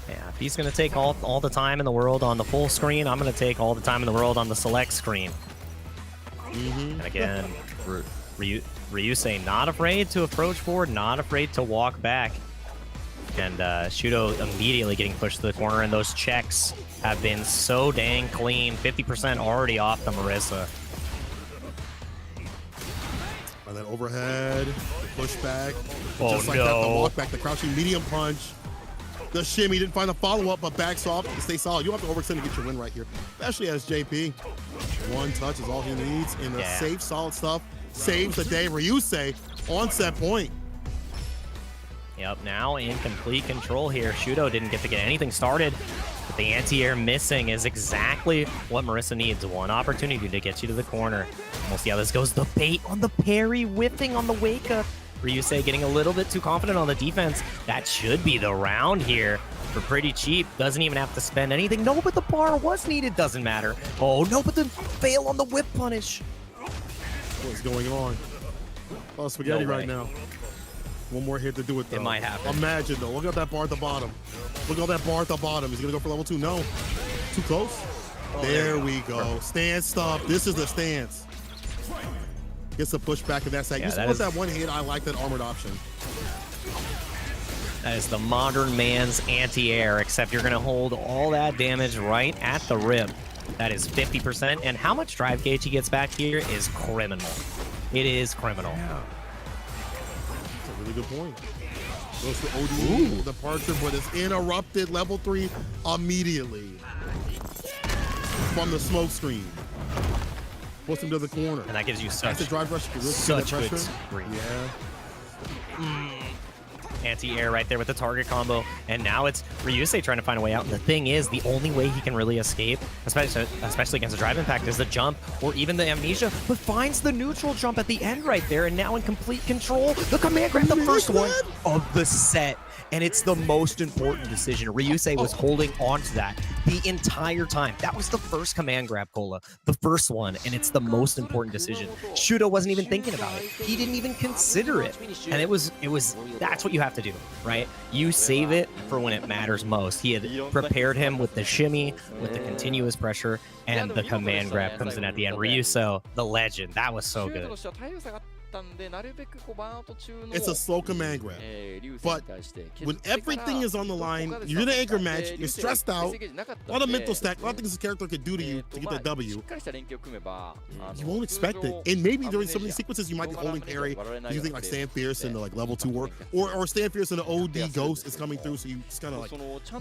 Speaker 1: Yeah, if he's going to take all the time in the world on the full screen, I'm going to take all the time in the world on the select screen. And again, Ryusei not afraid to approach forward, not afraid to walk back. And Shuto immediately getting pushed to the corner, and those checks have been so dang clean. 50% already off the Marissa.
Speaker 2: And then overhead, the pushback.
Speaker 1: Oh,
Speaker 2: just like that, the walk back, the crouching medium punch. The shimmy didn't find the follow-up, but backs off to stay solid. You don't have to overextend to get your win right here, especially as JP. One touch is all he needs, and the safe, solid stuff saves the day. Ryusei on set point.
Speaker 1: Yep, now in complete control here. Shuto didn't get to get anything started, but the anti-air missing is exactly what Marissa needs. One opportunity to get you to the corner. We'll see how this goes. The bait on the parry, whiffing on the wake-up. Ryusei getting a little bit too confident on the defense. That should be the round here for pretty cheap. Doesn't even have to spend anything. No, but the bar was needed. Doesn't matter. Oh, no, but the fail on the whip punish.
Speaker 2: What's going on? Oh, spaghetti right now. One more hit to do it, though.
Speaker 1: It might happen.
Speaker 2: Imagine, though. Look at that bar at the bottom. Look at that bar at the bottom. Is he going to go for level 2? No. Too close? Oh, there we go. Stance stop. This is the stance. Gets a push back in that side. You suppose that one hit, I like that armored option.
Speaker 1: That is the modern man's anti-air, except you're going to hold all that damage right at the rib. That is 50%, and how much drive gauge he gets back here is criminal. It is criminal.
Speaker 2: Yeah. That's a really good point. Goes to OD departure, but it's interrupted level 3 immediately from the smoke screen. Puts him to the corner.
Speaker 1: And that gives you such,
Speaker 2: the drive rush.
Speaker 1: such good screen.
Speaker 2: Yeah.
Speaker 1: Anti-air right there with the target combo. And now it's Ryusei trying to find a way out. And the thing is, the only way he can really escape, especially against a drive impact, is the jump or even the amnesia, but finds the neutral jump at the end right there. And now in complete control, the command grab, the first one of the set. And it's the most important decision. Ryusei was holding on to that the entire time. That was the first command grab, Cola. The first one, and it's the most important decision. Shuto wasn't even thinking about it. He didn't even consider it. And it was that's what you have to do, right? You save it for when it matters most. He had prepared him with the shimmy, with the continuous pressure, and the command grab comes in at the end. Ryusei, the legend. That was so good.
Speaker 2: It's a slow command grab, but when everything is on the line, you're in an anchor match, you're stressed out, a lot of mental stack, a lot of things this character could do to you to get that W. You won't expect it, and maybe during some of these sequences you might be holding parry, using like Stand Fierce in the like level 2 work, or Stand Fierce in the OD Ghost is coming through, so you just kind of like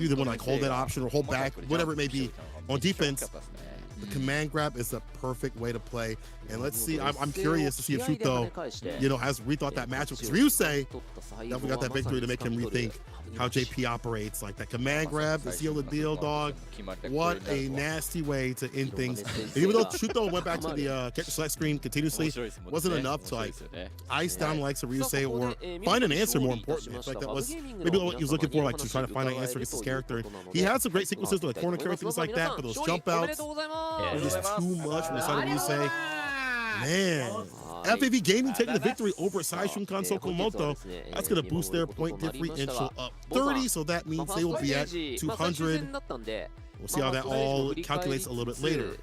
Speaker 2: either want to like hold that option or hold back, whatever it may be. On defense, the command grab is a perfect way to play, and let's see. I'm curious to see if Shuto, has rethought that matchup, because Ryusei definitely got that victory to make him rethink how JP operates. Like that command grab to seal the deal, dog. What a nasty way to end things. And even though Shuto went back to the character select screen continuously, wasn't enough to like ice down the likes of Ryusei or find an answer. More importantly, I feel like that was maybe what he was looking for, like to try to find an answer against his character. He had some great sequences with like corner carry, things like that, but those jump outs were just too much from the side of Ryusei. Man, FAV Gaming taking the victory over Saishunkan Sol Kumamoto. That's going to boost their point differential up 30, so that means they will be at 200. We'll see how that all calculates a little bit later.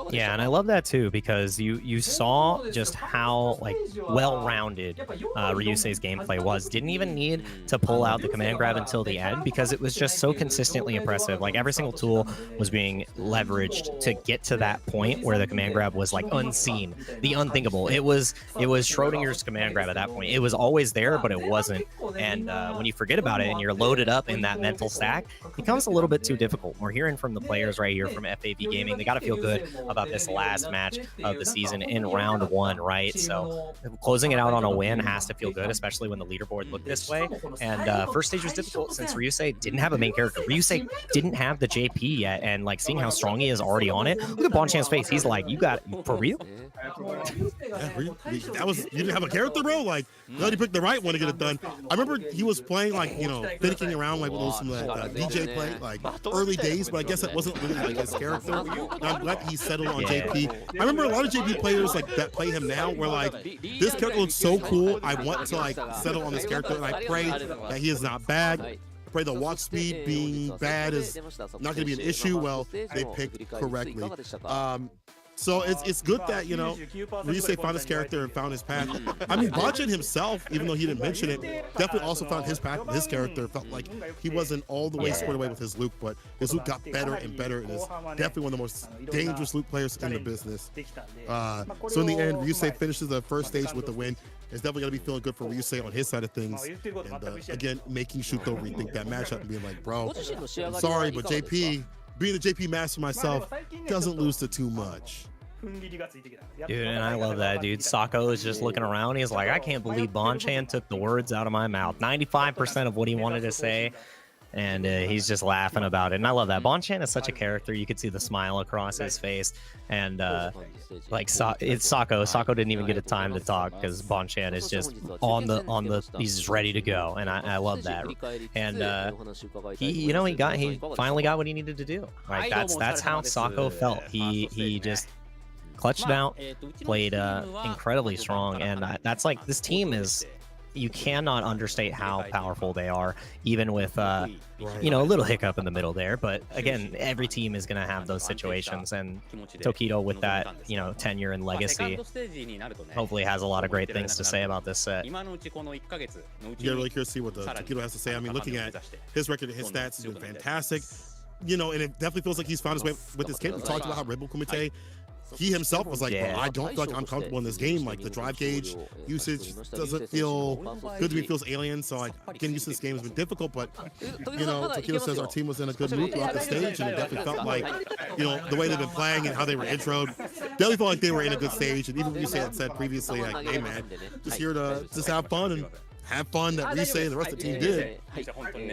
Speaker 1: Yeah, and I love that too, because you saw just how like well-rounded Ryusei's gameplay was. Didn't even need to pull out the command grab until the end, because it was just so consistently impressive. Like every single tool was being leveraged to get to that point where the command grab was like unseen, the unthinkable. It was Schrodinger's command grab at that point. It was always there, but it wasn't. And when you forget about it and you're loaded up in that mental stack, it becomes a little bit too difficult. We're hearing from the players right here from FAV Gaming. They got to feel good about this last match of the season in round 1, right? So closing it out on a win has to feel good, especially when the leaderboard looked this way. And first stage was difficult since Ryusei didn't have a main character. Ryusei didn't have the JP yet, and like seeing how strong he is already on it. Look at Bonchan's face. He's like, "You got it for real?"
Speaker 2: That was, you didn't have a character, bro. Like, glad you picked the right one to get it done. I remember he was playing like, you know, finicking around like with some DJ play, like early days, but I guess that wasn't really like his character. I'm glad he settled on JP. I remember a lot of JP players like that play him now were like, this character looks so cool, I want to like settle on this character, and I pray that he is not bad. I pray the walk speed being bad is not going to be an issue. Well, they picked correctly. So it's good that, you know, Ryusei found his character and found his path. I mean, Bonchan himself, even though he didn't mention it, definitely also found his path and his character. Felt like he wasn't all the way squared away with his Luke, but his Luke got better and better, and is definitely one of the most dangerous Luke players in the business. So in the end, Ryusei finishes the first stage with the win. It's definitely going to be feeling good for Ryusei on his side of things. And again, making Shuto rethink that matchup and being like, bro, I'm sorry, but JP, being the JP master myself, doesn't lose to too much.
Speaker 1: Dude, and I love that, dude. Sako is just looking around. He's like, I can't believe Bonchan took the words out of my mouth. 95% of what he wanted to say, and he's just laughing about it. And I love that. Bonchan is such a character. You could see the smile across his face. And like it's Sako. Sako didn't even get a time to talk because Bonchan is just he's just ready to go. And I love that. And he finally got what he needed to do. Like that's how Sako felt. He just clutched out, played incredibly strong, and that's like, this team is, you cannot understate how powerful they are, even with you know, a little hiccup in the middle there. But again, every team is going to have those situations, and Tokido, with that, you know, tenure and legacy, hopefully has a lot of great things to say about this set.
Speaker 2: Yeah, really curious to see what the Tokido has to say. I mean, looking at his record and his stats, has been fantastic, you know, and it definitely feels like he's found his way with this kid. We talked about how Red Bull Kumite, he himself was like, well, I don't feel like I'm comfortable in this game. Like, the drive gauge usage doesn't feel good to me, feels alien. So like, getting used to this game has been difficult, but you know, Tokido says our team was in a good mood throughout the stage, and it definitely felt like, you know, the way they've been playing and how they were introed, definitely felt like they were in a good stage. And even when you had said previously, like, hey man, just here to just have fun and have fun, that Ryusei and the rest of the team did.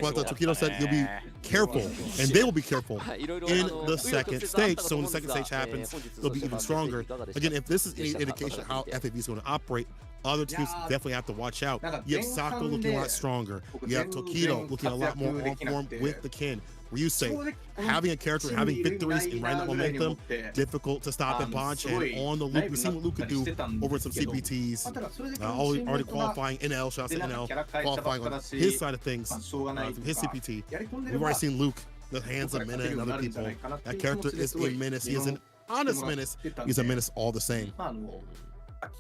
Speaker 2: But Tokido said you'll be careful, and they will be careful in the second stage. So when the second stage happens, they'll be even stronger. Again, if this is any indication of how FAV is going to operate, other teams definitely have to watch out. You have Sako looking a lot stronger. You have Tokido looking a lot more on form with the kin. Ryusei having a character, having victories and riding that momentum, difficult to stop in Bonchan on the Luke. We've seen what Luke could do over some CPTs. Already qualifying NL, shout out to NL, qualifying on his side of things from his CPT. We've already seen Luke, the hands of Minna and other people. That character is a menace. He is an honest menace. He's a menace all the same.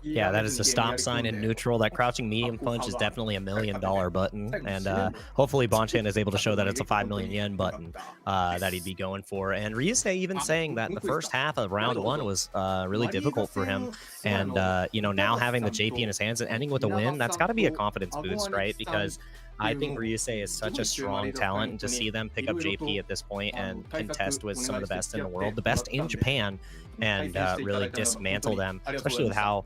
Speaker 1: Yeah, that is a stop sign in neutral. That crouching medium punch is definitely $1 million button, and hopefully Bonchan is able to show that it's a 5 million yen button that he'd be going for. And Ryusei even saying that the first half of round 1 was really difficult for him, and you know, now having the JP in his hands and ending with a win, that's got to be a confidence boost, right? Because I think Ryusei is such a strong talent, and to see them pick up JP at this point and contest with some of the best in the world, the best in Japan, and really dismantle them, especially with how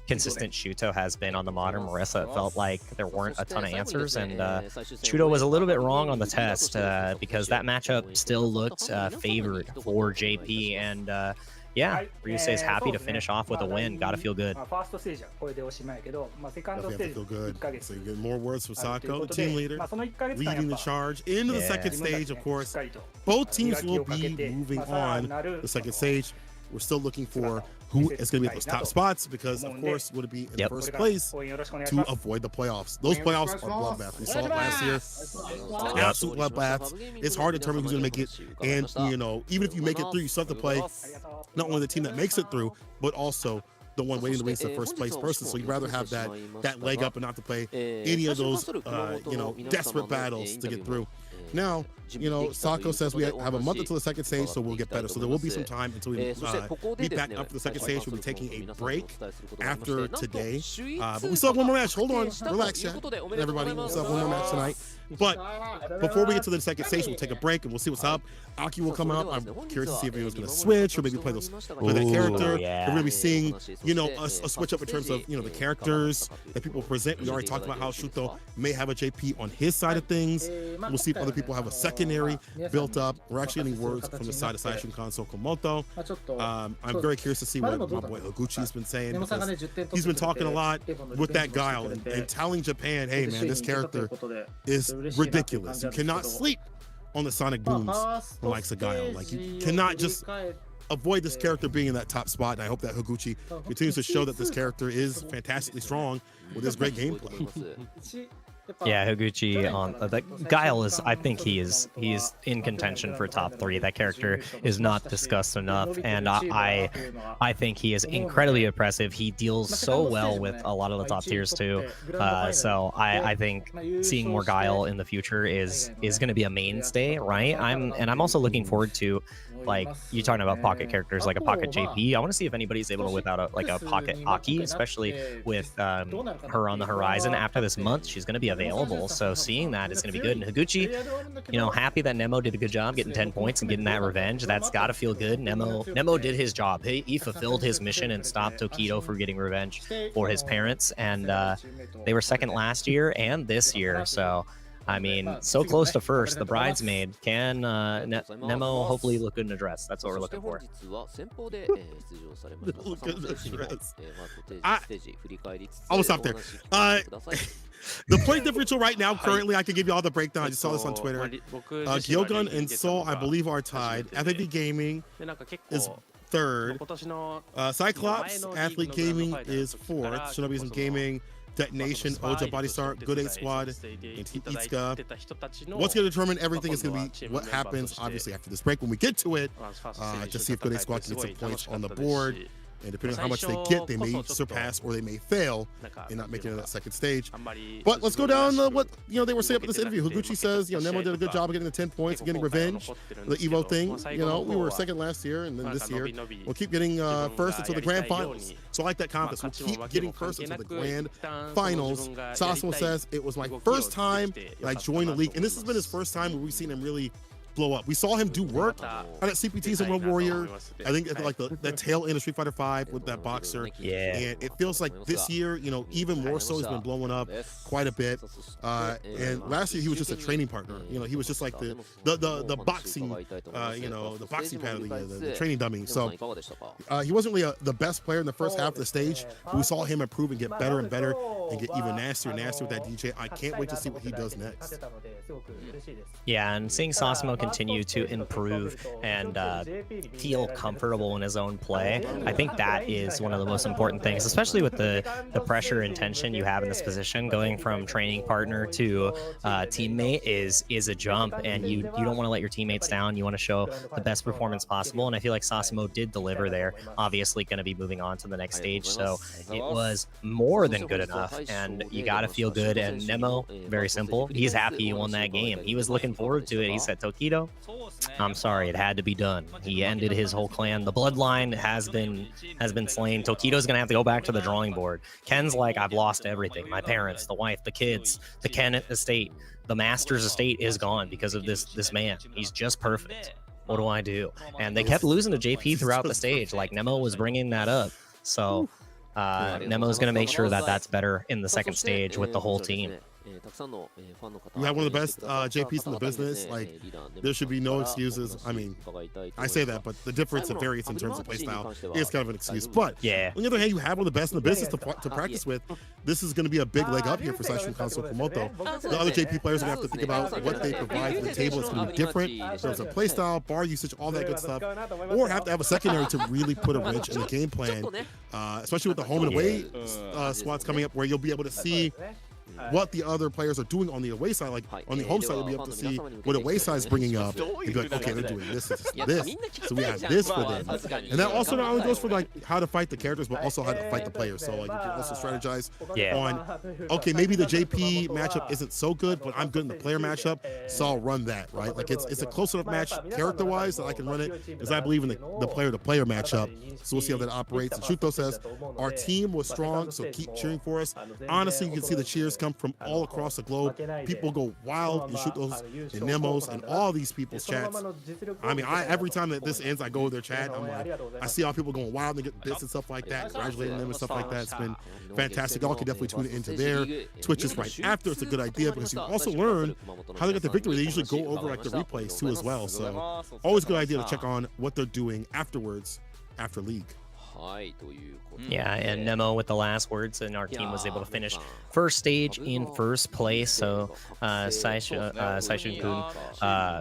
Speaker 1: consistent Shuto has been on the modern Marissa. It felt like there weren't a ton of answers, and Shuto was a little bit wrong on the test because that matchup still looked favored for JP, and yeah, Ryusei's happy to finish off with a win. Gotta feel good.
Speaker 2: Definitely have to feel good. So you get more words from Sako, the team leader, leading the charge into the second stage, of course. Both teams will be moving on the second stage. We're still looking for who is going to be at those top spots because, of course, would it be in first place to avoid the playoffs. Those playoffs are bloodbaths. We saw it last year. Absolute bloodbaths. It's hard to determine who's going to make it. And, you know, even if you make it through, you still have to play not only the team that makes it through, but also the one waiting to win the first place person. So you'd rather have that leg up and not to play any of those, you know, desperate battles to get through. Now, you know, Sako says we have a month until the second stage, so we'll get better. So there will be some time until we meet back up for the second stage. We'll be taking a break after today. But we still have one more match. Hold on. Relax, chat. Everybody, we still have one more match tonight. But before we get to the second stage, we'll take a break and we'll see what's up. Aki will come up. I'm curious to see if anyone's going to switch or maybe play that character. We're going to be seeing, you know, a switch up in terms of, you know, the characters that people present. We already talked about how Shuto may have a JP on his side of things. We'll see if other people have a secondary built up. We're actually getting words from the side of Saishunkan Sol Kumamoto. I'm very curious to see what my boy Higuchi's been saying, because he's been talking a lot with that Guile and telling Japan, hey man, this character is ridiculous. You cannot sleep on the sonic booms the likes of Guile. Like, you cannot just avoid this character being in that top spot, and I hope that Higuchi continues to show that this character is fantastically strong with his great gameplay.
Speaker 1: Yeah, Higuchi on the Guile is, I think he's in contention for top 3. That character is not discussed enough, and I think he is incredibly impressive. He deals so well with a lot of the top tiers too. So I think seeing more Guile in the future is going to be a mainstay, right? I'm also looking forward to, like, you talking about pocket characters like a pocket JP. I want to see if anybody's able to whip out a pocket Aki, especially with her on the horizon after this month. She's going to be available, so seeing that is going to be good. And Higuchi, you know, happy that Nemo did a good job getting 10 points and getting that revenge. That's got to feel good. Nemo did his job. He fulfilled his mission and stopped Tokido from getting revenge for his parents, and they were second last year and this year, so I mean, so close to first. The bridesmaid. Can Nemo hopefully look good in a dress? That's what we're looking for.
Speaker 2: I will stop there. The point differential right now, currently, I can give you all the breakdown. I just saw this on Twitter. Gyogun and Sol, I believe, are tied. FAB Gaming is third. Cyclops, Athlete Gaming is fourth. Shinobism Gaming, Detonation, Oja, Body Star, Good 8 Squad, and Itsuka. What's going to determine everything is going to be what happens, obviously, after this break when we get to it, to see if Good 8 Squad can get some points on the board. And depending on how much they get, they may surpass or they may fail in not making it to that second stage. But let's go down what they were saying up in this interview. Higuchi says, Nemo did a good job of getting the 10 points and getting revenge. The Evo thing, we were second last year, and then this year we'll keep getting first until the grand finals. So I like that confidence. We'll keep getting first until the grand finals. Sasmo says it was my first time that I joined the league, and this has been his first time where we've seen him really blow up. We saw him do work on that CPTs and World Warrior. I think at like the tail end of Street Fighter 5 with that boxer.
Speaker 1: Yeah.
Speaker 2: And it feels like this year, even more so, he's been blowing up quite a bit. And last year he was just a training partner. He was just like the boxing, the boxing pad of the training dummy. So he wasn't really the best player in the first half of the stage. But we saw him improve and get better and better and get even nastier and nastier with that DJ. I can't wait to see what he does next.
Speaker 1: Yeah, and seeing Sasmo continue to improve and feel comfortable in his own play, I think that is one of the most important things, especially with the pressure and tension you have in this position. Going from training partner to teammate is a jump, and you don't want to let your teammates down. You want to show the best performance possible, and I feel like Sasmo did deliver there. Obviously going to be moving on to the next stage, so it was more than good enough, and you got to feel good. And Nemo, very simple, he's happy he won that game. He was looking forward to it. He said, Tokido, I'm sorry, it had to be done. He ended his whole clan. The bloodline has been slain. Tokido's gonna have to go back to the drawing board. Ken's like, I've lost everything. My parents, the wife, the kids, the Ken estate, the master's estate is gone because of this man. He's just perfect. What do I do? And they kept losing to JP throughout the stage. Like, Nemo was bringing that up. So Nemo's gonna make sure that that's better in the second stage with the whole team.
Speaker 2: You have one of the best JPs in the business. Like, there should be no excuses. I mean, I say that, but the difference of variance in terms of playstyle is kind of an excuse. But
Speaker 1: yeah,
Speaker 2: on the other hand, you have one of the best in the business to practice with. This is going to be a big leg up here for Saishunkan Sol Kumamoto. The other JP players are going to have to think about what they provide to the table. It's going to be different in terms of playstyle, bar usage, all that good stuff. Or have to have a secondary to really put a wrench in the game plan, especially with the home and away squads coming up, where you'll be able to see what the other players are doing on the away side. Like on the home side, you'll be able to see what away side is bringing up and be like, okay, they're doing this, so we have this for them. And that also not only goes for like how to fight the characters, but also how to fight the players. So like you can also strategize on, okay, maybe the JP matchup isn't so good, but I'm good in the player matchup, so I'll run that, right? Like it's a close enough match character-wise that I can run it, because I believe in the player-to-player matchup. So we'll see how that operates. And Shuto says, our team was strong, so keep cheering for us. Honestly, you can see the cheers come from all across the globe. People go wild and shoot those in Nemos and all these people's chats. I mean, every time that this ends, I go to their chat. I'm like, I see all people going wild and get bits and stuff like that, congratulating them and stuff like that. It's been fantastic. Y'all can definitely tune into their Twitches right after. It's a good idea, because you also learn how they got the victory. They usually go over like the replays too as well. So always a good idea to check on what they're doing afterwards after league.
Speaker 1: Yeah, and Nemo with the last words, and our team was able to finish first stage in first place. So Saishunkan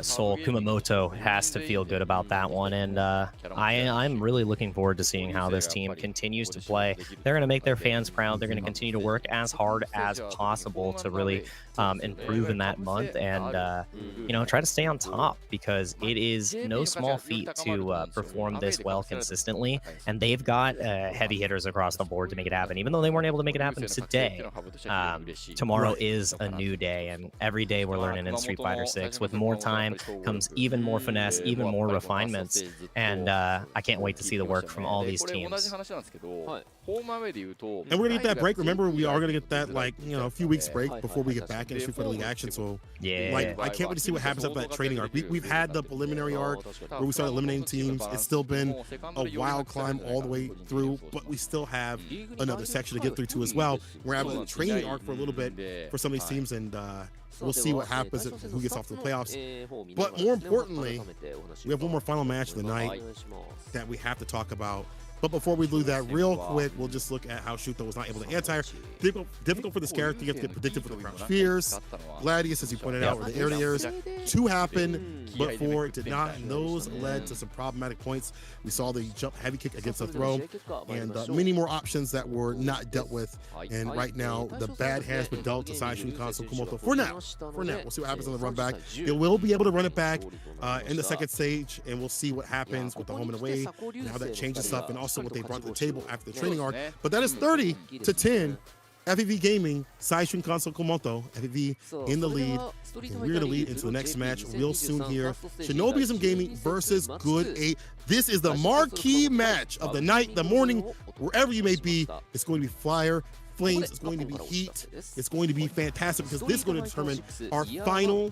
Speaker 1: Sol Kumamoto has to feel good about that one, and I'm really looking forward to seeing how this team continues to play. They're going to make their fans proud. They're going to continue to work as hard as possible to really improve in that month, and you know, try to stay on top, because it is no small feat to perform this well consistently, and they've got heavy hitters across the board to make it happen. Even though they weren't able to make it happen today, tomorrow is a new day, and every day we're learning in Street Fighter 6. With more time comes even more finesse, even more refinements, and I can't wait to see the work from all these teams.
Speaker 2: And we're gonna get that break. Remember, we are gonna get that, like, you know, a few weeks break before we get back into Street Fighter League action. So
Speaker 1: yeah,
Speaker 2: like, I can't wait to see what happens after that training arc. We've had the preliminary arc where we started eliminating teams. It's still been a wild climb all the way through, but we still have another section to get through too as well. We're having a training arc for a little bit for some of these teams, and we'll see what happens and who gets off to the playoffs. But more importantly, we have one more final match of the night that we have to talk about. But before we do that, real quick, we'll just look at how Shuto was not able to anti-air. Difficult for this character. You have to get predictive for the crouch fears. Gladius, as you pointed out, were the air airs. Two happened, but four did not. And those led to some problematic points. We saw the jump heavy kick against the throw, and many more options that were not dealt with. And right now, the bad has been dealt to Saishunkan Sol Kumamoto for now. We'll see what happens on the run back. They will be able to run it back in the second stage, and we'll see what happens with the home and away and how that changes stuff, and also what they brought to the table after the training arc. But that is 30-10. FEV Gaming, Saishunkan Sol Kumamoto, FEV in the lead. And we're going to lead into the next match real soon here. Shinobism Gaming versus Good 8. This is the marquee match of the night, the morning, wherever you may be. It's going to be fire. Flames, it's going to be heat. It's going to be fantastic, because this is going to determine our final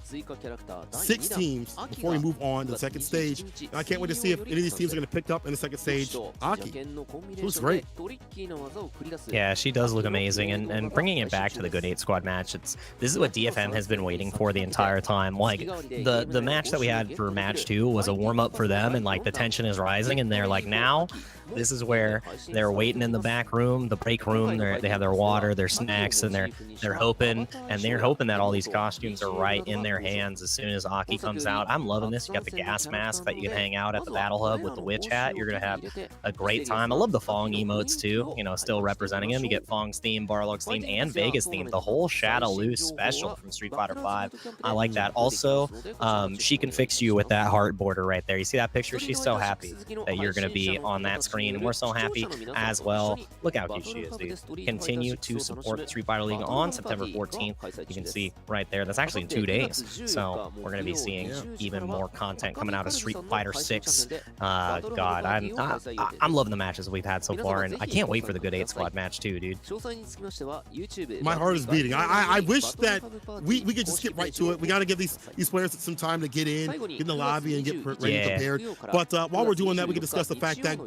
Speaker 2: 6 teams before we move on to the second stage. And I can't wait to see if any of these teams are going to pick up in the second stage. Aki, she looks great.
Speaker 1: Yeah, she does look amazing, and bringing it back to the Good 8 squad match, this is what DFM has been waiting for the entire time. Like, the match that we had for match 2 was a warm-up for them, and like the tension is rising, and they're like, now this is where they're waiting in the back room, the break room. They have their water, their snacks, and they're hoping that all these costumes are right in their hands as soon as Aki comes out. I'm loving this. You got the gas mask that you can hang out at the battle hub with the witch hat. You're gonna have a great time. I love the Fong emotes too, you know, still representing him. You get Fong's theme, Barlog's theme, and Vega's theme, the whole Shadow Loose special from Street Fighter 5. I like that. Also, she can fix you with that heart border right there. You see that picture? She's so happy that you're gonna be on that screen, and we're so happy as well. Look how cute she is, dude. Continue to support Street Fighter League on September 14th. You can see right there. That's actually in 2 days. So we're going to be seeing even more content coming out of Street Fighter 6. God, I'm loving the matches we've had so far, and I can't wait for the Good 8 squad match too, dude.
Speaker 2: My heart is beating. I wish that we could just get right to it. We got to give these players some time to get in the lobby and get ready and prepared. But while we're doing that, we can discuss the fact that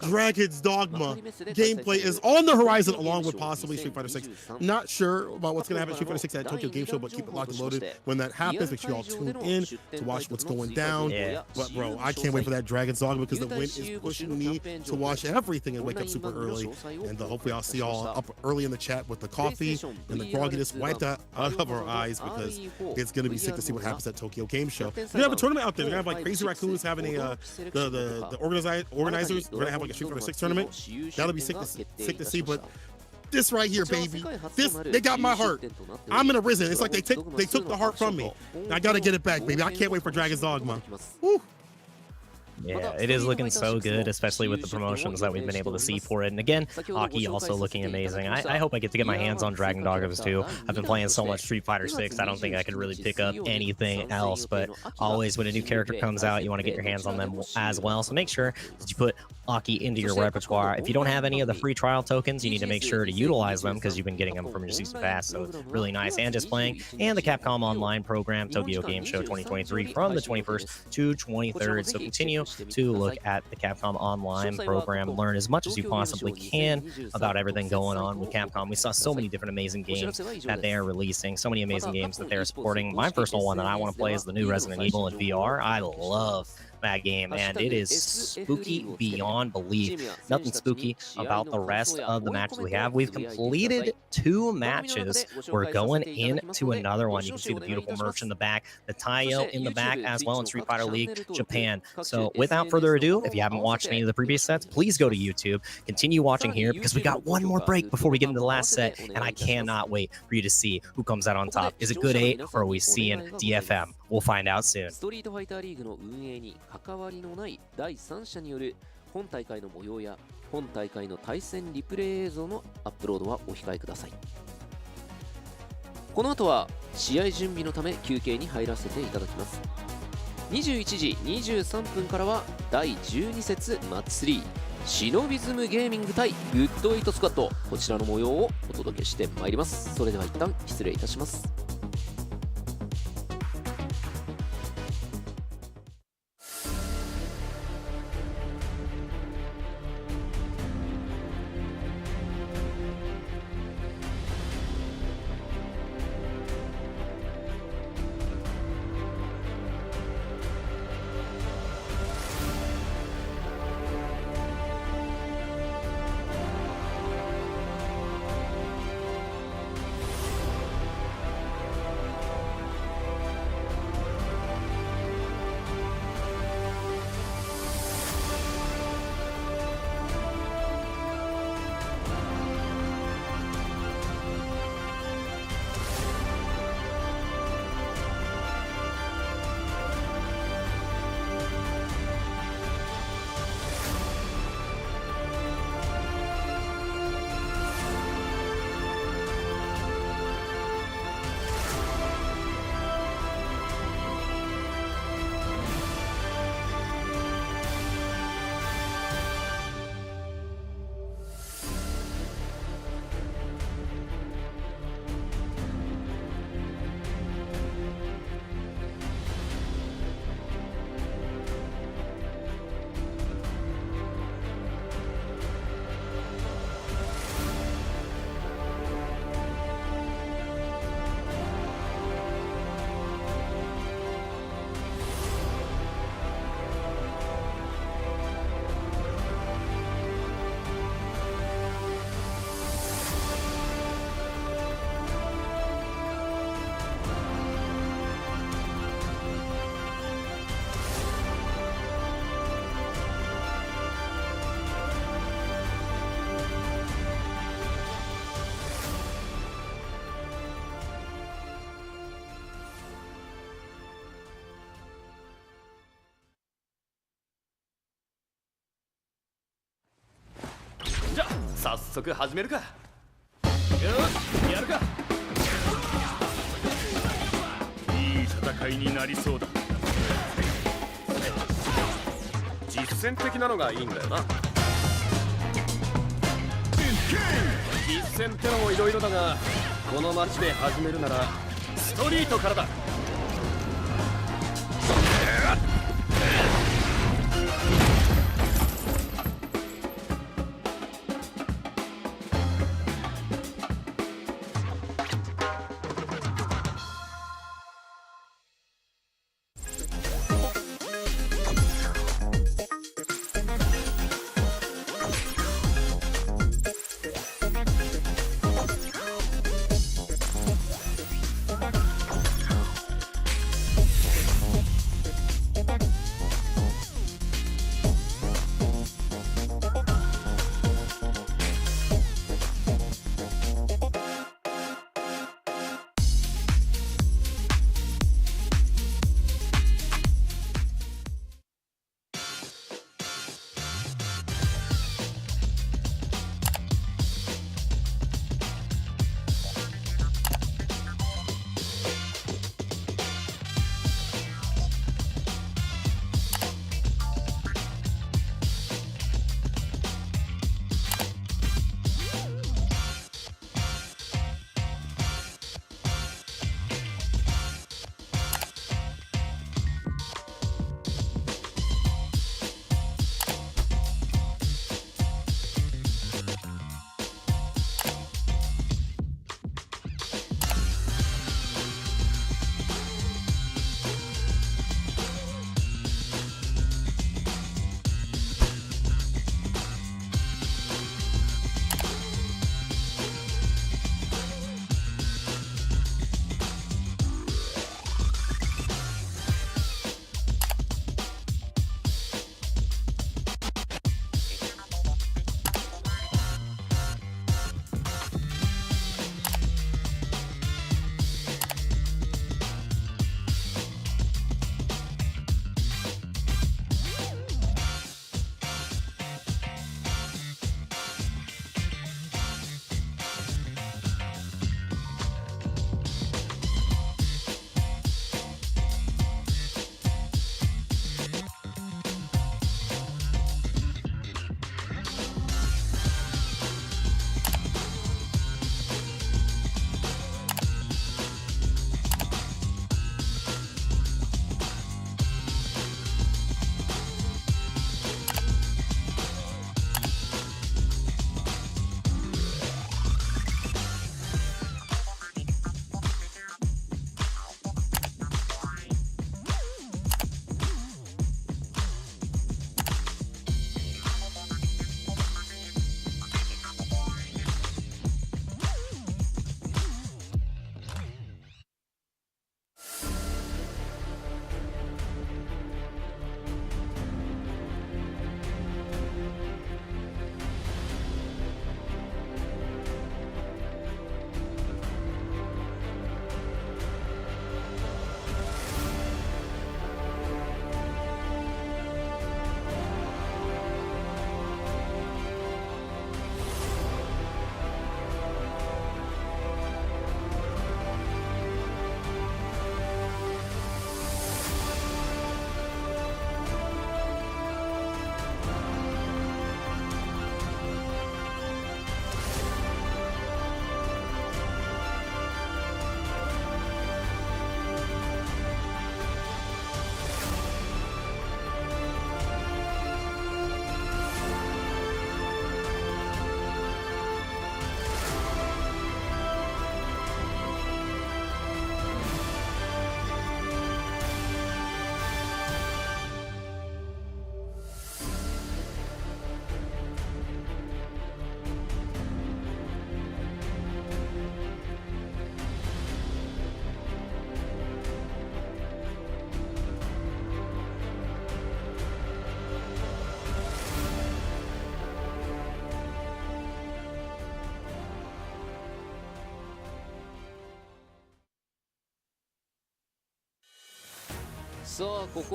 Speaker 2: Dragon's Dogma gameplay is on the horizon, along with possibly possibly Street Fighter 6. Not sure about what's going to happen at Street Fighter 6 at Tokyo Game Show, but keep it locked and loaded. When that happens, make sure you all tune in to watch what's going down.
Speaker 1: Yeah.
Speaker 2: But bro, I can't wait for that Dragon's Dogma because the wind is pushing me to watch everything and wake up super early. And hopefully I'll see y'all up early in the chat with the coffee and the grogginess wiped out of our eyes, because it's going to be sick to see what happens at Tokyo Game Show. We're going to have a tournament out there. We're going to have like Crazy Raccoons having the organizers. We're going to have like a Street Fighter 6 tournament. That'll be sick to see, but this right here, baby, they got my heart. I'm in a risen. It's like they took the heart from me. I got to get it back, baby. I can't wait for Dragon's Dogma. Woo.
Speaker 1: Yeah, it is looking so good, especially with the promotions that we've been able to see for it. And again, Aki also looking amazing. I hope I get to get my hands on Dragon Dogmas too. I've been playing so much Street Fighter 6, I don't think I could really pick up anything else. But always when a new character comes out, you want to get your hands on them as well. So make sure that you put Aki into your repertoire. If you don't have any of the free trial tokens, you need to make sure to utilize them because you've been getting them from your season pass. So really nice. And just playing. And the Capcom Online program, Tokyo Game Show 2023 from the 21st to 23rd. So continue to look at the Capcom Online program, learn as much as you possibly can about everything going on with Capcom. We saw so many different amazing games that they are releasing, so many amazing games that they're supporting. My personal one that I want to play is the new Resident Evil in VR. I love that game, and it is spooky beyond belief. Nothing spooky about the rest of the matches we have. We've completed 2 matches. We're going into another one. You can see the beautiful merch in the back, the Taiyo in the back as well in Street Fighter League Japan. So without further ado, if you haven't watched any of the previous sets, please go to YouTube, continue watching here, because we got one more break before we get into the last set, and I cannot wait for you to see who comes out on top. Is it Good 8 or are we seeing DFM? We'll find out soon.
Speaker 3: 関わりのない第三者による本大会の模様や本大会の対戦リプレイ映像のアップロードはお控えください。この後は試合準備のため休憩に入らせていただきます。21時23分からは第12節マッチ3シノビズムゲーミング対グッドエイトスクワット、こちらの模様をお届けしてまいります。それでは一旦失礼いたします。
Speaker 9: 早速始めるか。よし、やるか。いい戦いになりそうだ。実戦的なのがいいんだよな。実戦ってのもいろいろだが、この街で始めるならストリートからだ。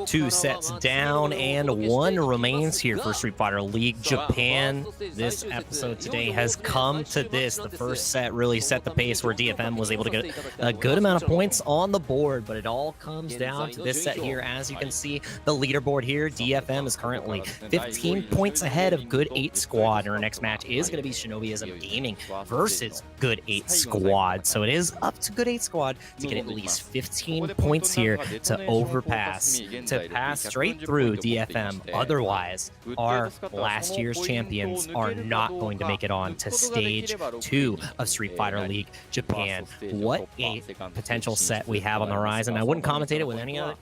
Speaker 1: 2 sets down and 1 remains here for Street Fighter League Japan. This episode today has come to this. The first set really set the pace where DFM was able to get a good amount of points on the board, but it all comes down to this set here. As you can see, the leaderboard here, DFM is currently 15 points ahead of Good 8 Squad, and our next match is going to be Shinobism Gaming versus Good 8 Squad. So it is up to Good 8 Squad to get at least 15 points here to overpass, to pass straight through DFM. Otherwise, our last year's champions are not going to make it on to stage 2 of Street Fighter League Japan. What a potential set we have on the horizon. I wouldn't commentate it with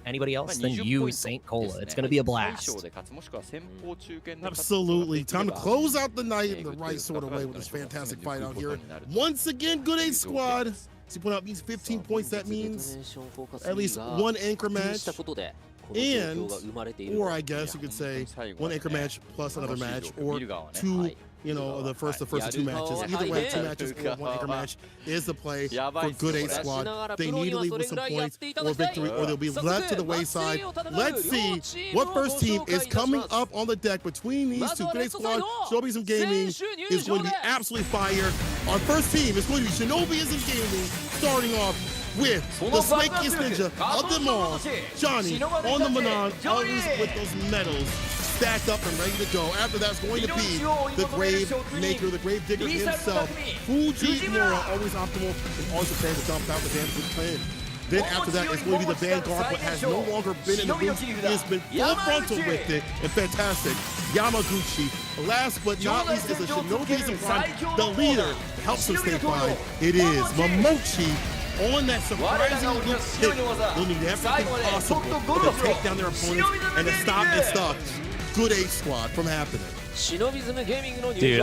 Speaker 1: anybody else than you, St. Cola. It's going to be a blast.
Speaker 2: Absolutely. Time to close out the night in the right sort of way with this fantastic fight out here. Once again, Good 8 Squad. To put up these 15 points, that means at least 1 anchor match, and, or I guess you could say 1 anchor match plus another match, or 2, you know, the first of 2 matches. Either way, 2 matches or 1 anchor match is the play for Good 8 Squad. They need to leave with some points or victory, or they'll be left to the wayside. Let's see what first team is coming up on the deck between these two. Good 8 Squad, Shinobism Gaming is going to be absolutely fire. Our first team is going to be Shinobism Gaming, starting off with the swankiest ninja of them all, Johnny on the Manon, always with those medals stacked up and ready to go. After that's going to be the Grave Maker, the Grave Digger himself, Fujimura, always optimal and always prepared to dump out the damage with Clan. Then after that, it's going to be the Vanguard, but has no longer been in the room. He has been full frontal with it, and fantastic. Yamaguchi. Last but not least is the Shinobism Prime, the leader, helps him stay fine. It is Momochi on that surprising hit. They'll need everything possible to take down their opponents and to stop and stop Good 8 Squad from happening.
Speaker 1: Dude,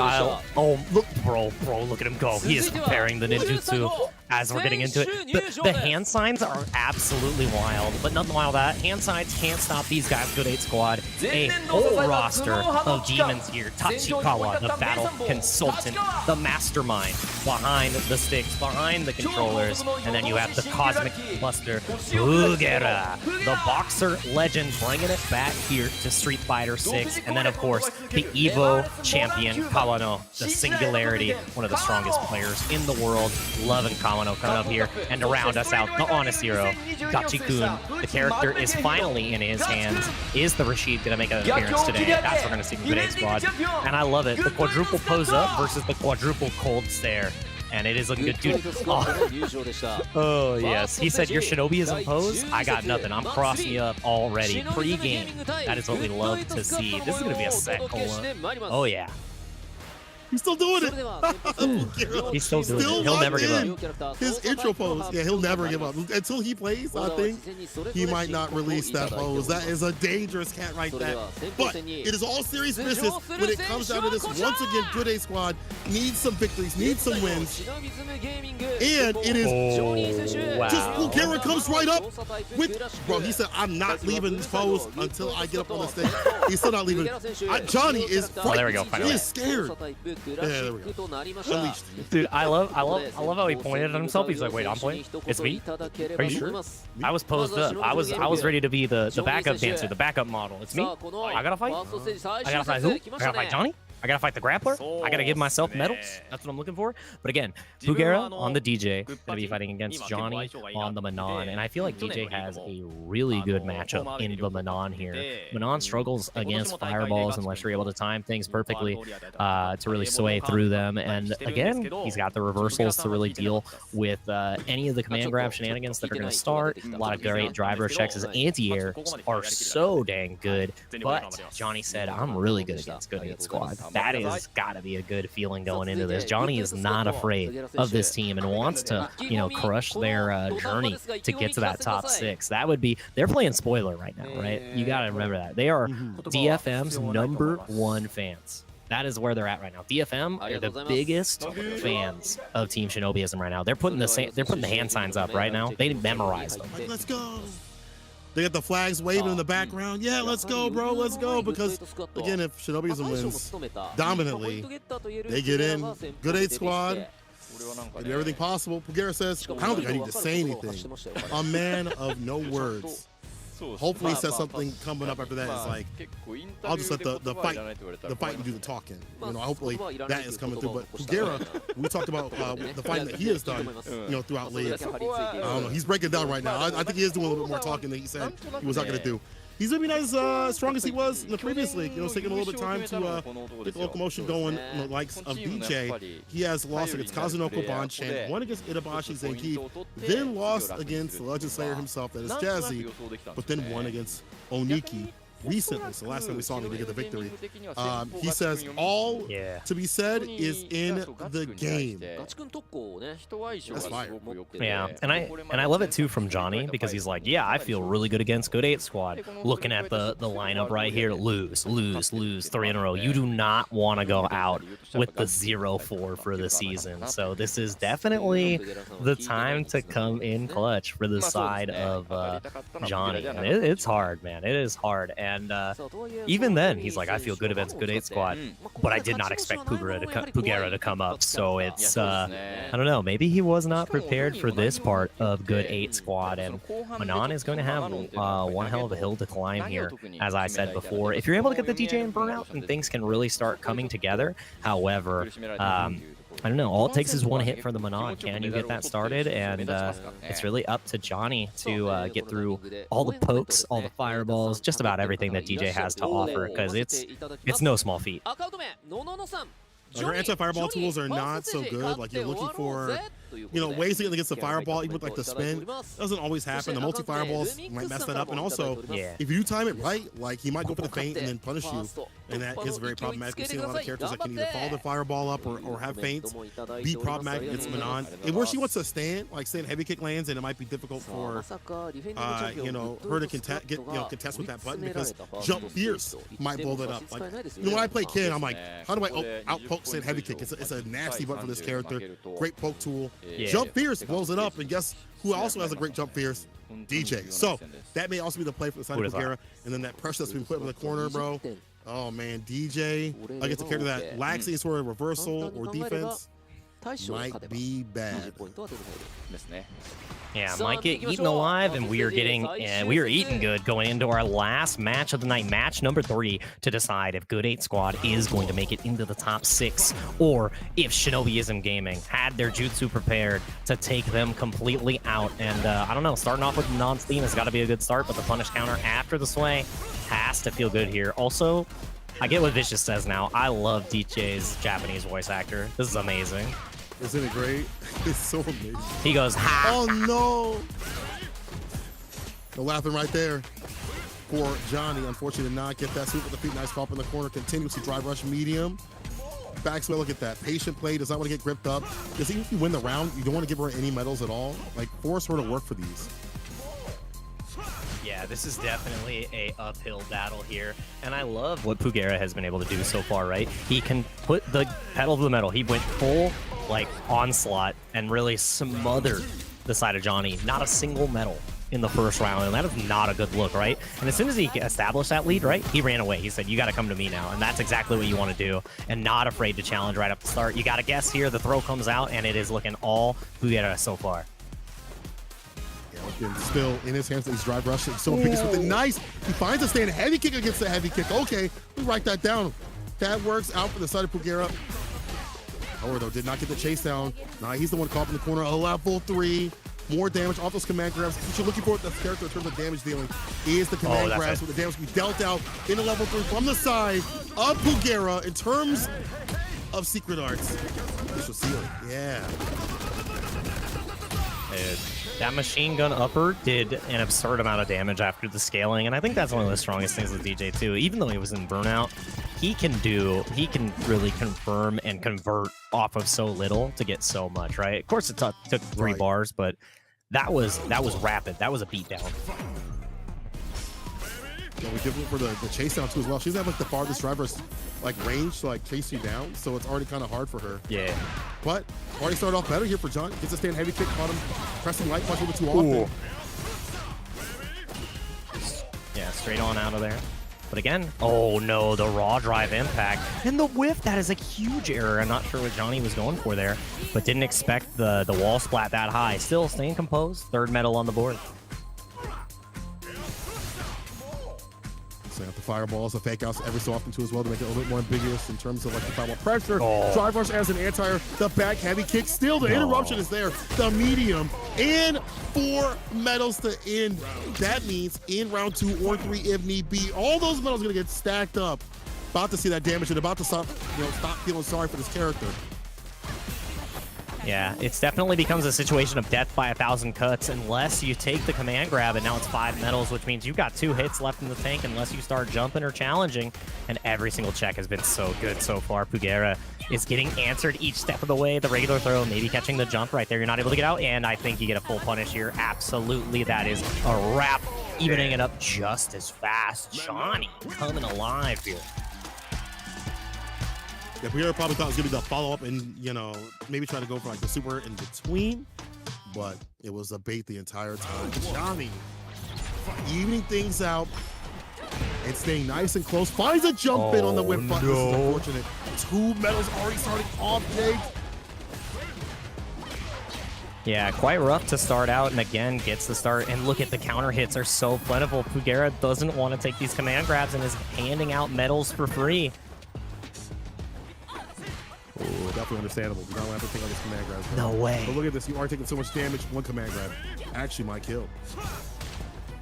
Speaker 1: bro, look at him go. He is preparing the ninjutsu as we're getting into it. The hand signs are absolutely wild, but nothing wild that. Hand signs can't stop these guys, Good 8 Squad. A whole roster of demons here. Tachikawa, the battle consultant, the mastermind behind the sticks, behind the controllers, and then you have the cosmic buster, Bugera, the boxer legend, bringing it back here to Street Fighter 6, and then of course the Evo champion, Kawano, the Singularity, one of the strongest players in the world. Loving Kawano coming up here, and to round us out, the honest hero, Gachi-kun. The character is finally in his hands. Is the Rashid going to make an appearance today? That's what we're going to see from Good 8 Squad. And I love it. The quadruple pose up versus the quadruple cold stare. And it is looking good, dude. Oh, yes. He said, your Shinobism pose? I got nothing. I'm crossing you up already. Pre-game. That is what we love to see. This is going to be a set, Cola. Oh, yeah.
Speaker 2: He's still doing it.
Speaker 1: He's still doing it. He'll never give up.
Speaker 2: His intro pose, yeah, he'll never give up. Until he plays, I think, he might not release that pose. That is a dangerous cat right there. But it is all serious business when it comes down to this. Once again, Good 8 Squad needs some victories, needs some wins. And it is just Bugera comes right up with, bro, he said, I'm not leaving this pose until I get up on the stage. He's still not leaving. Johnny is frightened.
Speaker 1: Oh, there we go. Finally.
Speaker 2: He is scared. Yeah, there we go.
Speaker 1: Dude, I love how he pointed at himself. He's like, wait, I'm playing? It's me? Are you sure? I was posed up. I was ready to be the backup dancer, the backup model. It's me? I gotta fight? I gotta fight who? I gotta fight Johnny? I gotta fight the grappler. I gotta give myself medals. That's what I'm looking for. But again, Bugera on the DJ, gonna be fighting against Johnny on the Manon. And I feel like DJ has a really good matchup in the Manon here. Manon struggles against fireballs unless you're able to time things perfectly to really sway through them. And again, he's got the reversals to really deal with any of the command grab shenanigans that are gonna start. A lot of great driver checks. His anti-air are so dang good. But Johnny said, I'm really good against Good 8 Squad. That is gotta be a good feeling going into this. Johnny is not afraid of this team and wants to, you know, crush their journey to get to that top 6. That would be, they're playing spoiler right now, right? You gotta remember that. They are DFM's #1 fans. That is where they're at right now. DFM are the biggest fans of Team Shinobism right now. They're putting the hand signs up right now. They memorized them.
Speaker 2: Let's go. They got the flags waving in the background. Yeah, let's go, bro. Let's go. Because, again, if Shinobism wins dominantly, they get in. Good 8 Squad. They do everything possible. Bugera says, I don't think I need to say anything. A man of no words. hopefully he says something coming up after that. It's like, I'll just let the fight do the talking. You know, hopefully that is coming through. But Pugera, we talked about the fighting that he has done, you know, throughout leagues. I don't know. He's breaking down right now. I think he is doing a little bit more talking than he said he was not going to do. He's maybe not as strong as he was in the previous league. You know, it's taking a little bit of time to get the locomotion going. You know, likes of DJ, he has lost against Kazunoko Banchan, won against Itabashi Zenki, then lost against the Legend Slayer himself, that is Jazzy, but then won against Oniki recently. So last time we saw him, he did get the victory. He says all to be said is in the game. That's fire.
Speaker 1: Yeah, and I love it too from Johnny, because he's like, yeah, I feel really good against Good 8 squad. Looking at the lineup right here, lose 3 in a row. You do not want to go out with the 0-4 for the season. So this is definitely the time to come in clutch for the side of Johnny. And it's hard, man. It is hard. And even then, he's like, I feel good against Good 8 squad, but I did not expect Pugera to come up. So it's, I don't know, maybe he was not prepared for this part of Good 8 squad. And Manon is going to have one hell of a hill to climb here, as I said before. If you're able to get the DJ and burnout, and things can really start coming together. However, I don't know. All it takes is one hit for the Manon. Can you get that started? And it's really up to Johnny to get through all the pokes, all the fireballs, just about everything that DJ has to offer, because it's no small feat.
Speaker 2: Your anti-fireball tools are not so good. Like, you're looking for, you know, ways to get against the fireball, even with like the spin. Doesn't always happen. The multi-fireballs might mess that up. And also, if you time it right, like, he might go for the feint and then punish you. And that is very problematic. We've seen a lot of characters that can either follow the fireball up or have feints. Be problematic against Manon. And where she wants to stand, like, stand heavy kick lands, and it might be difficult for, you know, her to contest with that button, because jump fierce might blow that up. Like, you know, when I play Kid, I'm like, how do I out-poke stand heavy kick? It's a nasty button for this character. Great poke tool. Jump fierce blows it up, and guess who also has a great jump fierce? DJ. So that may also be the play for the side of Pugera. And then that pressure that's been put in the corner, bro. Oh man, DJ against a character that lacks any sort of reversal or defense might be bad.
Speaker 1: Yeah, might get eaten alive, and we are eating good going into our last match of the night, match number 3, to decide if Good 8 squad is going to make it into the top 6, or if Shinobism Gaming had their jutsu prepared to take them completely out. And I don't know, starting off with non-steam has got to be a good start, but the punish counter after the sway has to feel good here. Also, I get what Vicious says now. I love DJ's Japanese voice actor. This is amazing.
Speaker 2: Isn't it great? It's so amazing.
Speaker 1: He goes, ha!
Speaker 2: Oh no! No laughing right there for Johnny. Unfortunately, did not get that sweep with the feet. Nice call up in the corner. Continuously drive rush medium. Backswell, look at that. Patient play. Does not want to get gripped up. Because even if you win the round, you don't want to give her any medals at all. Like, force her to work for these.
Speaker 1: Yeah, this is definitely a uphill battle here, and I love what Pugera has been able to do so far, right? He can put the pedal to the metal. He went full, like, onslaught and really smothered the side of Johnny. Not a single medal in the first round, and that is not a good look, right? And as soon as he established that lead, right, he ran away. He said, you got to come to me now, and that's exactly what you want to do, and not afraid to challenge right up the start. You got to guess here. The throw comes out, and it is looking all Pugera so far.
Speaker 2: Still in his hands, he's drive rushing. So Pickens with it. Nice. He finds a stand heavy kick against the heavy kick. Okay, we write that down. That works out for the side of Pugera. However, though, did not get the chase down. Now he's the one caught in the corner. A level 3. More damage off those command grabs. What you're looking for with the character in terms of damage dealing is the command grabs with the damage we dealt out in a level 3 from the side of Pugera in terms of secret arts. This will seal it. Yeah.
Speaker 1: That machine gun upper did an absurd amount of damage after the scaling, and I think that's one of the strongest things with DJ too. Even though he was in burnout, he can really confirm and convert off of so little to get so much, right? Of course, it took 3 bars, but that was rapid. That was a beatdown.
Speaker 2: Yeah, we give it for the chase down too as well. She's at like the farthest driver's like range to like chase you down, so it's already kind of hard for her.
Speaker 1: Yeah.
Speaker 2: But already started off better here for John. Gets a stand heavy kick, caught him pressing light punch a little bit too often.
Speaker 1: Yeah, straight on out of there. But again, oh no, the raw drive impact and the whiff. That is a huge error. I'm not sure what Johnny was going for there, but didn't expect the wall splat that high. Still staying composed. 3rd medal on the board.
Speaker 2: So you have the fireballs, the fake outs every so often too as well to make it a little bit more ambiguous in terms of like the fireball pressure. Drive rush as an anti-air, the back heavy kick, still the interruption is there, the medium, and 4 medals to end. That means in round 2 or 3 if need be, all those medals are gonna get stacked up. About to see that damage and about to stop feeling sorry for this character.
Speaker 1: Yeah, it's definitely becomes a situation of death by 1,000 cuts unless you take the command grab, and now it's 5 medals, which means you've got 2 hits left in the tank unless you start jumping or challenging, and every single check has been so good so far. Pugera is getting answered each step of the way. The regular throw, maybe catching the jump right there. You're not able to get out, and I think you get a full punish here. Absolutely, that is a wrap, evening it up just as fast. Johnny coming alive here.
Speaker 2: Yeah, Pugera probably thought it was gonna be the follow-up and, you know, maybe try to go for like the super in between, but it was a bait the entire time. Johnny evening things out and staying nice and close. Finds a jump in on the whip button. This is unfortunate. 2 medals already starting off, Jake.
Speaker 1: Yeah, quite rough to start out, and again gets the start. And look at the counter hits are so plentiful. Pugera doesn't want to take these command grabs and is handing out medals for free.
Speaker 2: Ooh, definitely understandable. You don't have to take all these command grabs.
Speaker 1: No way.
Speaker 2: But look at this. You are taking so much damage. 1 command grab actually might kill.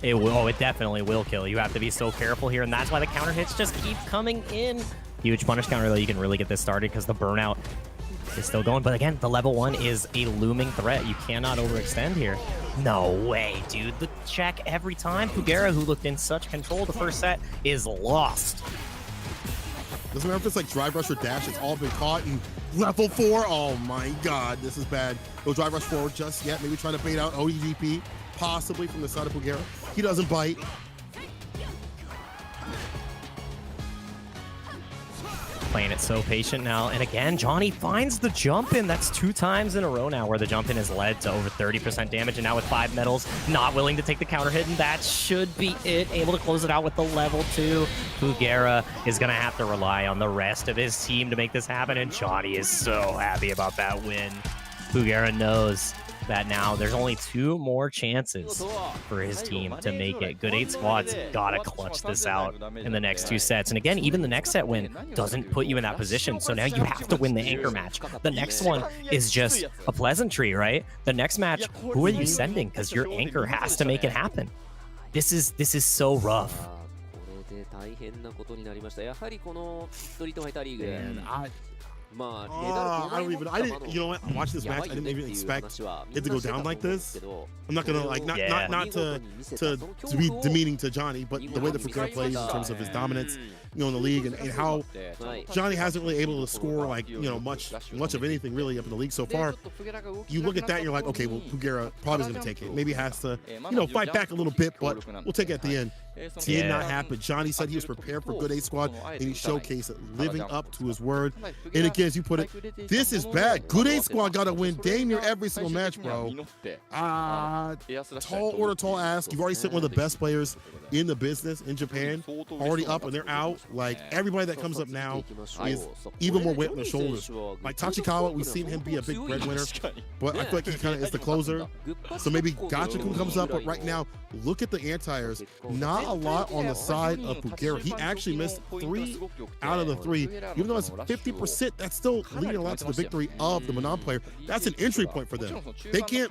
Speaker 1: It will. Oh, it definitely will kill. You have to be so careful here, and that's why the counter hits just keep coming in. Huge punish counter, though. You can really get this started because the burnout is still going. But again, the level 1 is a looming threat. You cannot overextend here. No way, dude. The check every time. Pugera, who looked in such control the first set, is lost.
Speaker 2: Doesn't matter if it's like drive rush or dash, it's all been caught. And level 4, oh my god, this is bad. No drive rush forward just yet. Maybe trying to bait out ODGP, possibly from the side of Pugera. He doesn't bite.
Speaker 1: Playing it so patient now. And again, Johnny finds the jump in. That's 2 times in a row now where the jump in has led to over 30% damage. And now with 5 medals, not willing to take the counter hit. And that should be it. Able to close it out with the level 2. Pugera is going to have to rely on the rest of his team to make this happen. And Johnny is so happy about that win. Pugera knows that now there's only 2 more chances for his team to make it. Good 8 squads gotta clutch this out in the next 2 sets. And again, even the next set win doesn't put you in that position. So now you have to win the anchor match. The next one is just a pleasantry, right? The next match, who are you sending? Because your anchor has to make it happen. This is so rough.
Speaker 2: I didn't, you know what, watch this match, I didn't even expect it to go down like this. I'm not gonna, like, not to be demeaning to Johnny, but the way that Pugera plays in terms of his dominance, you know, in the league, and how Johnny hasn't really able to score, like, you know, much of anything really up in the league so far. You look at that and you're like, okay, well, Pugera probably is gonna take it. Maybe has to, you know, fight back a little bit, but we'll take it at the end. Did not happen. Johnny said he was prepared for good 8 squad, and he showcased it, living up to his word. And again, as you put it, this is bad. Good 8 squad got to win damn near every single match, bro. Tall order, tall ask. You've already sent one of the best players in the business in Japan, already up and they're out. Like, everybody that comes up now is even more weight on their shoulders. Like Tachikawa, we've seen him be a big breadwinner, but I feel like he kind of is the closer. So maybe Gachikun comes up, but right now, look at the anti-airs. Not a lot on the side of Pugera. He actually missed 3 out of the 3. Even though it's 50%, that's still leading a lot to the victory of the Manon player. That's an entry point for them. They can't,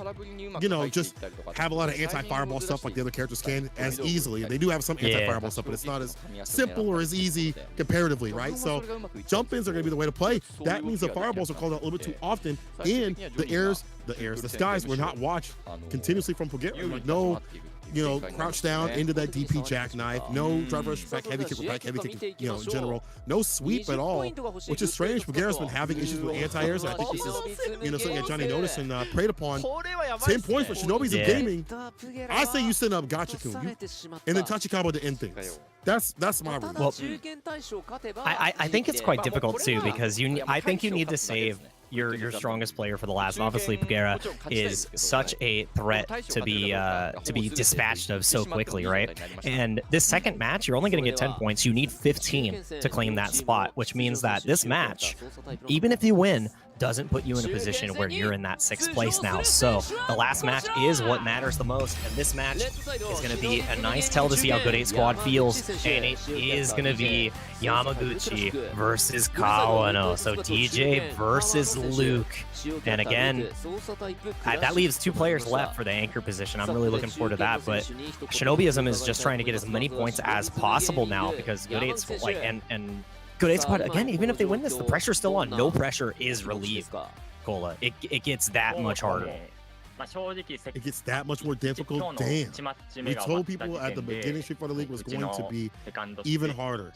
Speaker 2: you know, just have a lot of anti-fireball stuff like the other characters can as easily. They do have some anti-fireball stuff, but it's not as simple or as easy comparatively, right? So jump-ins are going to be the way to play. That means the fireballs are called out a little bit too often, and the skies were not watched continuously from Pugera. Like, no, you know, crouch down into that DP jackknife, no drive rush back heavy kick or back heavy kick, you know, in general, no sweep at all, which is strange. Pugera's been having issues with anti-airs, and I think this is, you know, something that Johnny noticed and preyed upon. 10 points for Shinobism Gaming. I say you send up Gachikun and then Tachikawa to end things. That's my rule.
Speaker 1: Well, I think it's quite difficult too, because I think you need to save your strongest player for the last. Obviously, Pugera is such a threat to be dispatched of so quickly, right? And this second match, you're only going to get 10 points. You need 15 to claim that spot, which means that this match, even if you win, doesn't put you in a position where you're in that 6th place now. So the last match is what matters the most, and this match is going to be a nice tell to see how Good 8 Squad feels, and it is going to be Yamaguchi versus Kawano. So DJ versus Luke, and again, that leaves 2 players left for the anchor position. I'm really looking forward to that, but Shinobism is just trying to get as many points as possible now, because Good 8 Squad, and Good 8 Squad, again, even if they win this, the pressure's still on. No pressure is relieved, Cola. It gets that much harder.
Speaker 2: It gets that much more difficult. Damn. We told people at the beginning Street Fighter League was going to be even harder,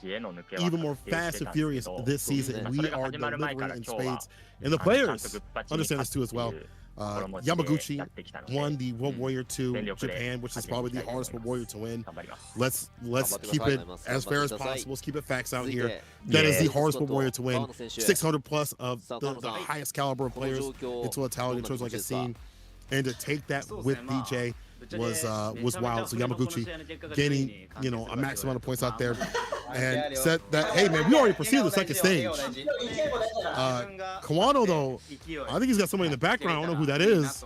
Speaker 2: even more fast and furious this season. And we are delivering in spades. And the players understand this too as well. Yamaguchi won the World Warrior 2 Japan, which is probably the hardest World Warrior to win. Let's keep it as fair as possible. Let's keep it facts out here. That is the hardest World Warrior to win. 600 plus of the highest caliber of players in totality in terms of like a scene. And to take that with DJ was wild. So Yamaguchi gaining, you know, a max amount of points out there, and said that, hey man, we already proceeded to the 2nd stage. Kawano though, I think he's got somebody in the background. I don't know who that is.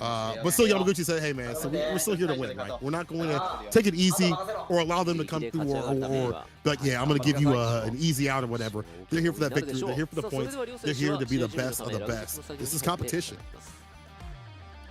Speaker 2: But still Yamaguchi said, hey man, so we're still here to win, right? We're not going to take it easy or allow them to come through or be like, yeah, I'm going to give you an easy out or whatever. They're here for that victory. They're here for the points. They're here to be the best of the best. This is competition.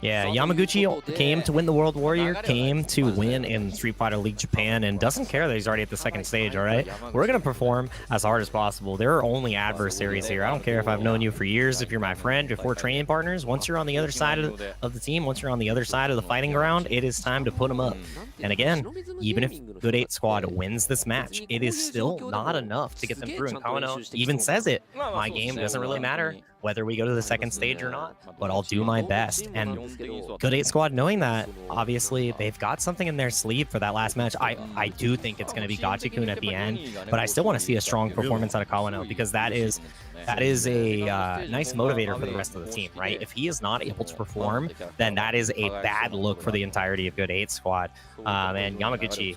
Speaker 1: Yeah, Yamaguchi came to win the World Warrior, came to win in Street Fighter League Japan, and doesn't care that he's already at the 2nd stage, all right? We're going to perform as hard as possible. There are only adversaries here. I don't care if I've known you for years, if you're my friend, if we're training partners. Once you're on the other side of the team, once you're on the other side of the fighting ground, it is time to put them up. And again, even if Good 8 Squad wins this match, it is still not enough to get them through. And Kawano even says it. My game doesn't really matter whether we go to the 2nd stage or not, but I'll do my best. And Good 8 Squad, knowing that, obviously they've got something in their sleeve for that last match. I do think it's going to be Gachikun at the end, but I still want to see a strong performance out of Kawano, because that is a nice motivator for the rest of the team, right? If he is not able to perform, then that is a bad look for the entirety of Good 8 Squad. And Yamaguchi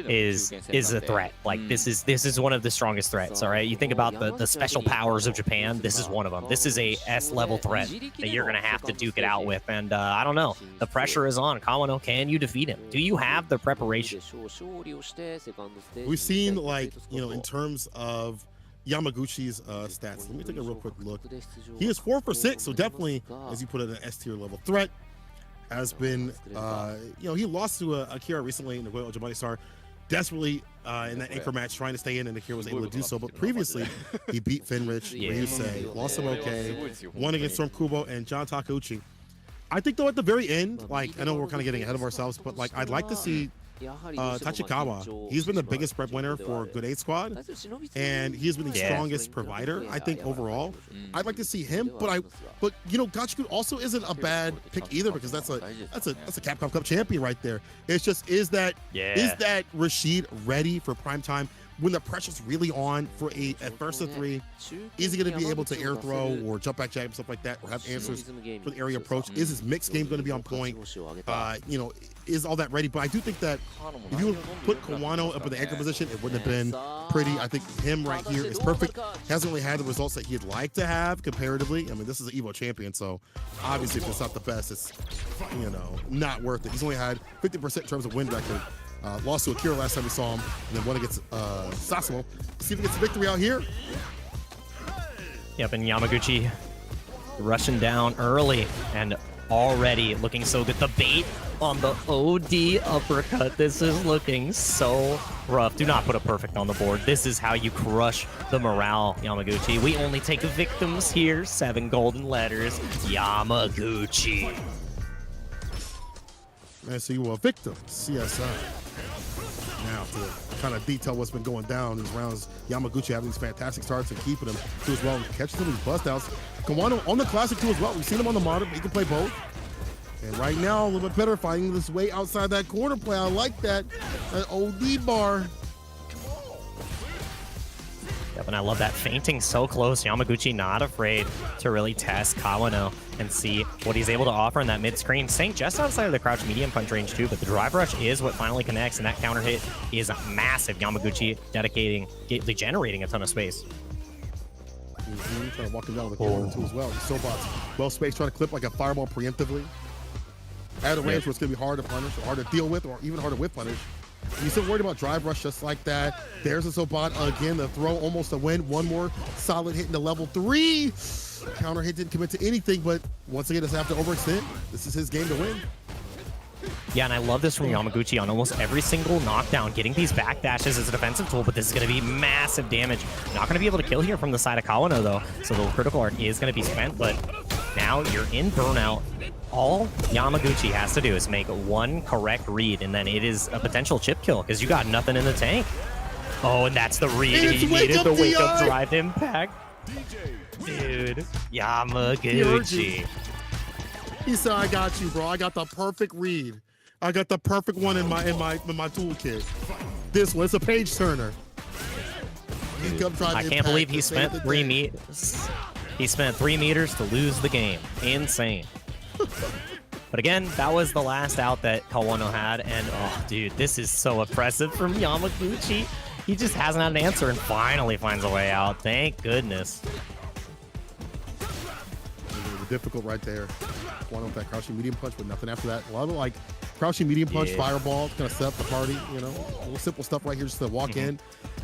Speaker 1: is a threat. Like, this is one of the strongest threats, all right? You think about the special powers of Japan, this is one of them. This is a S-level threat that you're going to have to duke it out with. And I don't know. The pressure is on. Kawano, can you defeat him? Do you have the preparation?
Speaker 2: We've seen, like, you know, in terms of Yamaguchi's stats. Let me take a real quick look. He is 4 for 6, so definitely, as you put it, an S-tier level threat. Has been, you know, he lost to Akira recently in the Royal Jabari Star, desperately in that anchor match, trying to stay in, and Akira was able to do so. But previously, he beat Finrich, Ryusei, lost to Moke, won against Storm Kubo and John Takeuchi. I think, though, at the very end, like, I know we're kind of getting ahead of ourselves, but, like, I'd like to see Tachikawa. He's been the biggest prep winner for Good 8 Squad, and he's been the strongest provider, I think, overall. I'd like to see him, but you know, Gachikun also isn't a bad pick either, because that's a Capcom Cup champion right there. It's just, is that Rashid ready for prime time when the pressure's really on for a first of 3? Is he going to be able to air throw or jump back jab and stuff like that, or have answers for the area approach? Is his mixed game going to be on point? You know, is all that ready? But I do think that if you would put Kawano up in the anchor position, it wouldn't have been pretty. I think him right here is perfect. Hasn't really had the results that he'd like to have comparatively. I mean, this is an EVO champion, so obviously if it's not the best, it's, you know, not worth it. He's only had 50% in terms of win record. Lost to Akira last time we saw him, and then won against Sasamo. See if he gets a victory out here.
Speaker 1: Yep, and Yamaguchi rushing down early and already looking so good. The bait on the OD uppercut. This is looking so rough. Do not put a perfect on the board. This is how you crush the morale, Yamaguchi. We only take victims here. 7 golden letters. Yamaguchi.
Speaker 2: And so you were a victim, CSI. Now, to kind of detail what's been going down in these rounds, Yamaguchi having these fantastic starts and keeping them too as well, and catching some of these bust outs. Kawano on the classic too as well. We've seen him on the modern, but he can play both. And right now, a little bit better, finding this way outside that corner play. I like that. That OD bar.
Speaker 1: Yep, and I love that feinting so close. Yamaguchi not afraid to really test Kawano and see what he's able to offer in that mid-screen. Staying just outside of the crouch medium punch range too, but the drive rush is what finally connects, and that counter hit is massive. Yamaguchi generating a ton of space.
Speaker 2: Trying to walk him down with the corner too as well. Sobot's well spaced, trying to clip like a fireball preemptively. At a range where it's going to be hard to punish, or hard to deal with, or even harder with punish. You're still worried about drive rush just like that. There's a Sobot again, the throw almost a win. One more solid hit into level 3. Counter hit didn't commit to anything, but once again, doesn't have to overextend. This is his game to win.
Speaker 1: Yeah, and I love this from Yamaguchi on almost every single knockdown. Getting these backdashes is a defensive tool, but this is going to be massive damage. Not going to be able to kill here from the side of Kawano, though. So the critical art is going to be spent, but now you're in burnout. All Yamaguchi has to do is make one correct read, and then it is a potential chip kill, because you got nothing in the tank. Oh, and that's the read. He needed the wake-up drive impact. Dude, Yamaguchi.
Speaker 2: He said, "I got you, bro. I got the perfect read. I got the perfect one in my toolkit. This one, it's a page turner."
Speaker 1: I can't believe he spent 3 meters. He spent 3 meters to lose the game. Insane. But again, that was the last out that Kawano had, and oh, dude, this is so oppressive from Yamaguchi. He just hasn't had an answer and finally finds a way out. Thank goodness.
Speaker 2: Difficult right there. One with that crouching medium punch, but nothing after that. A lot of like crouching medium punch, fireball, kind of set up the party, you know. A little simple stuff right here just to walk in.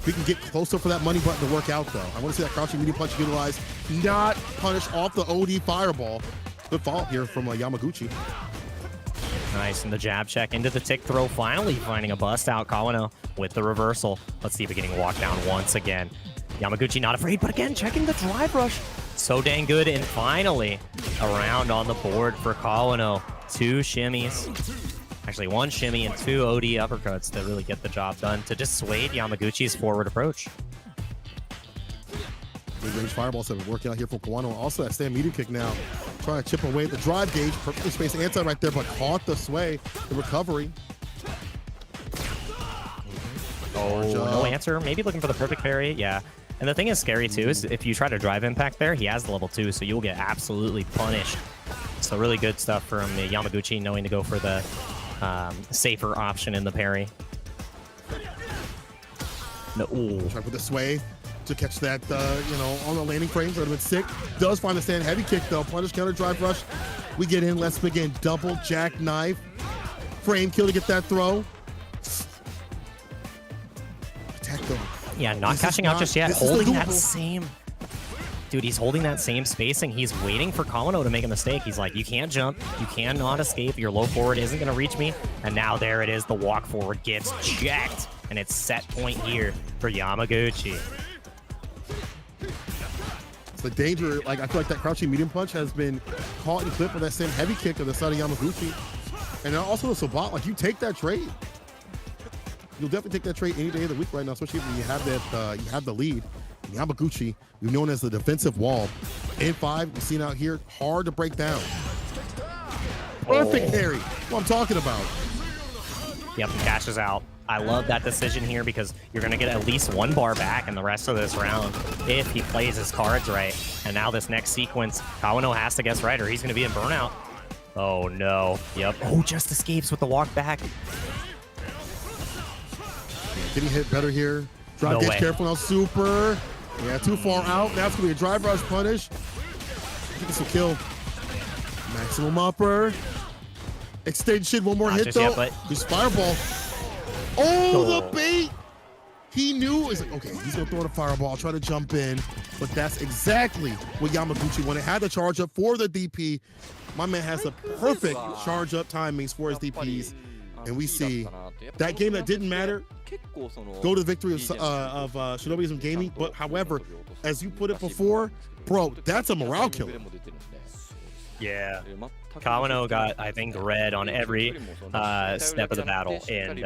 Speaker 2: We can get closer for that money button to work out, though. I want to see that crouching medium punch utilized, not punish off the OD fireball. Good follow-up here from Yamaguchi.
Speaker 1: Nice, and the jab check into the tick throw, finally finding a bust out. Kawano with the reversal. Let's see if we're getting walked down once again. Yamaguchi not afraid, but again, checking the drive rush. So dang good, and finally a round on the board for Kawano. 2 shimmies. Actually, 1 shimmy and 2 OD uppercuts to really get the job done to dissuade Yamaguchi's forward approach.
Speaker 2: Mid-range fireballs have been working out here for Kawano. Also that stand medium kick now. Trying to chip away at the drive gauge. Perfectly spaced anti right there, but caught the sway. The recovery.
Speaker 1: Oh, no answer. Maybe looking for the perfect parry. Yeah. And the thing is scary too is if you try to drive impact there, he has the level 2, so you'll get absolutely punished. So really good stuff from Yamaguchi, knowing to go for the safer option in the parry. No,
Speaker 2: try for the sway to catch that, you know, on the landing frames. That would have been sick. Does find the stand heavy kick though. Punish counter drive rush. We get in. Let's begin. Double jackknife. Frame kill to get that throw. Attack though.
Speaker 1: Yeah, not cashing out just yet. Holding that same... Dude, he's holding that same spacing. He's waiting for Kawano to make a mistake. He's like, you can't jump. You cannot escape. Your low forward isn't going to reach me. And now there it is. The walk forward gets checked. And it's set point here for Yamaguchi.
Speaker 2: It's the danger. Like, I feel like that crouching medium punch has been caught and clipped with that same heavy kick on the side of Yamaguchi. And then also the Sobot, like, you take that trade. You'll definitely take that trade any day of the week right now, especially when you have that you have the lead. And Yamaguchi, we've known as the defensive wall. N5, we've seen out here, hard to break down. Perfect parry. What I'm talking about.
Speaker 1: Yep, he cashes out. I love that decision here because you're going to get at least 1 bar back in the rest of this round if he plays his cards right. And now this next sequence, Kawano has to guess right or he's going to be in burnout. Oh no. Yep. Oh, just escapes with the walk back.
Speaker 2: Getting hit better here. Drive gauge careful now. Super. Yeah, too far out. That's going to be a drive rush punish. I think this will kill. Maximum upper. Extension. One more hit though. Just fireball. Oh, the bait. He knew. He's like, okay, he's going to throw the fireball. Try to jump in. But that's exactly what Yamaguchi wanted. Had the charge up for the DP. My man has the perfect charge up timings for his DPs. And we see that game that didn't matter go to the victory of Shinobism Gaming. But however, as you put it before, bro, that's a morale killer.
Speaker 1: Yeah. Kawano got, I think, red on every step of the battle. And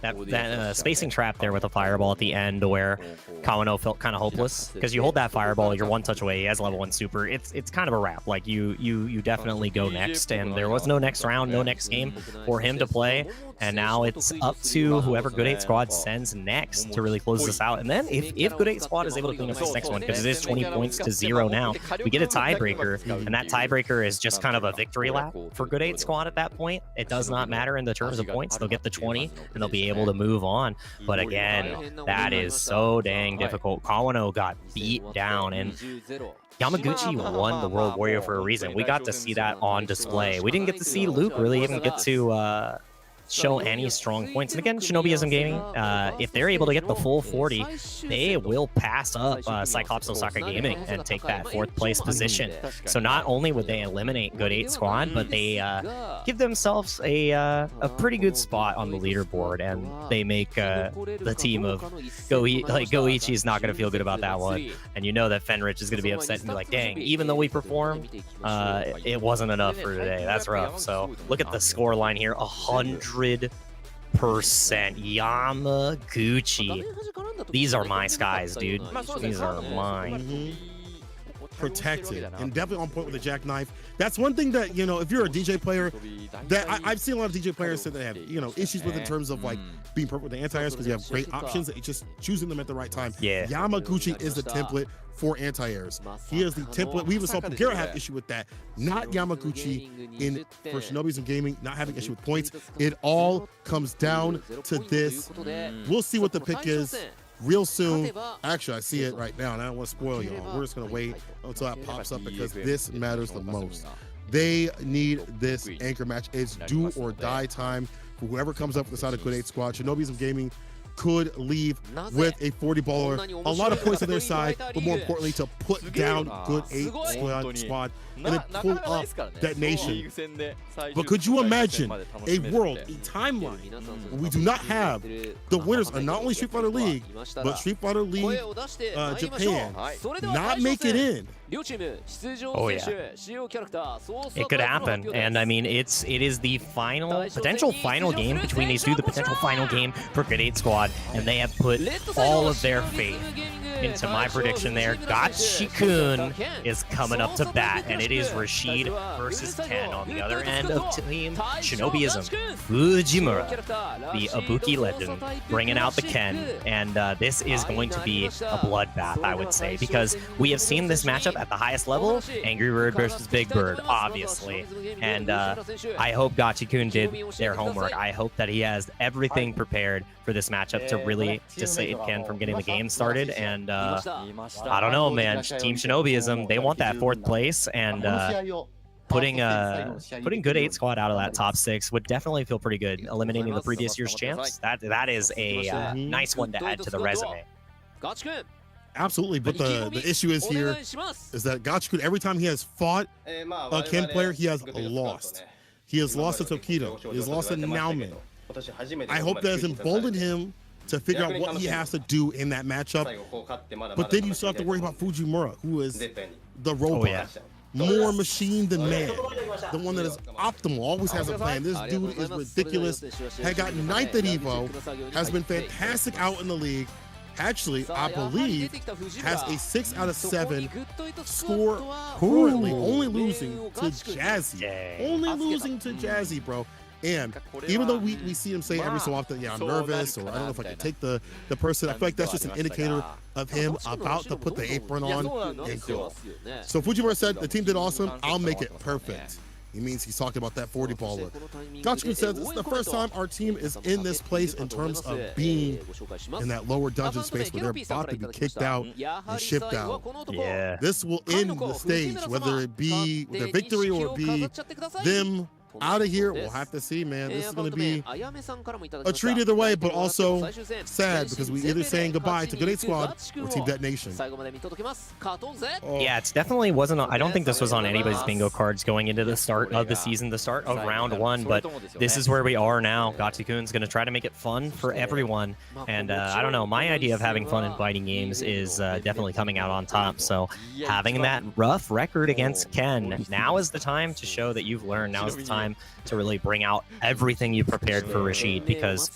Speaker 1: that spacing trap there with a fireball at the end where Kawano felt kind of hopeless because you hold that fireball, you're 1 touch away. He has level 1 super. It's kind of a wrap. Like you definitely go next, and there was no next round, no next game for him to play. And now it's up to whoever Good 8 Squad sends next to really close this out. And then if Good 8 Squad is able to clean up this next one, because it is 20 points to 0 now, we get a tiebreaker, and that tiebreaker is just kind of a victory lap for Good 8 Squad at that point. It does not matter in the terms of points. They'll get the 20, and they'll be able to move on. But again, that is so dang difficult. Kawano got beat down, and Yamaguchi won the World Warrior for a reason. We got to see that on display. We didn't get to see Luke really even get to show any strong points. And again, Shinobism Gaming, if they're able to get the full 40, they will pass up CYCLOPS Osaka Gaming and take that 4th place position. So not only would they eliminate Good 8 Squad, but they give themselves a pretty good spot on the leaderboard, and they make the team of Goichi is not going to feel good about that one. And you know that Fenrich is going to be upset and be like, dang, even though we performed, it wasn't enough for today. That's rough. So look at the score line here, 100% Yamaguchi. These are my skies, dude. These are mine.
Speaker 2: Protected and definitely on point with the jackknife. That's one thing that, you know, if you're a DJ player, that I've seen a lot of DJ players say they have, you know, issues with in terms of like being perfect with the anti-airs because you have great options, that it's just choosing them at the right time.
Speaker 1: Yeah.
Speaker 2: Yamaguchi is the template for anti-airs. He is the template. We even saw Pagera have issue with that. Not Yamaguchi for Shinobism Gaming not having issue with points. It all comes down to this. We'll see what the pick is real soon. Actually, I see it right now, and I don't want to spoil y'all. We're just going to wait until that pops up because this matters the most. They need this anchor match. It's do or die time for whoever comes up with the side of Good 8 Squad. Shinobism Gaming could leave with a 40-baller, a lot of points on their side, but more importantly, to put down Good 8 Squad and then pull up Detonation. But could you imagine a world, a timeline, where we do not have the winners of not only Street Fighter League, but Street Fighter League Japan not make it in?
Speaker 1: Oh yeah, it could happen. And I mean, it is the potential final game between these two, the potential final game for Good 8 Squad, and they have put all of their faith into my prediction there. Gachi-kun is coming up to bat, and it is Rashid versus Ken on the other end of Team Shinobism. Fujimura, the Ibuki legend, bringing out the Ken, and this is going to be a bloodbath, I would say, because we have seen this matchup at the highest level, Angry Bird versus Big Bird, obviously, and I hope Gachi-kun did their homework. I hope that he has everything prepared for this matchup to really dissuade Ken from getting the game started, and I don't know, man. Team Shinobism, they want that 4th place, and putting Good 8 Squad out of that top 6 would definitely feel pretty good. Eliminating the previous year's champs, that is a nice one to add to the resume.
Speaker 2: Absolutely, but the issue is here is that Gachi-kun, every time he has fought a Ken player, he has lost. He has lost to Tokido. He has lost to Nauman. I hope that has emboldened him to figure out what he has to do in that matchup. But then you still have to worry about Fujimura, who is the robot.
Speaker 1: Oh, yeah.
Speaker 2: More machine than man. The one that is optimal, always has a plan. This dude is ridiculous. Had gotten 9th at EVO, has been fantastic out in the league. Actually, I believe has a 6 out of 7 score currently, only losing to Jazzy. Only losing to Jazzy, bro. And even though we see him say every so often, yeah, I'm nervous, or I don't know if I can take the person, I feel like that's just an indicator of him about to put the apron on and go. So Fujimura said, the team did awesome, I'll make it perfect. He means he's talking about that 40-baller. Gachi-kun says, this is the first time our team is in this place in terms of being in that lower dungeon space where they're about to be kicked out and shipped out.
Speaker 1: Yeah.
Speaker 2: This will end the stage, whether it be their victory or be them out of here. We'll have to see, man. This is going to be a treat either way, but also sad because we either saying goodbye to Good 8 Squad or Team Detonation.
Speaker 1: Yeah, it's definitely wasn't. I don't think this was on anybody's bingo cards going into the start of the season, the start of round 1. But this is where we are now. Gachi-kun's going to try to make it fun for everyone, and I don't know. My idea of having fun in fighting games is definitely coming out on top. So having that rough record against Ken, now is the time to show that you've learned. Now is the time to really bring out everything you prepared for Rashid, because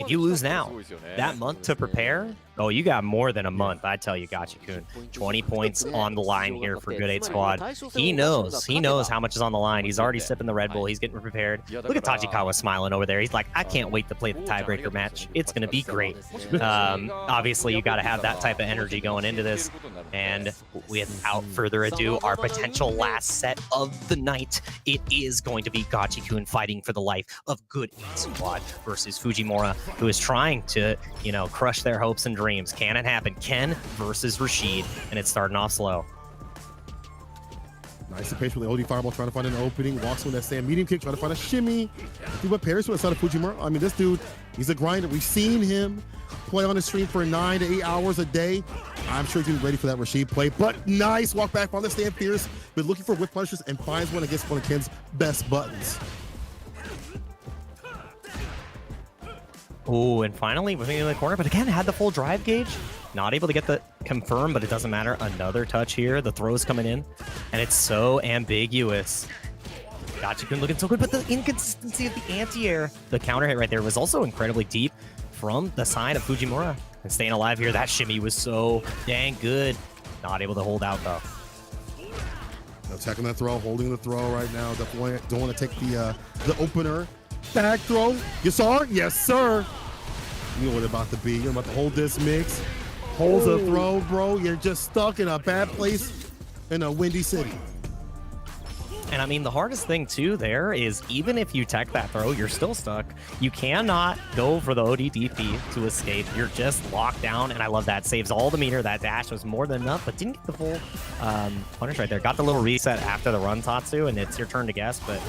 Speaker 1: if you lose now, that month to prepare Oh, you got more than a month, I tell you, Gachikun. 20 points on the line here for Good 8 Squad. He knows how much is on the line. He's already sipping the Red Bull. He's getting prepared. Look at Tachikawa smiling over there. He's like, I can't wait to play the tiebreaker match. It's going to be great. Obviously, you got to have that type of energy going into this. And without further ado, our potential last set of the night, it is going to be Gachikun fighting for the life of Good 8 Squad versus Fujimura, who is trying to, you know, crush their hopes and dreams. Can it happen? Ken versus Rashid, and it's starting off slow.
Speaker 2: Nice and patient with the OD Fireball, trying to find an opening. Walks with that stand medium kick, trying to find a shimmy. See what pairs with the side of Fujimura. I mean, this dude, he's a grinder. We've seen him play on the stream for 9 to 8 hours a day. I'm sure he's getting ready for that Rashid play, but nice walk back on the stand fierce, but looking for whip punishes and finds one against one of Ken's best buttons.
Speaker 1: Oh, and finally moving in the corner, but again, had the full drive gauge. Not able to get the confirm, but it doesn't matter. Another touch here. The throw's coming in, and it's so ambiguous. Gachikun looking so good, but the inconsistency of the anti-air. The counter hit right there was also incredibly deep from the side of Fujimura. And staying alive here, that shimmy was so dang good. Not able to hold out, though.
Speaker 2: Attacking that throw, holding the throw right now. Definitely don't want to take the opener. Back throw. Yasar? Yes, sir. You know what it's about to be. You're about to hold this mix. Holds a throw, bro. You're just stuck in a bad place in a windy city.
Speaker 1: And I mean, the hardest thing too there is even if you tech that throw, you're still stuck. You cannot go for the ODDP to escape. You're just locked down, and I love that. Saves all the meter. That dash was more than enough, but didn't get the full punish right there. Got the little reset after the run, Tatsu, and it's your turn to guess, but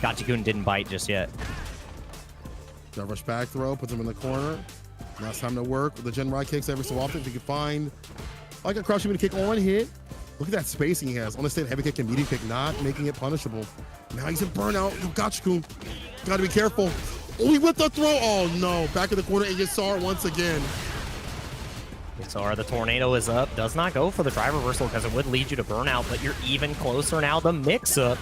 Speaker 1: Gachikun didn't bite just yet.
Speaker 2: That rush back throw, puts him in the corner. Now it's time to work with the Gen Ride kicks every so often. If you can find like a crushing kick on hit. Look at that spacing he has. On the stand, heavy kick and medium kick, not making it punishable. Now he's in burnout. Gachikun, gotta be careful. Oh, he with the throw. Oh no, back in the corner, and Yasar once again.
Speaker 1: Yasar, the tornado is up. Does not go for the drive reversal because it would lead you to burnout, but you're even closer now. The mix-up.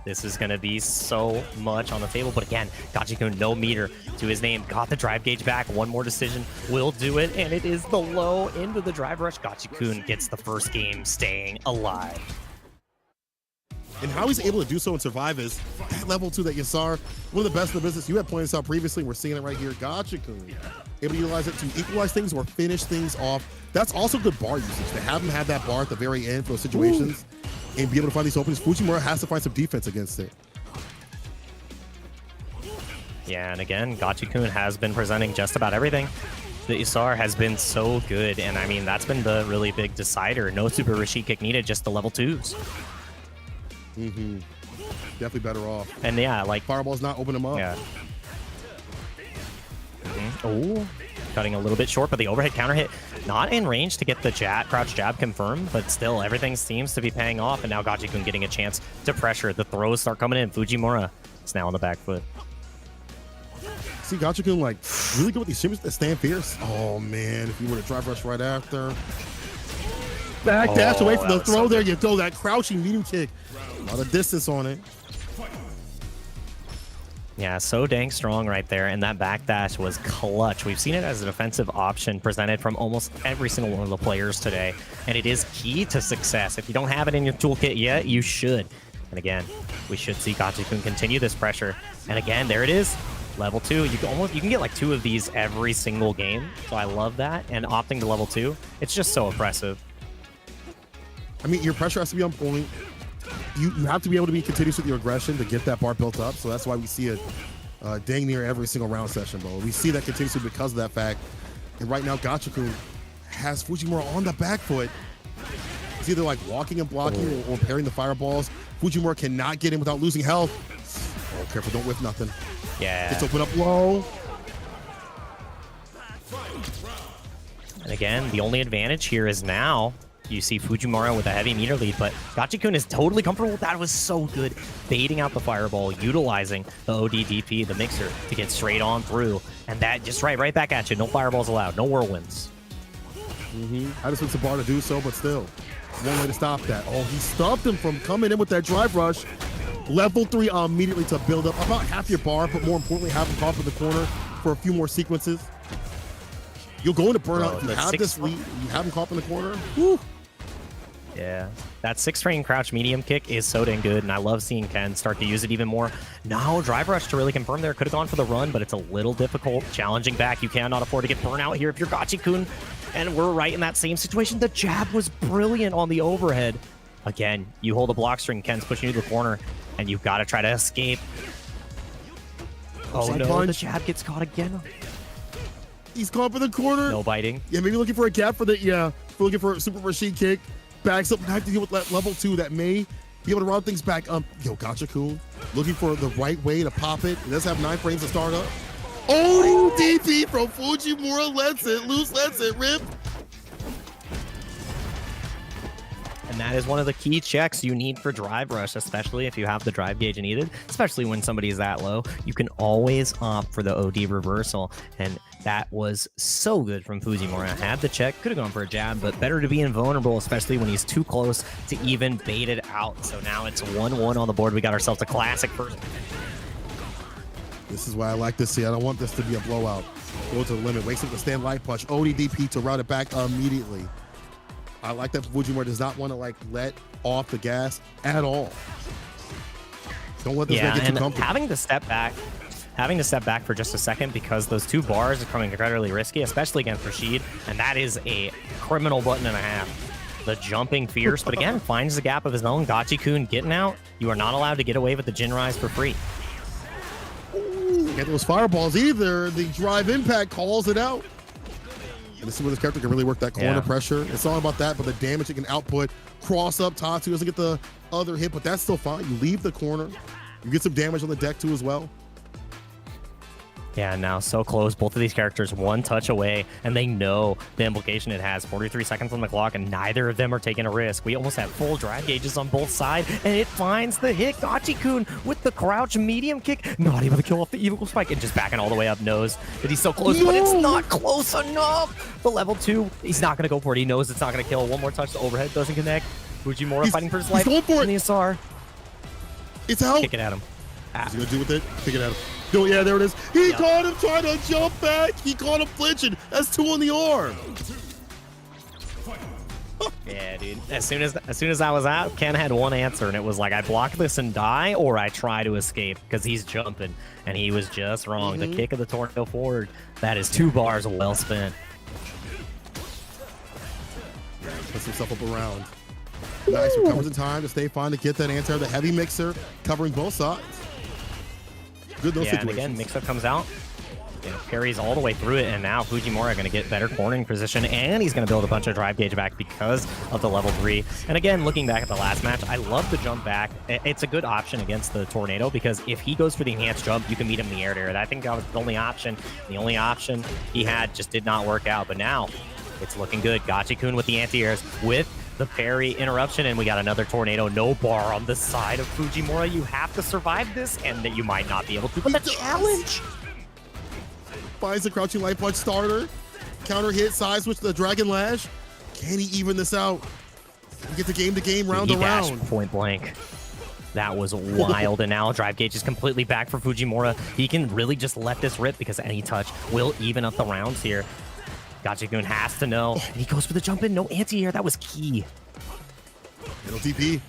Speaker 1: This is going to be so much on the table. But again, Gachikun, no meter to his name. Got the drive gauge back. One more decision will do it. And it is the low into the drive rush. Gachikun gets the first game staying alive.
Speaker 2: And how he's able to do so and survive is that level 2 that Yasar, one of the best in the business. You had pointed this out previously. We're seeing it right here. Gachikun able to utilize it to equalize things or finish things off. That's also good bar usage. To have him have that bar at the very end for those situations. Ooh. And be able to find these openings. Fujimura has to find some defense against it.
Speaker 1: Yeah, and again, Gachikun has been presenting just about everything. The Yasar has been so good, and I mean, that's been the really big decider. No super Rashid kick needed, just the level 2s.
Speaker 2: Mm-hmm. Definitely better off.
Speaker 1: And yeah, like...
Speaker 2: Fireball's not open him up.
Speaker 1: Yeah. Oh, cutting a little bit short, but the overhead counter hit not in range to get the crouch jab confirmed, but still everything seems to be paying off, and now Gachikun getting a chance to pressure. The throws start coming in. Fujimura is now on the back foot.
Speaker 2: See Gachikun like really good with these shimmies that stand fierce. Oh man, if you were to drive rush right after. Back dash away from the throw, there you go. That crouching medium kick. A lot of distance on it.
Speaker 1: Yeah, so dang strong right there, and that backdash was clutch. We've seen it as a defensive option presented from almost every single one of the players today, and it is key to success. If you don't have it in your toolkit yet, you should. And again, we should see Gachikun continue this pressure. And again, there it is, level 2. You can get like 2 of these every single game, so I love that. And opting to level 2, it's just so impressive.
Speaker 2: I mean, your pressure has to be on point. You have to be able to be continuous with your aggression to get that bar built up. So that's why we see it dang near every single round session, bro. We see that continuously because of that fact. And right now, Gachikun has Fujimura on the back foot. It's either like walking and blocking or parrying the fireballs. Fujimura cannot get in without losing health. Oh, careful, don't whiff nothing.
Speaker 1: Yeah.
Speaker 2: Just open up low.
Speaker 1: And again, the only advantage here is now you see Fujimura with a heavy meter lead, but Gachikun is totally comfortable. That was so good. Baiting out the fireball, utilizing the ODDP, the mixer, to get straight on through. And that just right back at you. No fireballs allowed. No whirlwinds.
Speaker 2: I just went to bar to do so, but still. One way to stop that. Oh, he stopped him from coming in with that drive rush. Level 3 immediately to build up about half your bar, but more importantly, have him pop in the corner for a few more sequences. You're going to burn out.
Speaker 1: Bro,
Speaker 2: You have this lead. You have him caught in the corner. Woo.
Speaker 1: Yeah, that 6 frame crouch medium kick is so dang good, and I love seeing Ken start to use it even more. Now, drive rush to really confirm there. Could have gone for the run, but it's a little difficult. Challenging back. You cannot afford to get burnout here if you're Gachi-kun. And we're right in that same situation. The jab was brilliant on the overhead. Again, you hold a block string, Ken's pushing you to the corner, and you've got to try to escape. Oh no, the jab gets caught again.
Speaker 2: He's caught for the corner.
Speaker 1: No biting.
Speaker 2: Yeah, maybe looking for a gap for the, we're looking for a super machine kick. Backs up, have to deal with that level 2 that may be able to round things back. Yo, Gachi-kun looking for the right way to pop it. It does have 9 frames to start up. Oh, DP from Fujimura lets it loose, lets it rip.
Speaker 1: And that is one of the key checks you need for drive rush, especially if you have the drive gauge needed, especially when somebody's that low. You can always opt for the OD reversal, and that was so good from Fujimura. Had the check, could have gone for a jab, but better to be invulnerable, especially when he's too close to even bait it out. So now it's 1-1 on the board. We got ourselves a classic first.
Speaker 2: This is why I like to see. I don't want this to be a blowout. Go to the limit, waste up the stand light punch. ODDP to route it back immediately. I like that Fujimura does not want to let off the gas at all. Don't let this man get too comfortable.
Speaker 1: Having to step back for just a second because those 2 bars are coming incredibly risky, especially against Rashid, and that is a criminal button and a half. The jumping fierce, but again, finds the gap of his own. Gachi-kun getting out. You are not allowed to get away with the Jin Rise for free.
Speaker 2: Ooh, get those fireballs either. The drive impact calls it out. And this is where this character can really work that corner pressure. It's all about that, but the damage it can output. Cross up, Tatsu doesn't get the other hit, but that's still fine. You leave the corner. You get some damage on the deck too as well.
Speaker 1: Yeah, now so close. Both of these characters 1 touch away, and they know the implication it has. 43 seconds on the clock, and neither of them are taking a risk. We almost have full drive gauges on both sides, and it finds the hit. Gachi-kun with the crouch medium kick, not able to kill off the evil spike, and just backing all the way up. Knows that he's so close, but it's not close enough. The level 2, he's not going to go for it. He knows it's not going to kill. One more touch, the overhead doesn't connect. Fujimura fighting for his life.
Speaker 2: He's going for it.
Speaker 1: The SR.
Speaker 2: It's out.
Speaker 1: Kick it at him.
Speaker 2: What's he going to do with it? Kick it at him. No, yeah, there it is. He caught him trying to jump back. He caught him flinching. That's 2 on the arm.
Speaker 1: Yeah, dude. As soon as I was out, Ken had one answer, and it was like, I block this and die, or I try to escape, because he's jumping, and he was just wrong. The kick of the tornado forward, that is 2 bars well spent.
Speaker 2: Puts himself up around. Nice, recovers in time to stay fine to get that answer. The heavy mixer covering both sides. Good those situations.
Speaker 1: And again, mix-up comes out. Parries all the way through it, and now Fujimura going to get better cornering position, and he's going to build a bunch of drive gauge back because of the level 3. And again, looking back at the last match, I love the jump back. It's a good option against the tornado because if he goes for the enhanced jump, you can meet him in the air to air. I think that was the only option. The only option he had just did not work out, but now it's looking good. Gachi-kun with the anti-airs with the parry interruption, and we got another tornado no bar on the side of Fujimura. You have to survive this, and that you might not be able to, but the challenge
Speaker 2: finds the crouching light punch starter, counter hit, side switch to the dragon lash. Can he even this out? He gets the game round to round.
Speaker 1: Point blank. That was wild, and now drive gauge is completely back for Fujimura. He can really just let this rip because any touch will even up the rounds here. Gachi-kun has to know. And he goes for the jump in. No anti-air. That was key.
Speaker 2: Middle TP.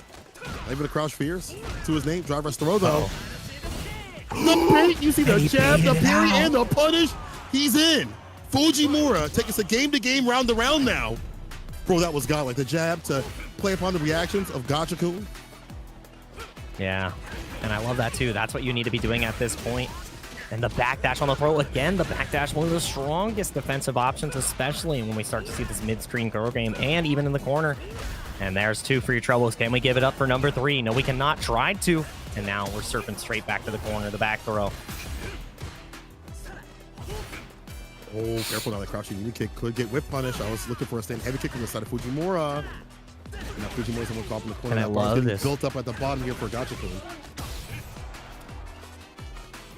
Speaker 2: Not even a crouch fierce to his name. Drive rush throw, though. The bait. You see the jab, the parry, and the punish. He's in. Fujimura taking us a game-to-game, round-to-round now. Bro, that was godlike. The jab to play upon the reactions of Gachi-kun.
Speaker 1: Yeah, and I love that, too. That's what you need to be doing at this point. And the backdash on the throw again. The backdash, one of the strongest defensive options, especially when we start to see this mid-screen throw game and even in the corner. And there's 2 for your troubles. Can we give it up for number 3? No, we cannot. Tried to. And now we're surfing straight back to the corner, the back throw.
Speaker 2: Oh, careful now. The crouching knee kick could get whip punish. I was looking for a stand heavy kick from the side of Fujimura. Now Fujimura's going to call from the corner.
Speaker 1: And I love this.
Speaker 2: Built up at the bottom here for Gachi-kun.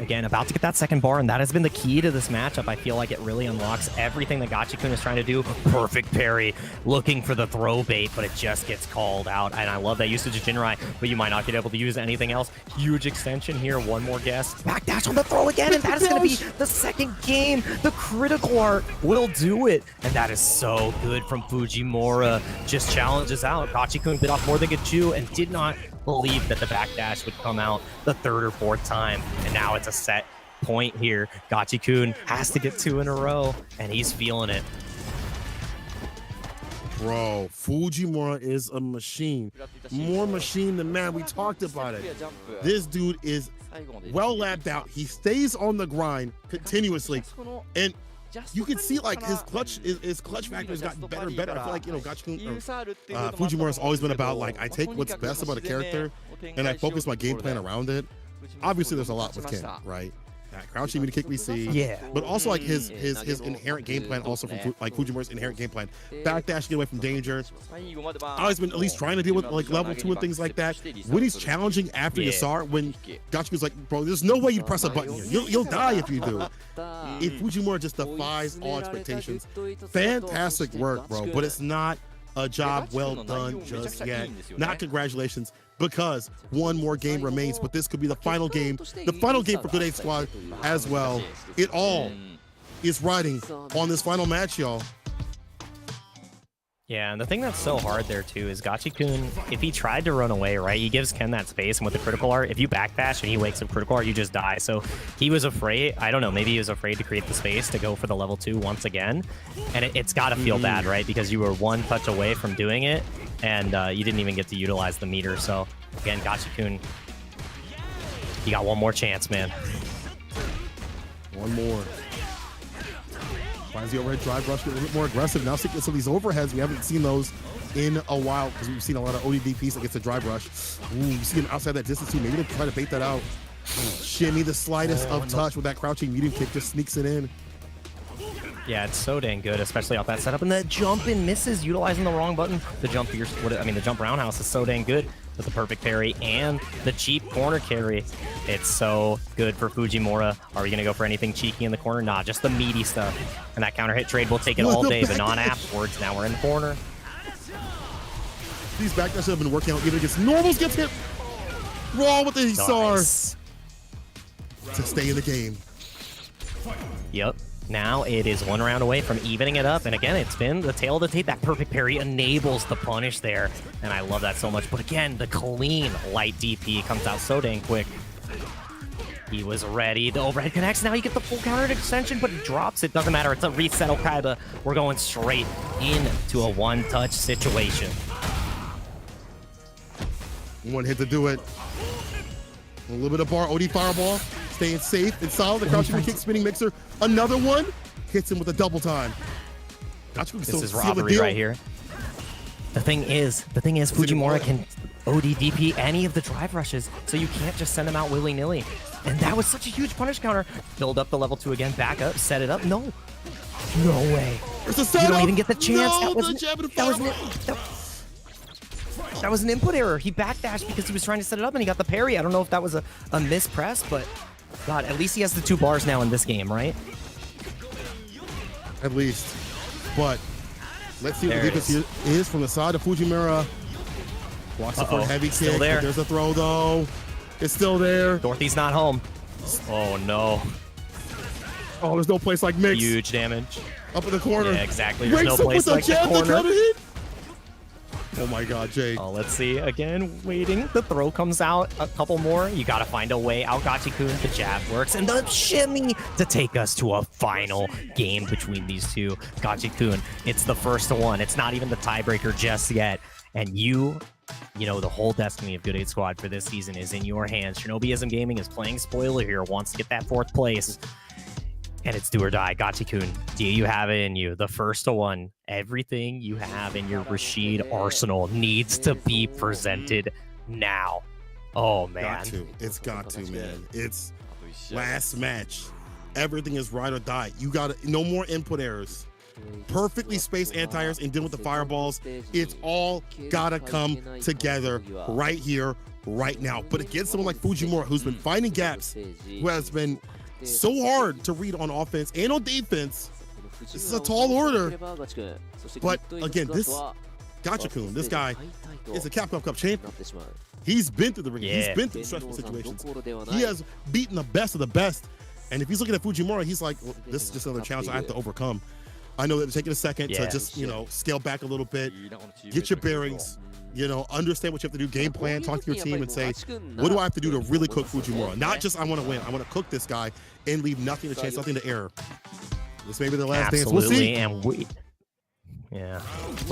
Speaker 1: Again, about to get that second bar, and that has been the key to this matchup. I feel like it really unlocks everything that Gachikun is trying to do. Perfect parry, looking for the throw bait, but it just gets called out. And I love that usage of Jinrai, but you might not get able to use anything else. Huge extension here. One more guess. Backdash on the throw again, and that is going to be the second game. The critical art will do it. And that is so good from Fujimura. Just challenges out. Gachikun bit off more than could chew and did not believe that the backdash would come out the third or fourth time, and now it's a set point here. Gachikun has to get 2 in a row, and he's feeling it.
Speaker 2: Bro, Fujimura is a machine. More machine than man. We talked about it. This dude is well lapped out. He stays on the grind continuously, and you can see like his clutch factor has gotten better and better. I feel like, you know, Fujimura has always been about like, I take what's best about a character and I focus my game plan around it. Obviously there's a lot with Ken, right? That crouching me to kick we see,
Speaker 1: yeah,
Speaker 2: but also like his inherent game plan, also from like Fujimura's inherent game plan. Backdash, get away from danger. Always been at least trying to deal with like level 2 and things like that. When he's challenging after Yasar, when Gachiku's like, bro, there's no way you press a button here. You'll die if you do. If Fujimura just defies all expectations. Fantastic work, bro, but it's not a job well done just yet. Not congratulations, because one more game remains, but this could be the final game for Good 8 Squad as well. It all is riding on this final match, y'all.
Speaker 1: Yeah, and the thing that's so hard there too is Gachikun, if he tried to run away, right, he gives Ken that space, and with the critical art, if you backdash and he wakes up critical art, you just die. So he was afraid, I don't know, maybe he was afraid to create the space to go for the level 2 once again. And it's got to feel bad, right, because you were one touch away from doing it, and you didn't even get to utilize the meter. So again, Gachikun, you got one more chance, man.
Speaker 2: One more. Finds the overhead drive rush, get a little bit more aggressive. Now seeing some of these overheads, we haven't seen those in a while because we've seen a lot of ODDPs that gets the drive rush. Ooh, you see him outside that distance too. Maybe they try to bait that out. Shimmy, the slightest of touch with that crouching medium kick, just sneaks it in.
Speaker 1: Yeah, it's so dang good, especially off that setup. And the jump in misses, utilizing the wrong button. The jump the jump roundhouse is so dang good with the perfect parry and the cheap corner carry. It's so good for Fujimura. Are we going to go for anything cheeky in the corner? Nah, just the meaty stuff. And that counter hit trade will take it all day, but not afterwards. Now we're in the corner.
Speaker 2: These backdashes have been working out. Either gets normals, gets hit raw with the Isar to stay in the game.
Speaker 1: Yep. Now it is one round away from evening it up. And again, it's been the tail of the tape. That perfect parry enables the punish there. And I love that so much. But again, the clean light DP comes out so dang quick. He was ready. The overhead connects. Now you get the full counter extension, but he drops it. Doesn't matter. It's a reset Okaiba. We're going straight into a one-touch situation.
Speaker 2: One hit to do it. A little bit of bar. OD fireball. Staying safe and solid. The crouching kick spinning mixer. Another one. Hits him with a double time.
Speaker 1: This is robbery right here. The thing is, Fujimura can ODDP any of the drive rushes, so you can't just send him out willy-nilly. And that was such a huge punish counter. Build up the level 2 again, back up, set it up. No way.
Speaker 2: There's a setup.
Speaker 1: You don't even get the chance.
Speaker 2: No,
Speaker 1: that was an input error. He backdashed because he was trying to set it up and he got the parry. I don't know if that was a mispress, but God, at least he has the 2 bars now in this game, right?
Speaker 2: At least. But let's see what the defense is from the side of Fujimura. Walks up for a heavy kick.
Speaker 1: There.
Speaker 2: There's a throw though. It's still there.
Speaker 1: Dorothy's not home. Oh no.
Speaker 2: Oh, there's no place like mix.
Speaker 1: Huge damage.
Speaker 2: Up in the corner.
Speaker 1: Yeah, exactly. There's no place like the corner.
Speaker 2: Oh my God, Jake.
Speaker 1: Oh, let's see. Again, waiting. The throw comes out. A couple more. You got to find a way out. Gachikun, the jab works. And the shimmy to take us to a final game between these two. Gachikun, it's the first one. It's not even the tiebreaker just yet. And you know, the whole destiny of Good 8 Squad for this season is in your hands. Shinobism Gaming is playing spoiler here, wants to get that 4th place. And it's do or die. Gachikun, do you have it in you? The first one. Everything you have in your Rashid arsenal needs to be presented now. Oh, man.
Speaker 2: It's got to, man. It's last match. Everything is ride or die. You got no more input errors. perfectly spaced anti-airs and dealing with the fireballs. It's all gotta come together right here, right now. But against someone like Fujimura, who's been finding gaps, who has been so hard to read on offense and on defense, this is a tall order. But again, this Gachikun, this guy is a Capcom Cup champion. He's been through the ring. He's been through stressful situations. He has beaten the best of the best. And if he's looking at Fujimura, he's like, well, this is just another challenge I have to overcome. I know that it's taking a second to just, you know, scale back a little bit, get your bearings, you know, understand what you have to do, game plan, talk to your team and say, what do I have to do to really cook Fujimura? Not just I want to win. I want to cook this guy and leave nothing to chance, nothing to error. This may be the last dance. We'll see.
Speaker 1: And we're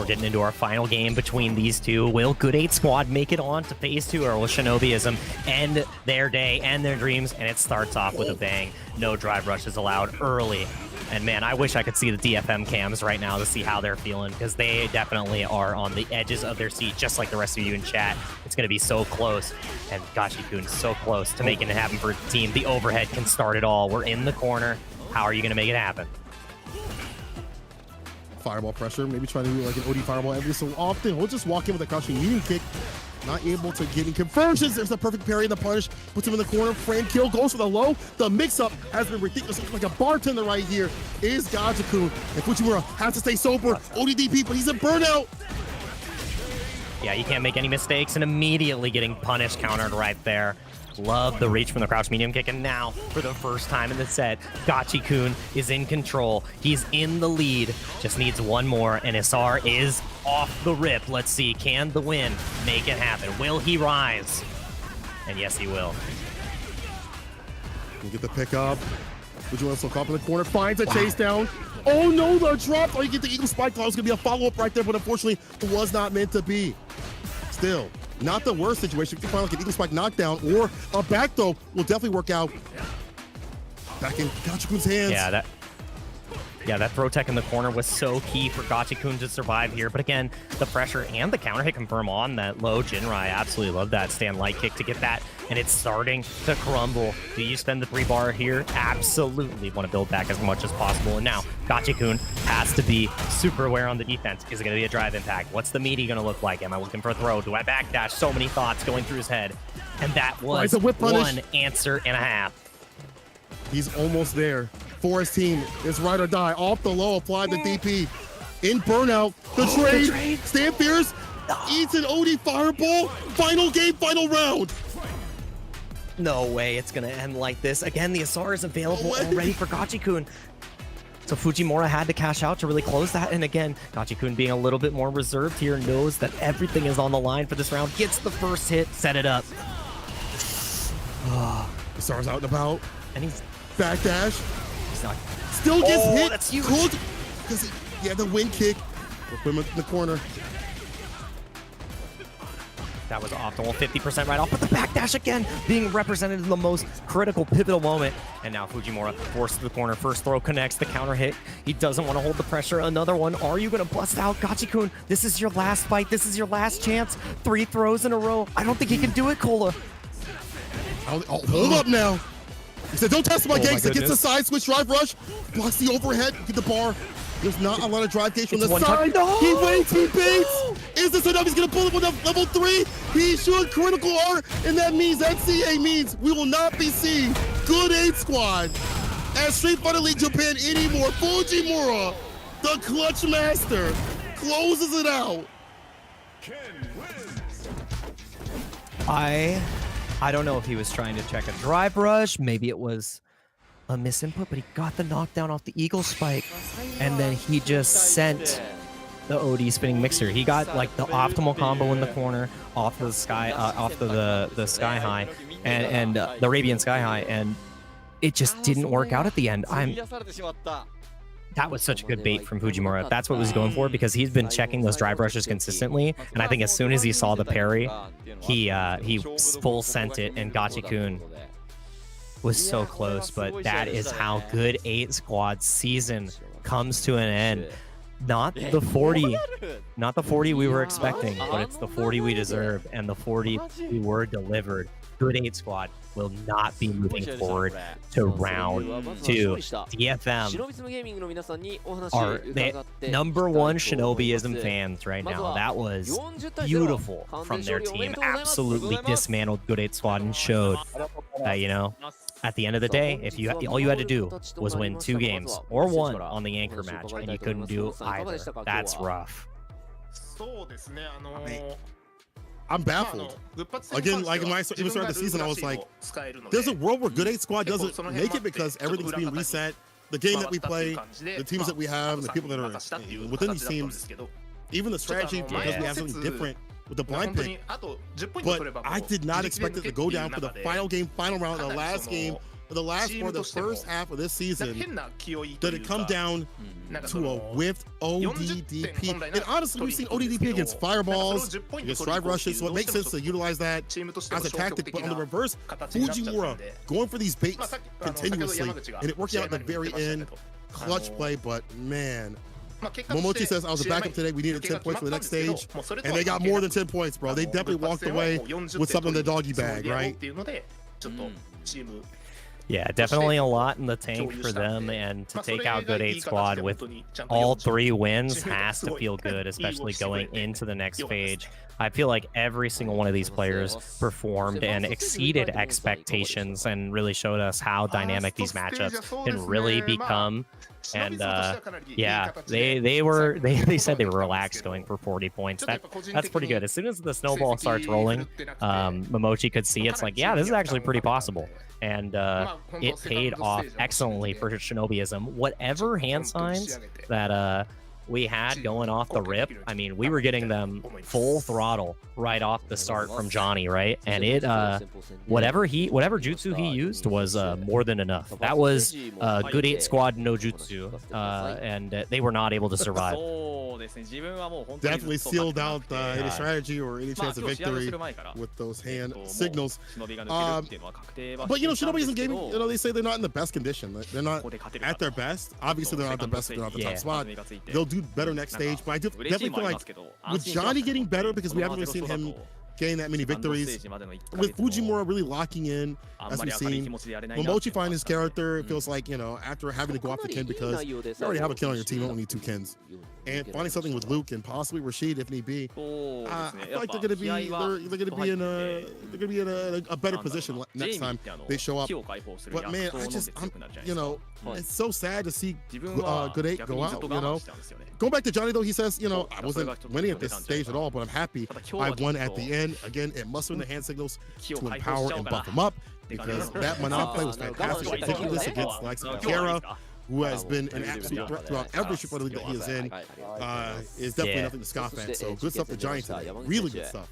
Speaker 1: getting into our final game between these two. Will Good 8 Squad make it on to phase 2, or will Shinobism end their day, end their dreams? And it starts off with a bang. No drive rushes allowed early. And man, I wish I could see the DFM cams right now to see how they're feeling, because they definitely are on the edges of their seat, just like the rest of you in chat. It's going to be so close. And Gachikun so close to making it happen for the team. The overhead can start it all. We're in the corner. How are you going to make it happen?
Speaker 2: Fireball pressure, maybe try to do like an OD fireball every so often. We'll just walk in with a crouching medium kick. Not able to get in conversions. There's a perfect parry in the punish. Puts him in the corner. Frame kill. Goes for the low. The mix-up has been ridiculous. Like a bartender right here is Gachikun. And Fujimura has to stay sober. ODDP, but he's a burnout.
Speaker 1: Yeah, you can't make any mistakes, and immediately getting punished, countered right there. Love the reach from the crouch medium kick, and now, for the first time in the set, Gachikun is in control. He's in the lead, just needs one more, and SR is off the rip. Let's see, can the win make it happen? Will he rise? And yes, he will.
Speaker 2: You get the pickup. Fujimura so caught in the corner, finds a chase down. Oh no, the drop! Oh, you get the Eagle Spike. That was going to be a follow-up right there, but unfortunately, it was not meant to be. Still, not the worst situation. If you find like an Eagle Spike knockdown or a back throw, will definitely work out. Back in Gachikun's hands.
Speaker 1: Yeah, that throw tech in the corner was so key for Gachikun to survive here. But again, the pressure and the counter hit confirm on that low Jinrai. I absolutely love that stand light kick to get that, and it's starting to crumble. Do you spend the 3-bar here? Absolutely want to build back as much as possible. And now Gachikun has to be super aware on the defense. Is it going to be a drive impact? What's the meaty going to look like? Am I looking for a throw? Do I backdash? So many thoughts going through his head. And that was one answer and a half.
Speaker 2: He's almost there. For his team, it's ride or die. Off the low, applied the DP. In burnout, the trade. Stand fierce, eats an OD fireball. Final game, final round.
Speaker 1: No way it's going to end like this. Again, the SR is available already for Gachikun. So Fujimura had to cash out to really close that. And again, Gachikun being a little bit more reserved here, knows that everything is on the line for this round. Gets the first hit, set it up.
Speaker 2: The SR's out and about.
Speaker 1: And he's
Speaker 2: backdash. Still gets hit.
Speaker 1: That's huge.
Speaker 2: Cold. Because the wind kick. Put him in the corner.
Speaker 1: That was optimal, 50% right off, but the backdash again being represented in the most critical, pivotal moment. And now Fujimura forced to the corner. First throw connects, the counter hit. He doesn't want to hold the pressure. Another one. Are you going to bust out? Gachikun, this is your last fight. This is your last chance. 3 throws in a row. I don't think he can do it, Cola.
Speaker 2: Hold up now. He said, don't test my gangsta. Gets the side switch, drive rush. Blocks the overhead, get the bar. There's not a lot of drive gauge from the side. He waits, he baits. Is this enough? He's going to pull it with a level 3. He should critical art, and that means that CA means we will not be seeing Good 8 Squad at Street Fighter League Japan anymore. Fujimura, the clutch master, closes it out.
Speaker 1: I don't know if he was trying to check a drive rush. Maybe it was a misinput, but he got the knockdown off the Eagle Spike, and then he just sent the OD spinning mixer. He got like the optimal combo in the corner off the sky, off the sky high, and the Arabian sky high, and it just didn't work out at the end. That was such a good bait from Fujimura. That's what he was going for, because he's been checking those drive rushes consistently. And I think as soon as he saw the parry, he full sent it, and Gachikun was so close. But that is how Good 8 Squad season comes to an end. Not the 40 we were expecting, but it's the 40 we deserve, and the 40 we were delivered. Good 8 squad will not be moving forward to round 2. DFM are the #1 Shinobism fans right now. That was beautiful from their team. Absolutely dismantled Good 8 squad and showed, you know, at the end of the day, if you all you had to do was win 2 games or 1 on the anchor match, and you couldn't do either. That's rough.
Speaker 2: I'm baffled. Again, like when I even started the season, I was like, there's a world where Good 8 squad doesn't make it because everything's being reset. The game that we play, the teams that we have, and the people that are within these teams, even the strategy, because we have something different with the blind pick. But I did not expect it to go down for the final game, final round, the last game, the first half of this season, that it come down to a whiffed ODDP. And honestly, we've seen ODDP against fireballs, against drive rushes, so it makes sense to utilize that as a tactic. But on the reverse, Fujimura going for these baits continuously, and it worked out at the very end. Clutch play, but man. Momochi says, I was a backup today. We needed 10 points for the next stage. And they got more than 10 points, bro. They definitely walked away with something in the doggy bag, right?
Speaker 1: Yeah, definitely a lot in the tank for them, and to take out Good 8 squad with all 3 wins has to feel good, especially going into the next stage. I feel like every single one of these players performed and exceeded expectations and really showed us how dynamic these matchups can really become. And yeah, they said they were relaxed going for 40 points. That's pretty good. As soon as the snowball starts rolling, Momochi could see it's like, yeah, this is actually pretty possible. And it paid off excellently for Shinobism. Whatever hand signs that we had going off the rip, I mean, we were getting them full throttle right off the start from Johnny, right? And it whatever jutsu he used was more than enough. That was Good 8 squad no jutsu, and they were not able to survive.
Speaker 2: Definitely sealed out any strategy or any chance of victory with those hand signals. But you know, Shinobism gaming, you know, they say they're not in the best condition. They're not at their best. Obviously, they're not the best. They're not the top spot. They'll do better next stage. But I definitely feel like with Johnny getting better, because we haven't really seen him getting that many victories, with Fujimura really locking in, as we've seen, Momochi finding his character, it feels like, you know, after having to go off the kin because you already have a kill on your team, you don't need 2 kins. And finding something with Luke and possibly Rashid if need be, I feel like they're gonna be in a better position next time they show up. But man, you know, it's so sad to see Good 8 go out. You know, going back to Johnny though, he says, you know, I wasn't winning at this stage at all, but I'm happy I won at the end. Again, it must have been the hand signals to empower and buff him up, because that Monopoly was fantastic. Ridiculous against like Kara, who has been an absolute threat throughout every Street Fighter League that he is in, is definitely nothing to scoff at. So good stuff to Johnny today. Really good stuff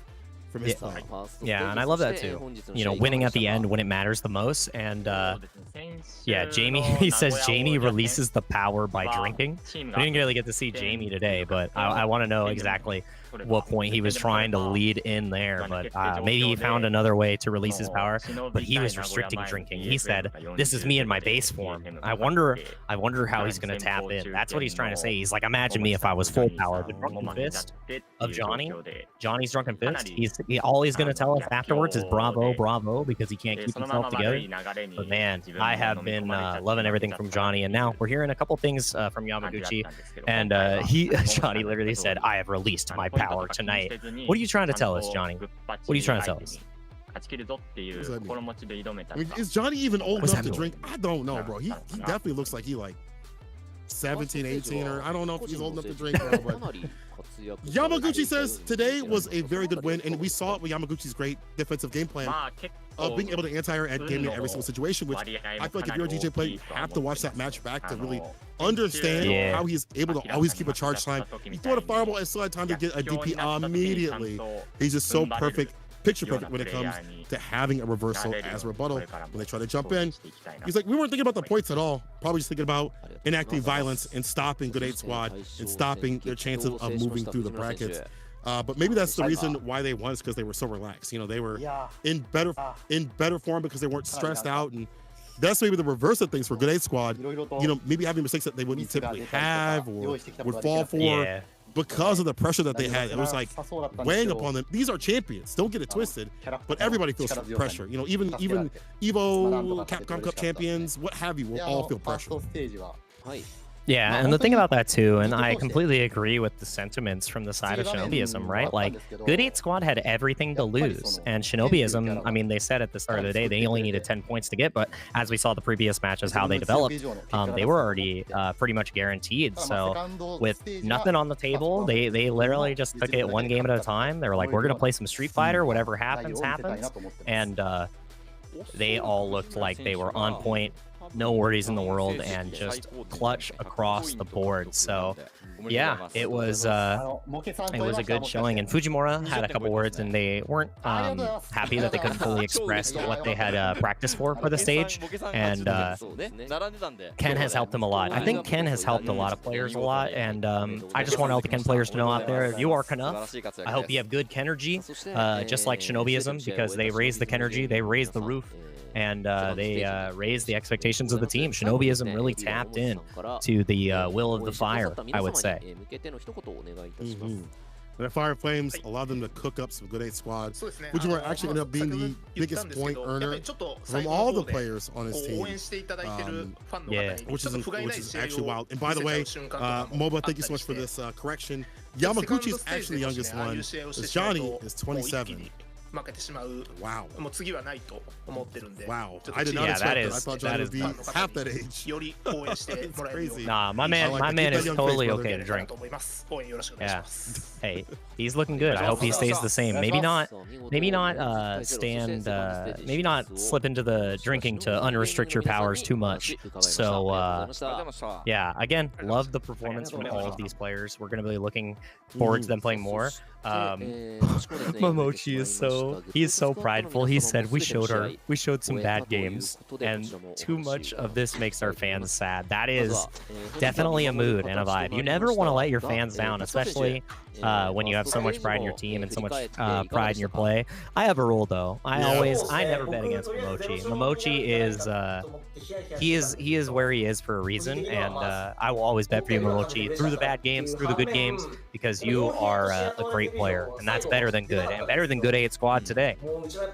Speaker 2: from his play.
Speaker 1: Yeah, and I love that too. You know, winning at the end when it matters the most. And yeah, Jamie, he says Jamie releases the power by drinking. We didn't really get to see Jamie today, but I want to know exactly what point he was trying to lead in there, but maybe he found another way to release his power, but he was restricting drinking. He said, this is me in my base form. I wonder how he's going to tap in. That's what he's trying to say. He's like, imagine me if I was full power. The drunken fist of Johnny's drunken fist, all he's going to tell us afterwards is bravo, bravo, because he can't keep himself together. But man, I have been loving everything from Johnny, and now we're hearing a couple things from Yamaguchi, and Johnny literally said, I have released my power tonight. What are you trying to tell us, Johnny? What are you trying to tell us?
Speaker 2: I mean, is Johnny even old enough to drink? I don't know, bro. He definitely looks like he like 17, 18, or I don't know if he's old enough to drink, bro, but Yamaguchi says today was a very good win, and we saw it with Yamaguchi's great defensive game plan of being able to anti-air and game in every single situation, which I feel like if you're a DJ player, you have to watch that match back to really understand how he's able to always keep a charge time. He threw a fireball and still had time to get a DP immediately. He's just so perfect, picture perfect when it comes to having a reversal as a rebuttal when they try to jump in. He's like, we weren't thinking about the points at all. Probably just thinking about enacting violence and stopping Good 8 squad and stopping their chances of moving through the brackets. But maybe that's the reason why they won, is because they were so relaxed. You know, they were in better form because they weren't stressed out, and that's maybe the reverse of things for Good 8 squad. You know, maybe having mistakes that they wouldn't typically have or would fall for. because of the pressure that they had. It was like weighing upon them. These are champions. Don't get it twisted. But everybody feels pressure. You know, even Evo, Capcom Cup champions, what have you, will all feel pressure.
Speaker 1: Yeah, and the thing about that too, and I completely agree with the sentiments from the side of Shinobism, right? Like, Good 8 Squad had everything to lose, and Shinobism, I mean, they said at the start of the day they only needed 10 points to get, but as we saw the previous matches, how they developed, they were already pretty much guaranteed. So with nothing on the table, they literally just took it one game at a time. They were like, we're going to play some Street Fighter, whatever happens, happens. And they all looked like they were on point. No worries in the world, and just clutch across the board. So yeah, it was a good showing, and Fujimura had a couple words, and they weren't happy that they couldn't fully express what they had practiced for the stage, and Ken has helped them a lot. I think Ken has helped a lot of players a lot, and I just want all the Ken players to know out there, if you are Knuff, I hope you have good Kenergy, just like Shinobism, because they raised the Kenergy, they raised the roof, and they raised the expectations of the team. Shinobism really tapped in to the will of the fire, I would say.
Speaker 2: The Fire Flames allowed them to cook up some Good 8 Squad, which were actually ended up being the biggest point earner from all the players on his team. Which is actually wild. And by the way, Moba, thank you so much for this correction. Yamaguchi is actually the youngest one. Johnny is 27. Wow. Wow. I did not expect that. I thought Johnny would be half that age. It's crazy.
Speaker 1: Nah, my man is totally okay to drink. Yeah. Hey, he's looking good. I hope he stays the same. Maybe not slip into the drinking to unrestrict your powers too much. So yeah, again, love the performance from all of these players. We're gonna be looking forward to them playing more. Momochi is he's so prideful. He said we showed some bad games, and too much of this makes our fans sad. That is definitely a mood and a vibe. You never want to let your fans down, especially when you have so much pride in your team and so much pride in your play. I have a rule though. I never bet against Momochi. Momochi he is where he is for a reason, and I will always bet for you, Momochi, through the bad games, through the good games, because you are a great player, and that's better than good, and better than Good 8 Squad today.
Speaker 2: Ooh, that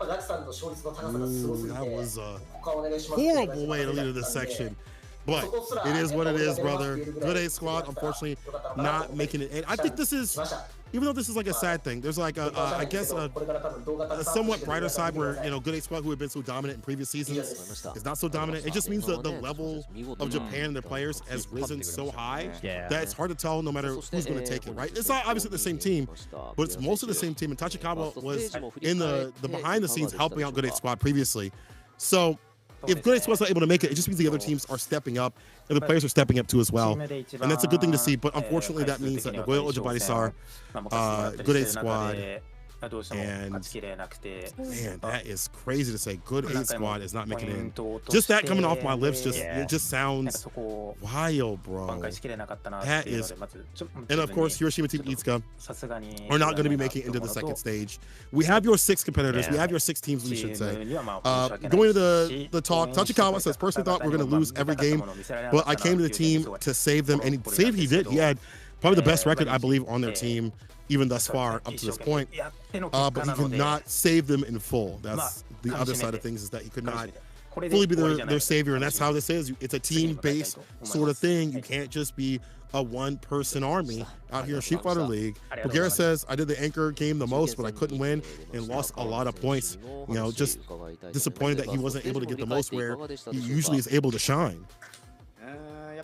Speaker 2: was a horrible way to lead this section. But it is what it is, brother. Good 8 Squad, unfortunately, not making it. And I think this is, even though this is like a sad thing, there's like I guess a somewhat brighter side where, you know, Good 8 Squad, who had been so dominant in previous seasons, is not so dominant. It just means that the level of Japan and their players has risen so high that it's hard to tell no matter who's going to take it, right? It's not obviously the same team, but it's most of the same team. And Tachikawa was in the behind the scenes helping out Good 8 Squad previously. So if Good 8 Squad's not able to make it, it just means the other teams are stepping up, and the players are stepping up too as well. And that's a good thing to see, but unfortunately that means that Nagoya Ojibari-Sar, Good 8 Squad, and man, that is crazy to say. Good 8 Squad is not making it in. Just that coming off my lips, it just sounds wild, bro. That is, and of course, Hiroshima Team Itsuka are not going to be making it into the second stage. We have your 6 competitors. We have your 6 teams, we should say. Going to the talk, Tachikawa says, personally thought we were going to lose every game, but I came to the team to save them, and he did. He had probably the best record, I believe, on their team, even thus far up to this point, but he could not save them in full. That's the other side of things, is that he could not fully be their savior, and that's how this is. It's a team-based sort of thing. You can't just be a one-person army out here in Street Fighter League. Bulgaria says, I did the anchor game the most, but I couldn't win and lost a lot of points. You know, just disappointed that he wasn't able to get the most where he usually is able to shine.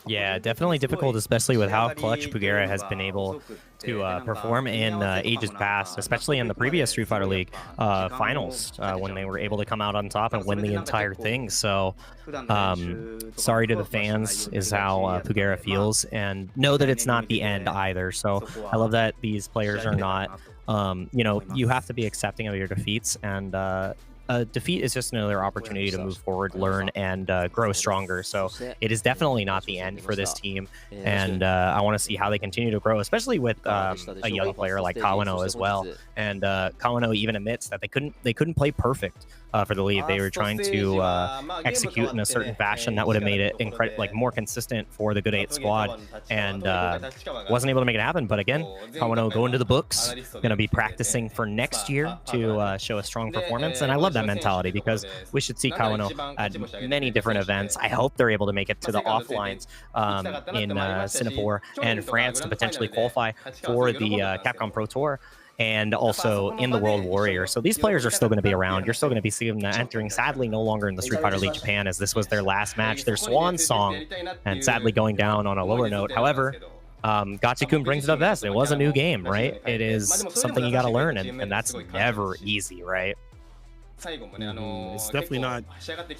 Speaker 1: Yeah, definitely difficult, especially with how clutch Pugera has been able to perform in ages past, especially in the previous Street Fighter League finals, when they were able to come out on top and win the entire thing. So sorry to the fans is how Pugera feels, and know that it's not the end either. So I love that these players are not, you know, you have to be accepting of your defeats, and defeat is just another opportunity to move forward, learn, and grow stronger. So it is definitely not the end for this team, and I want to see how they continue to grow, especially with a young player like Kawano as well. And Kawano even admits that they couldn't play perfect for the lead. They were trying to execute in a certain fashion that would have made it like more consistent for the Good 8 squad, and wasn't able to make it happen. But again, Kawano going to the books, going to be practicing for next year to show a strong performance, and I love that mentality because we should see Kawano at many different events. I hope they're able to make it to the offlines in Singapore and France to potentially qualify for the Capcom Pro Tour, and also in the World Warrior. So these players are still going to be around. You're still going to be seeing them entering, sadly, no longer in the Street Fighter League Japan, as this was their last match, their swan song, and sadly going down on a lower note. However, Gachikun brings it up best. It was a new game, right? It is something you got to learn, and that's never easy, right?
Speaker 2: It's definitely not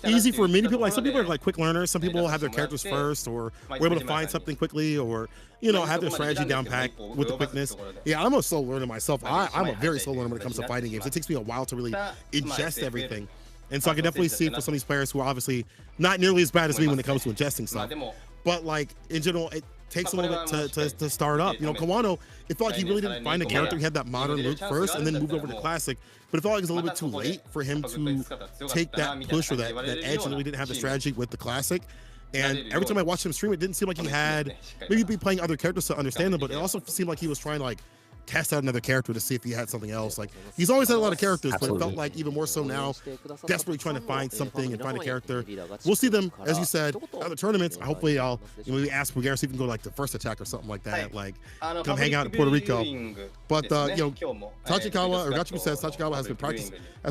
Speaker 2: easy for many people. Like some people are like quick learners. Some people have their characters first, or were able to find something quickly, or have their strategy down pat with the quickness. Yeah, I'm a slow learner myself. I'm a very slow learner when it comes to fighting games. It takes me a while to really ingest everything, and so I can definitely see for some of these players who are obviously not nearly as bad as me when it comes to ingesting stuff. But like in general, it takes a little bit to start up. Kawano, it felt like he really didn't find a character. He had that modern look first and then moved over to classic, but it felt like it was a little bit too late for him to take that push or that edge, and really didn't have the strategy with the classic. And every time I watched him stream, it didn't seem like he had, maybe be playing other characters to understand them, but it also seemed like he was trying to like test out another character to see if he had something else. Like, he's always had a lot of characters, but it felt like even more so now, desperately trying to find something and find a character. We'll see them, as you said, at the tournaments. Hopefully I'll maybe ask Bulgaria if he can go like the first attack or something like that, like come hang out in Puerto Rico. But Tachikawa, or Gachiku says Tachikawa has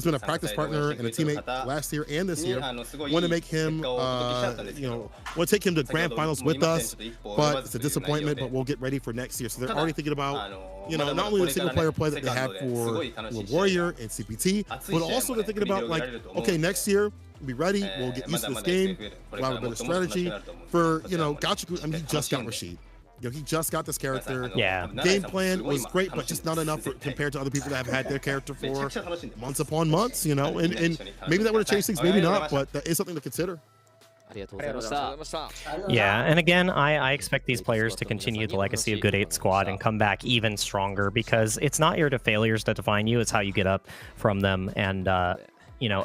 Speaker 2: been a practice partner and a teammate last year and this year. Want to make him want to take him to grand finals with us, but it's a disappointment. But we'll get ready for next year. So they're already thinking about not only the single player play that they have for Warrior and CPT, but also they're thinking about like, okay, next year we'll be ready, we'll get used to this game, we'll have a better strategy. For Gachiku, I mean, he just got Rashid. He just got this character.
Speaker 1: Yeah.
Speaker 2: Game plan was great, but just not enough compared to other people that have had their character for months upon months, and maybe that would have changed things, maybe not, but that is something to consider.
Speaker 1: Yeah, and again, I expect these players to continue the legacy of Good 8 squad and come back even stronger, because it's not your failures that define you, it's how you get up from them and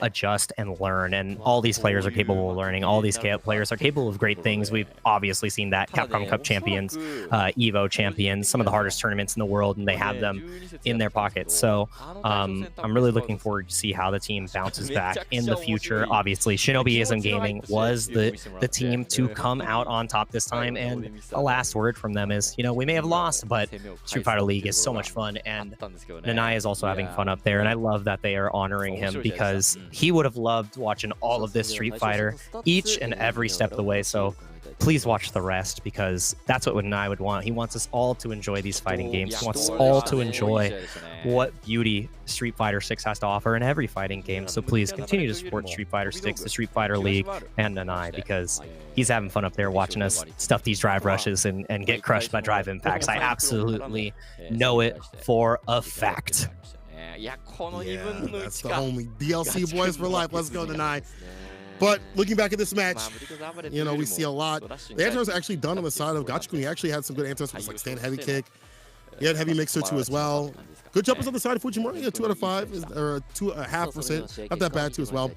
Speaker 1: adjust and learn. And all these players are capable of learning. All these players are capable of great things. We've obviously seen that. Capcom Cup champions, Evo champions, some of the hardest tournaments in the world, and they have them in their pockets. So I'm really looking forward to see how the team bounces back in the future. Obviously, Shinobism Gaming was the team to come out on top this time, and the last word from them is, we may have lost, but Street Fighter League is so much fun, and Nanai is also having fun up there, and I love that they are honoring him, because he would have loved watching all of this Street Fighter each and every step of the way. So please watch the rest, because that's what Nanai would want. He wants us all to enjoy these fighting games. He wants us all to enjoy what beauty Street Fighter 6 has to offer in every fighting game. So please continue to support Street Fighter 6, the Street Fighter League, and Nanai, because he's having fun up there watching us stuff these drive rushes and get crushed by drive impacts. I absolutely know it for a fact.
Speaker 2: Yeah, that's the homie. DLC boys for life. Let's go tonight. But looking back at this match, we see a lot. The anti-airs are actually done on the side of Gachiku. He actually had some good anti-airs with like stand heavy kick. He had heavy mixer too as well. Good jumpers on the side of Fujimura. 2 out of 5, or 2.5%. Not that bad too as well.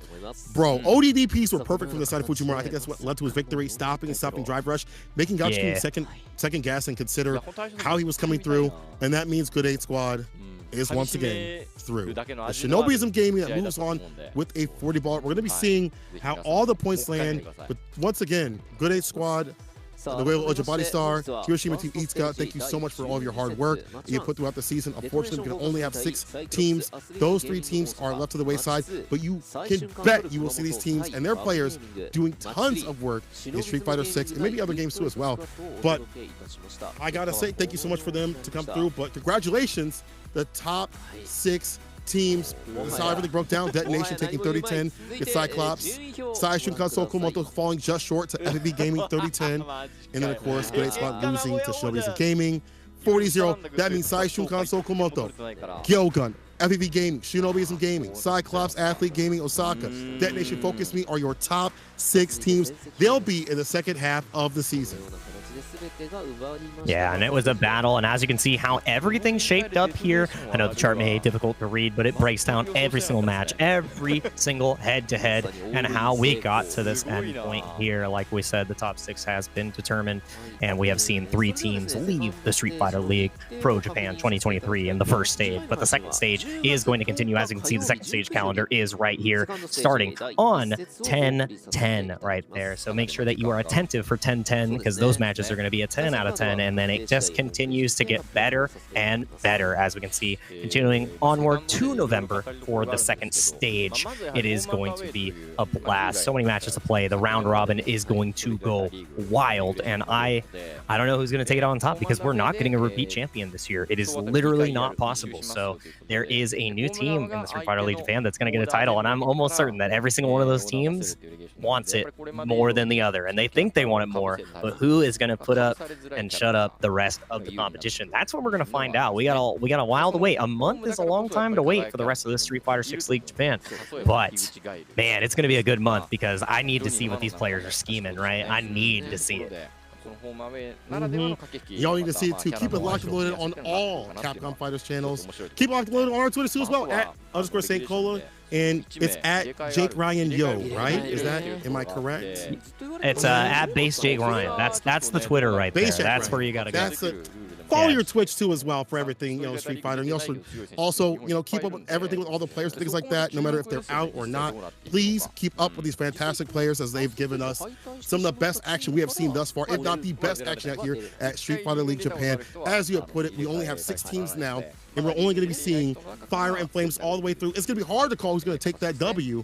Speaker 2: Bro, ODDPs were perfect from the side of Fujimura. I think that's what led to his victory. Stopping drive rush, making Gachiku second guess and consider how he was coming through. And that means Good 8 squad is once again through. The Shinobism Gaming that moves on with a 40 ball. We're going to be seeing how all the points land. But once again, Good 8 squad, the Whale Ojibati Star, Hiroshima Team Itsuka, thank you so much for all of your hard work you put throughout the season. Unfortunately, we can only have 6 teams. Those 3 teams are left to the wayside, but you can bet you will see these teams and their players doing tons of work in Street Fighter 6 and maybe other games too as well. But I gotta say, thank you so much for them to come through. But congratulations, the top 6 teams. This is how everything broke down. Detonation taking 30-10. It's Cyclops. Saishunkan Sol Kumamoto falling just short to FPV Gaming 30-10. And then, of course, Good 8 squad losing to Shinobism Gaming 40-0. That means Saishunkan Sol Kumamoto, Gyogun, FPV Gaming, Shinobism Gaming, Cyclops, Athlete Gaming, Osaka, DetonatioN FocusMe are your top 6 teams. They'll be in the second half of the season.
Speaker 1: Yeah, and it was a battle, and as you can see how everything shaped up here, I know the chart may be difficult to read, but it breaks down every single match, every single head-to-head, and how we got to this end point here. Like we said, the top 6 has been determined, and we have seen 3 teams leave the Street Fighter League Pro-Japan 2023 in the first stage, but the second stage is going to continue. As you can see, the second stage calendar is right here, starting on 10-10 right there. So make sure that you are attentive for 10-10, because those matches are going to be a 10 out of 10, and then it just continues to get better and better, as we can see, continuing onward to November for the second stage. It is going to be a blast. So many matches to play. The round robin is going to go wild, and I don't know who's going to take it on top, because we're not getting a repeat champion this year. It is literally not possible. So there is a new team in the Street Fighter League Japan that's going to get a title, and I'm almost certain that every single one of those teams wants it more than the other, and they think they want it more, but who is going to put up and shut up the rest of the competition? That's what we're going to find out. We got a while to wait. A month is a long time to wait for the rest of the Street Fighter 6 League Japan, but man, it's going to be a good month, because I need to see what these players are scheming, right? I need to see it.
Speaker 2: Y'all need to see it too. Keep it locked and loaded on all Capcom Fighters channels. Keep it locked and loaded on our Twitter too as well, at _St. Cola, and it's at Jake Ryan Yo, right? Is that, am I correct?
Speaker 1: It's at base Jake Ryan. That's the Twitter right there. That's where you gotta go.
Speaker 2: Follow your Twitch too as well for everything, Street Fighter. And you also, keep up with everything with all the players, things like that, no matter if they're out or not. Please keep up with these fantastic players, as they've given us some of the best action we have seen thus far, if not the best action out here at Street Fighter League Japan. As you have put it, we only have 6 teams now, and we're only going to be seeing fire and flames all the way through. It's going to be hard to call who's going to take that W.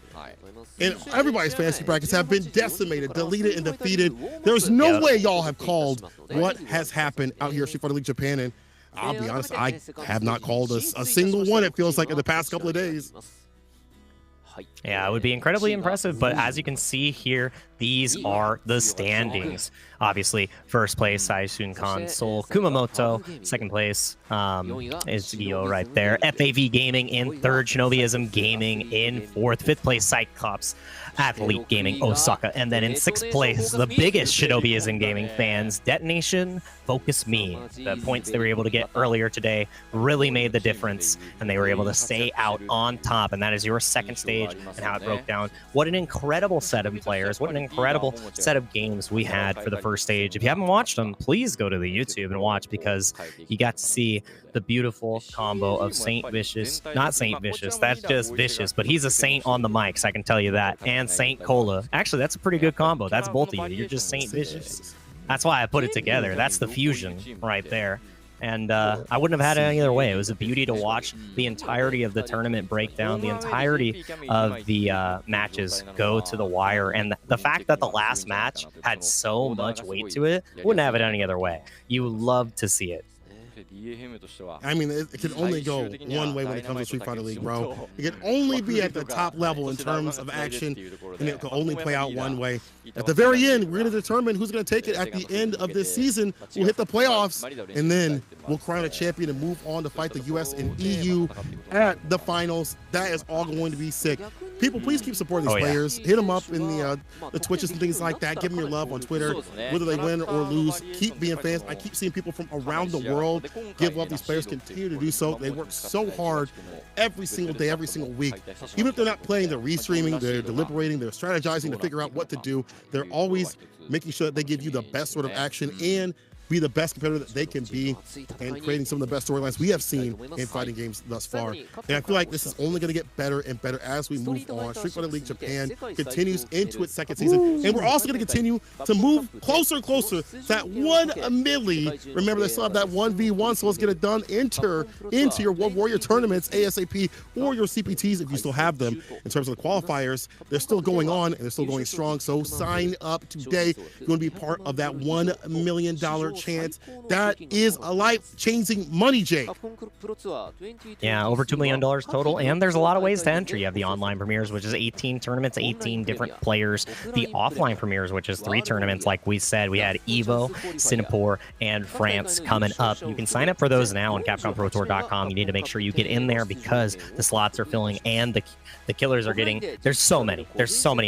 Speaker 2: And everybody's fantasy brackets have been decimated, deleted, and defeated. There's no way y'all have called what has happened out here at Street Fighter League Japan, and I'll be honest, I have not called a single one, it feels like, in the past couple of days.
Speaker 1: Yeah, it would be incredibly impressive, but as you can see here, these are the standings. Obviously, first place, Saishunkan Sol Kumamoto. Second place is Gyo right there. FAV Gaming in third, Shinobism Gaming in fourth. Fifth place, CYCLOPS Athlete Gaming OSAKA. And then in sixth place, the biggest Shinobism Gaming fans, DetonatioN FocusMe. The points they were able to get earlier today really made the difference, and they were able to stay out on top. And that is your second stage and how it broke down. What an incredible set of players. What an incredible set of games we had for the first stage. If you haven't watched them, please go to the YouTube and watch, because you got to see the beautiful combo of Saint Vicious, not Saint Vicious, that's just Vicious, but he's a saint on the mics, I can tell you that, and Saint Cola. Actually, that's a pretty good combo. That's both of you. You're just Saint Vicious. That's why I put it together. That's the fusion right there. And I wouldn't have had it any other way. It was a beauty to watch the entirety of the tournament break down, the entirety of the matches go to the wire. And the fact that the last match had so much weight to it, wouldn't have it any other way. You love to see it.
Speaker 2: I mean, it can only go one way when it comes to Street Fighter League, bro. It can only be at the top level in terms of action, and it can only play out one way. At the very end, we're going to determine who's going to take it at the end of this season. We'll hit the playoffs, and then we'll crown a champion and move on to fight the US and EU at the finals. That is all going to be sick. People, please keep supporting these players. Hit them up in the Twitches and things like that. Give them your love on Twitter, whether they win or lose. Keep being fans. I keep seeing people from around the world give love. These players continue to do so. They work so hard every single day, every single week. Even if they're not playing, they're restreaming, they're deliberating, they're strategizing to figure out what to do. They're always making sure that they give you the best sort of action and be the best competitor that they can be, and creating some of the best storylines we have seen in fighting games thus far. And I feel like this is only going to get better and better as we move on. Street Fighter League Japan continues into its second season, and we're also going to continue to move closer and closer to that 1 milli. Remember, they still have that 1v1, so let's get it done. Enter into your World Warrior tournaments ASAP, or your CPTs if you still have them. In terms of the qualifiers, they're still going on, and they're still going strong, so sign up today. You're going to be part of that $1 million chance. That is a life-changing money, Jake.
Speaker 1: Yeah, over $2 million total, and there's a lot of ways to enter. You have the online premieres, which is 18 tournaments, 18 different players. The offline premieres, which is 3 tournaments, like we said. We had Evo, Singapore, and France coming up. You can sign up for those now on CapcomProTour.com. You need to make sure you get in there because the slots are filling and the killers are getting. There's so many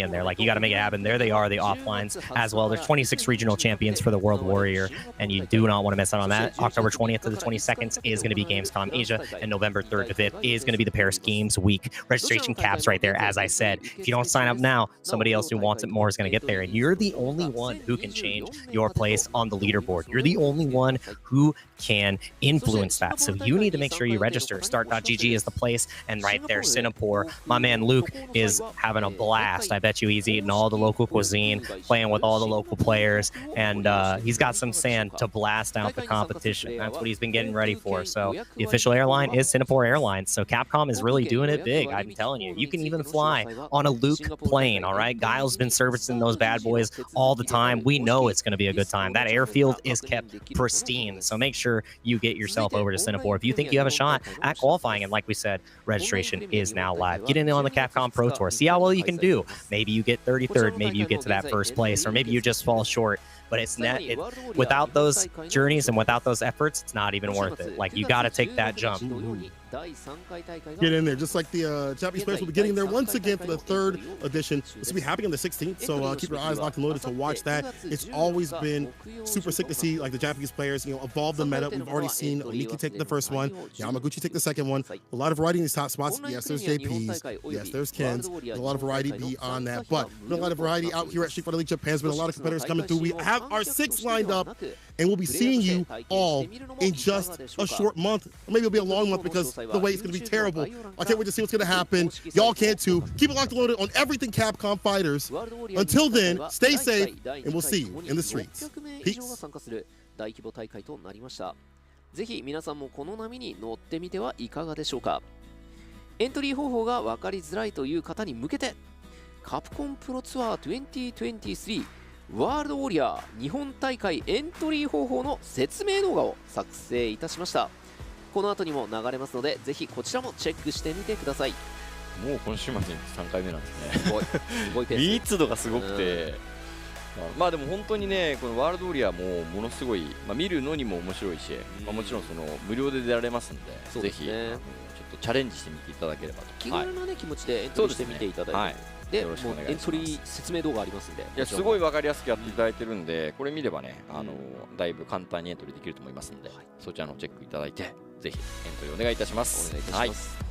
Speaker 1: in there. Like, you got to make it happen. There they are, the offlines as well. There's 26 regional champions for the World Warrior, and you do not want to miss out on that. October 20th to the 22nd is going to be Gamescom Asia, and November 3rd to 5th is going to be the Paris Games Week. Registration caps right there, as I said. If you don't sign up now, somebody else who wants it more is going to get there, and you're the only one who can change your place on the leaderboard. You're the only one who can influence that, so you need to make sure you register. Start.gg is the place, and right there, Singapore, my man Luke is having a blast. I bet you he's eating all the local cuisine, playing with all the local players, and he's got some sand to blast out the competition. That's what he's been getting ready for. So the official airline is Singapore Airlines, so Capcom is really doing it big. I'm telling you, you can even fly on a Luke plane. All right, Guile's been servicing those bad boys all the time. We know it's going to be a good time. That airfield is kept pristine, so make sure you get yourself over to Singapore if you think you have a shot at qualifying. And like we said, registration is now live. Get in on the Capcom Pro Tour, see how well you can do. Maybe you get 33rd, maybe you get to that first place, or maybe you just fall short. But it's without those journeys and without those efforts, it's not even worth it. Like, you got to take that jump.
Speaker 2: Get in there, just like the Japanese players will be getting there once again for the 3rd edition. This will be happening on the 16th, so keep your eyes locked and loaded to watch that. It's always been super sick to see, like, the Japanese players, evolve the meta. We've already seen Miki take the first one, Yamaguchi take the second one. A lot of variety in these top spots. Yes, there's JPs. Yes, there's Kens. There's a lot of variety beyond that, but a lot of variety out here at Street Fighter League Japan. There's been a lot of competitors coming through. We have our 6 lined up, and we'll be seeing you all in just a short month. Or maybe it'll be a long month because the wait is going to be terrible. I can't wait to see what's going to happen. Y'all can too. Keep it locked and loaded on everything Capcom Fighters. Until then, stay safe, and we'll see you in the streets. Peace.
Speaker 3: ぜひ皆さんもこの波に乗ってみてはいかがでしょうか。エントリー方法が分かりづらいという方に向けて、カプコンプロツアー2023ワールドウォリアー日本大会エントリー方法の説明動画を作成いたしました。この後にも流れますので、ぜひこちらもチェックしてみてください。
Speaker 4: もう今週末に3回目なんですね。
Speaker 3: すごいペース。
Speaker 4: 密度がすごくて、まあでも本当にね、このワールドウォリアーもものすごい、見るのにも面白いし、もちろんその無料で出られますんで、ぜひちょっとチャレンジしてみていただければと。
Speaker 3: 気軽なね気持ちでエントリーしてみていただいて。で、もうエントリー説明動画ありますんで、
Speaker 4: いやすごい分かりやすくやっていただいてるんで、これ見ればね、だいぶ簡単にエントリーできると思いますので、そちらのチェックいただいて、ぜひエントリーお願いいたします。
Speaker 3: お願いいたします。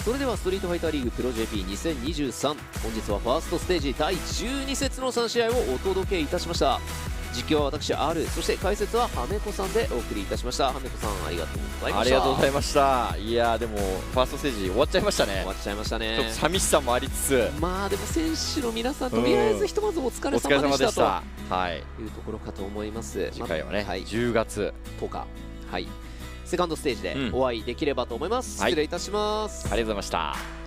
Speaker 3: それではストリートファイターリーグプロ JP2023、本日はファーストステージ第12節の3試合をお届けいたしました。実況は私 R、そして解説はハメコさんでお送りいたしました。ハメコさんありがとうございました。
Speaker 4: ありがとうございました。いやでもファーストステージ終わっちゃいましたね。
Speaker 3: 終わっちゃいましたね。
Speaker 4: ちょっと寂しさもありつつ、
Speaker 3: まあでも選手の皆さんとりあえずひとまずお疲れ様でしたというところかと思います。
Speaker 4: 次回はね、10月
Speaker 3: 10日、セカンドステージでお会いできればと思います。失礼いたします。
Speaker 4: ありがとうございました。